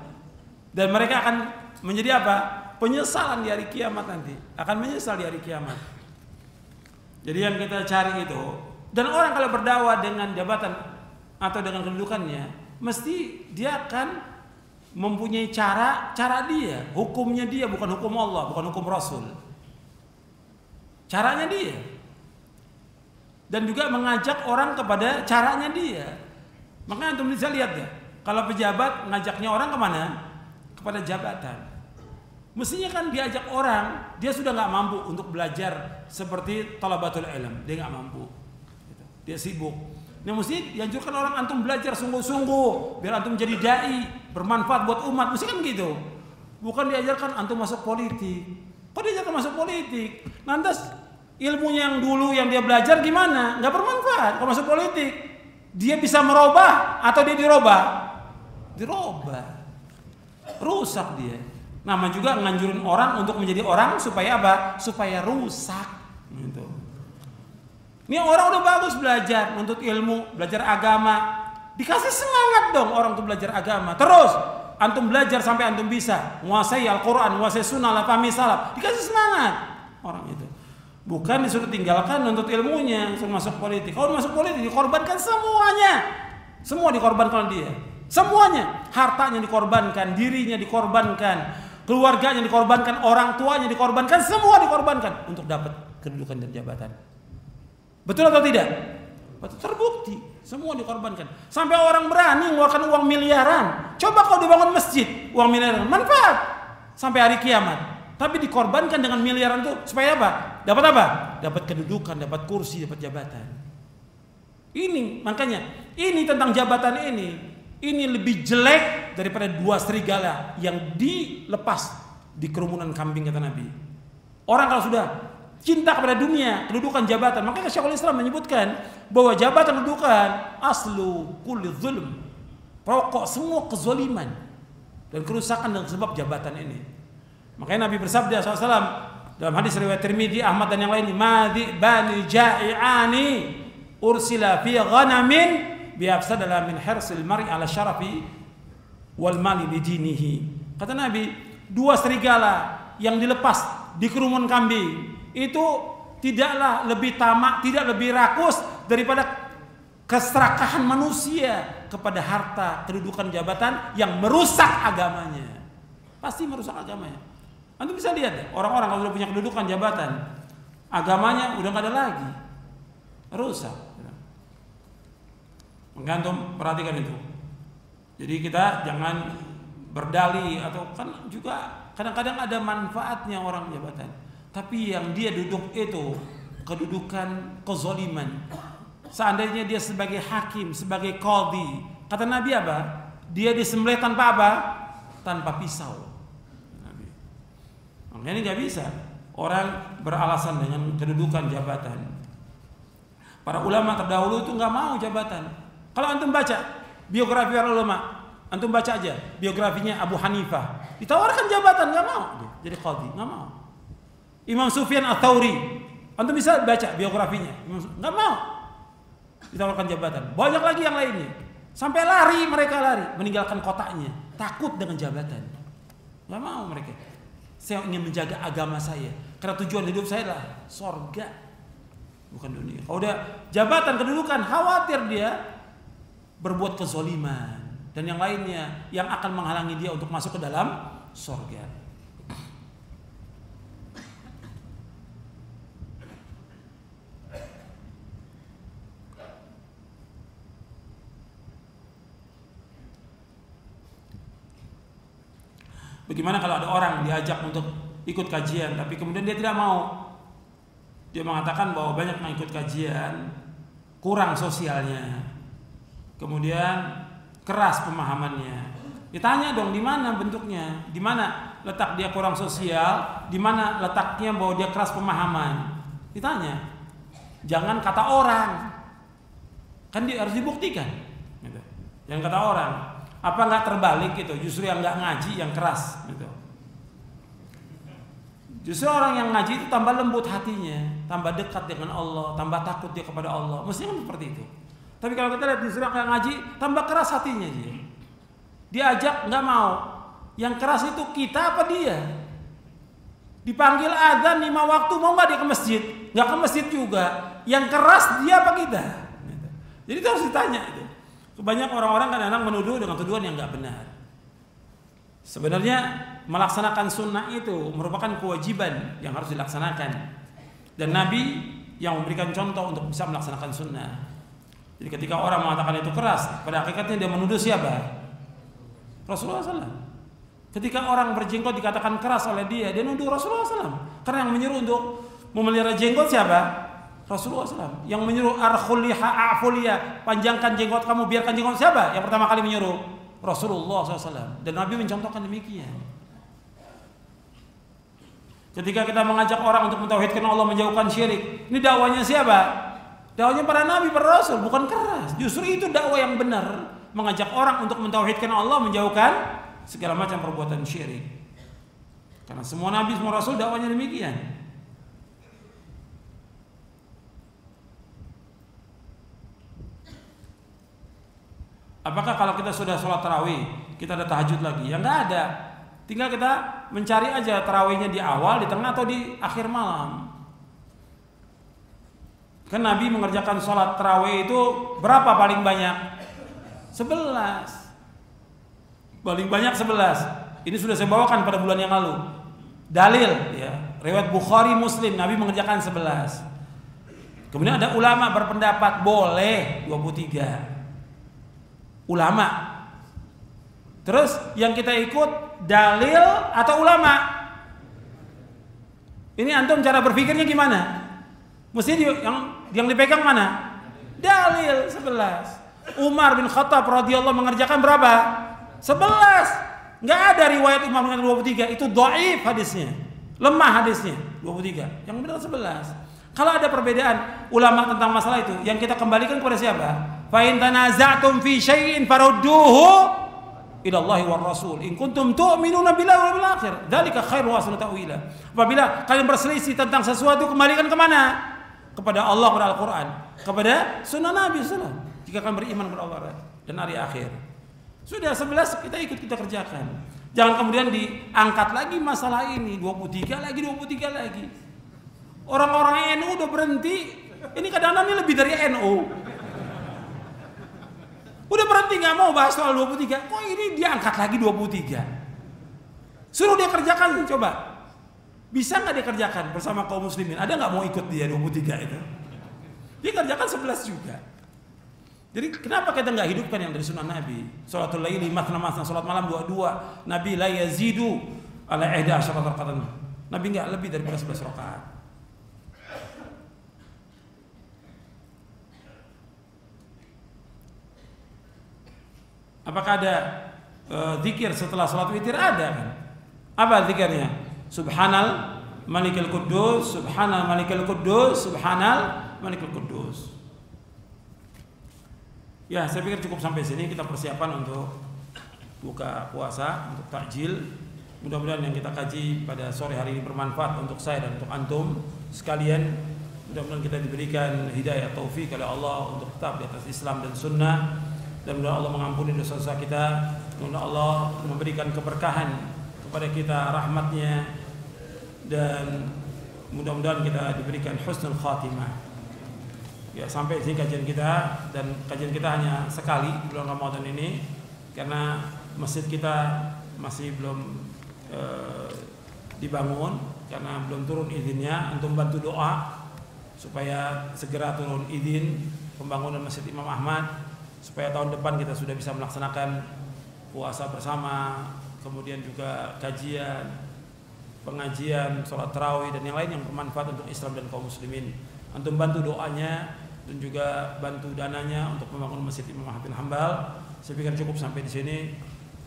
Dan mereka akan menjadi apa? Penyesalan di hari kiamat nanti. Akan menyesal di hari kiamat. Jadi yang kita cari itu, dan orang kalau berdakwah dengan jabatan atau dengan kedudukannya, mesti dia akan mempunyai cara dia, hukumnya dia, bukan hukum Allah, bukan hukum Rasul. Caranya dia. Dan juga mengajak orang kepada caranya dia. Makanya antum bisa lihat ya, kalau pejabat ngajaknya orang kemana? Kepada jabatan. Mestinya kan diajak orang, dia sudah nggak mampu untuk belajar seperti talabatul ilm, dia nggak mampu, dia sibuk. Nah mesti dianjurkan orang antum belajar sungguh-sungguh, biar antum jadi dai, bermanfaat buat umat, mesti kan gitu. Bukan diajarkan antum masuk politik. Kok diajarkan masuk politik? Lantas ilmunya yang dulu yang dia belajar gimana? Nggak bermanfaat. Kalau masuk politik, dia bisa merubah atau dia dirubah? Dirubah, rusak dia. Nama juga nganjurin orang untuk menjadi orang supaya apa? Supaya rusak. Gitu. Ini orang udah bagus belajar, menuntut ilmu, belajar agama. Dikasih semangat dong orang untuk belajar agama. Terus antum belajar sampai antum bisa menguasai Al-Quran, menguasai sunnah, pahami salaf. Dikasih semangat orang itu. Bukan disuruh tinggalkan menuntut ilmunya, suruh masuk politik. Kalau masuk politik dikorbankan semuanya. Semua dikorbankan dia. Semuanya. Hartanya dikorbankan, dirinya dikorbankan, keluarganya dikorbankan, orang tuanya dikorbankan, semua dikorbankan untuk dapat kedudukan dan jabatan. Betul atau tidak? Betul, terbukti, semua dikorbankan. Sampai orang berani mengeluarkan uang miliaran. Coba kalau dibangun masjid, uang miliaran, manfaat sampai hari kiamat. Tapi dikorbankan dengan miliaran itu supaya apa? Dapat apa? Dapat kedudukan, dapat kursi, dapat jabatan. Ini makanya, ini tentang jabatan ini lebih jelek daripada 2 serigala yang dilepas di kerumunan kambing, kata Nabi. Orang kalau sudah cinta kepada dunia, kedudukan jabatan. Makanya Syekhul Islam menyebutkan bahwa jabatan kedudukan aslu kulli zulm, pokok semua kezaliman dan kerusakan dengan sebab jabatan ini. Makanya Nabi bersabda SAW dalam hadis riwayat Tirmidzi, Ahmad dan yang lain, madhi bani ja'i'ani ursila fi ghanamin biafsadala min hirsil mar'i ala syarafi wal mali lidinihi. Kata Nabi, dua serigala yang dilepas di kerumun kambing itu tidaklah lebih tamak, tidak lebih rakus daripada keserakahan manusia kepada harta, kedudukan, jabatan yang merusak agamanya. Pasti merusak agamanya. Antum bisa lihat ya, orang-orang kalau sudah punya kedudukan, jabatan, agamanya udah nggak ada lagi, rusak. Antum perhatikan itu. Jadi kita jangan berdalih, atau kan juga kadang-kadang ada manfaatnya orang jabatan. Tapi yang dia duduk itu kedudukan kezaliman. Seandainya dia sebagai hakim, sebagai qadhi, kata Nabi apa? Dia disembelih tanpa apa? Tanpa pisau. Makanya ini nggak bisa orang beralasan dengan kedudukan jabatan. Para ulama terdahulu itu nggak mau jabatan. Kalau antum baca biografi para ulama, antum baca aja biografinya Abu Hanifah, ditawarkan jabatan nggak mau, jadi qadhi nggak mau. Imam Sufyan Ats-Tsauri, antum bisa baca biografinya, nggak mau, ditawarkan jabatan. Banyak lagi yang lainnya, sampai mereka lari meninggalkan kotanya, takut dengan jabatan, nggak mau mereka. Saya ingin menjaga agama saya, karena tujuan hidup saya adalah sorga, bukan dunia. Kalau udah jabatan, kedudukan, khawatir dia berbuat kezaliman dan yang lainnya yang akan menghalangi dia untuk masuk ke dalam sorga. Bagaimana kalau ada orang diajak untuk ikut kajian, tapi kemudian dia tidak mau? Dia mengatakan bahwa banyak yang ikut kajian kurang sosialnya, kemudian keras pemahamannya. Ditanya dong, di mana bentuknya, di mana letak dia kurang sosial, di mana letaknya bahwa dia keras pemahaman. Ditanya, jangan kata orang, kan dia harus dibuktikan. Jangan kata orang. Apa nggak terbalik gitu? Justru yang nggak ngaji yang keras gitu. Justru orang yang ngaji itu tambah lembut hatinya, tambah dekat dengan Allah, tambah takut dia kepada Allah. Mestinya kan seperti itu. Tapi kalau kita lihat justru yang ngaji tambah keras hatinya dia. Diajak nggak mau. Yang keras itu kita apa dia? Dipanggil azan 5 waktu mau nggak dia ke masjid? Nggak ke masjid juga. Yang keras dia apa kita? Jadi itu harus ditanya itu. Banyak orang-orang kadang-kadang menuduh dengan tuduhan yang nggak benar. Sebenarnya melaksanakan sunnah itu merupakan kewajiban yang harus dilaksanakan. Dan Nabi yang memberikan contoh untuk bisa melaksanakan sunnah. Jadi ketika orang mengatakan itu keras, pada hakikatnya dia menuduh siapa? Rasulullah SAW. Ketika orang berjenggot dikatakan keras oleh dia nuduh Rasulullah SAW. Karena yang menyuruh untuk memelihara jenggot siapa? Rasulullah SAW. Yang menyuruh arkhuliha a'fuliya, panjangkan jenggot kamu, biarkan jenggot, siapa? Yang pertama kali menyuruh Rasulullah SAW. Dan Nabi mencontohkan demikian. Ketika kita mengajak orang untuk mentauhidkan Allah, menjauhkan syirik, ini dakwanya siapa? Dakwanya para nabi, para rasul, bukan keras. Justru itu dakwah yang benar, mengajak orang untuk mentauhidkan Allah, menjauhkan segala macam perbuatan syirik. Karena semua nabi, semua rasul dakwanya demikian. Apakah kalau kita sudah sholat tarawih, kita ada tahajud lagi? Ya nggak ada. Tinggal kita mencari aja tarawihnya di awal, di tengah, atau di akhir malam. Kan Nabi mengerjakan sholat tarawih itu berapa paling banyak? 11. Paling banyak 11. Ini sudah saya bawakan pada bulan yang lalu. Dalil ya, riwayat Bukhari, Muslim, Nabi mengerjakan 11. Kemudian ada ulama berpendapat boleh 23. Ulama. Terus yang kita ikut dalil atau ulama? Ini antum cara berpikirnya gimana? Mesti yang dipegang mana? Dalil 11. Umar bin Khattab radhiyallahu mengerjakan berapa? 11. Enggak ada riwayat Umar dengan 23, itu dhaif hadisnya. Lemah hadisnya 23. Yang benar 11. Kalau ada perbedaan ulama tentang masalah itu, yang kita kembalikan kepada siapa? Fa in tanaza'tum fi syai'in farudduhu ila Allah war Rasul in kuntum tu'minuna billahi wal yawmil akhir. Dzalika khairu wa ahsanu ta'wila. Apabila kalian berselisih tentang sesuatu, kembalikan kemana? Kepada Allah, kepada Al-Qur'an, kepada sunnah Nabi sallallahu alaihi wasallam. Jika kalian beriman kepada Allah dan hari akhir. Sudah 11 kita ikut, kita kerjakan. Jangan kemudian diangkat lagi masalah ini 23 lagi. Orang-orang NU udah berhenti. Ini kadang-kadang ini lebih dari NU. Udah berhenti nggak mau bahas soal 23. Kok ini diangkat lagi 23? Suruh dia kerjakan, coba. Bisa nggak dia kerjakan bersama kaum muslimin? Ada nggak mau ikut dia 23 itu? Dia kerjakan 11 juga. Jadi kenapa kita nggak hidupkan yang dari sunnah Nabi? Sholatul laili matsna, sholat malam 22. Nabi la yazidu ala 11 raka'atan. Nabi nggak lebih daripada 11 rakaat. Apakah ada zikir setelah sholat witir? Ada kan? Apa zikirnya? Subhanal Malikul Quddus, Subhanal Malikul Quddus, Subhanal Malikul Quddus. Ya, saya pikir cukup sampai sini. Kita persiapan untuk buka puasa, untuk takjil. Mudah-mudahan yang kita kaji pada sore hari ini bermanfaat untuk saya dan untuk antum sekalian. Mudah-mudahan kita diberikan hidayah taufik oleh Allah untuk tetap di atas Islam dan sunnah. Dan mudah-mudahan Allah mengampuni dosa-dosa kita. Mudah-mudahan Allah memberikan keberkahan kepada kita, rahmatnya. Dan mudah-mudahan kita diberikan husnul khatimah. Ya, sampai sini kajian kita, dan kajian kita hanya sekali di bulan Ramadan ini karena masjid kita masih belum dibangun karena belum turun izinnya. Untuk bantu doa supaya segera turun izin pembangunan Masjid Imam Ahmad supaya tahun depan kita sudah bisa melaksanakan puasa bersama, kemudian juga kajian, pengajian, sholat tarawih dan yang lain yang bermanfaat untuk Islam dan kaum muslimin. Antum bantu doanya dan juga bantu dananya untuk membangun Masjid Imam Ahmad bin Hanbal. Saya pikir cukup sampai di sini.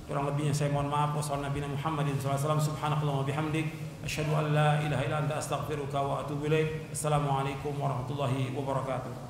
Kurang lebihnya saya mohon maaf. Wassalamualaikum warahmatullahi wabarakatuh. Subhanakallahumma bihamdik, asyhadu an la ilaha illa anta astaghfiruka wa atubu ilaik. Assalamualaikum warahmatullahi wabarakatuh.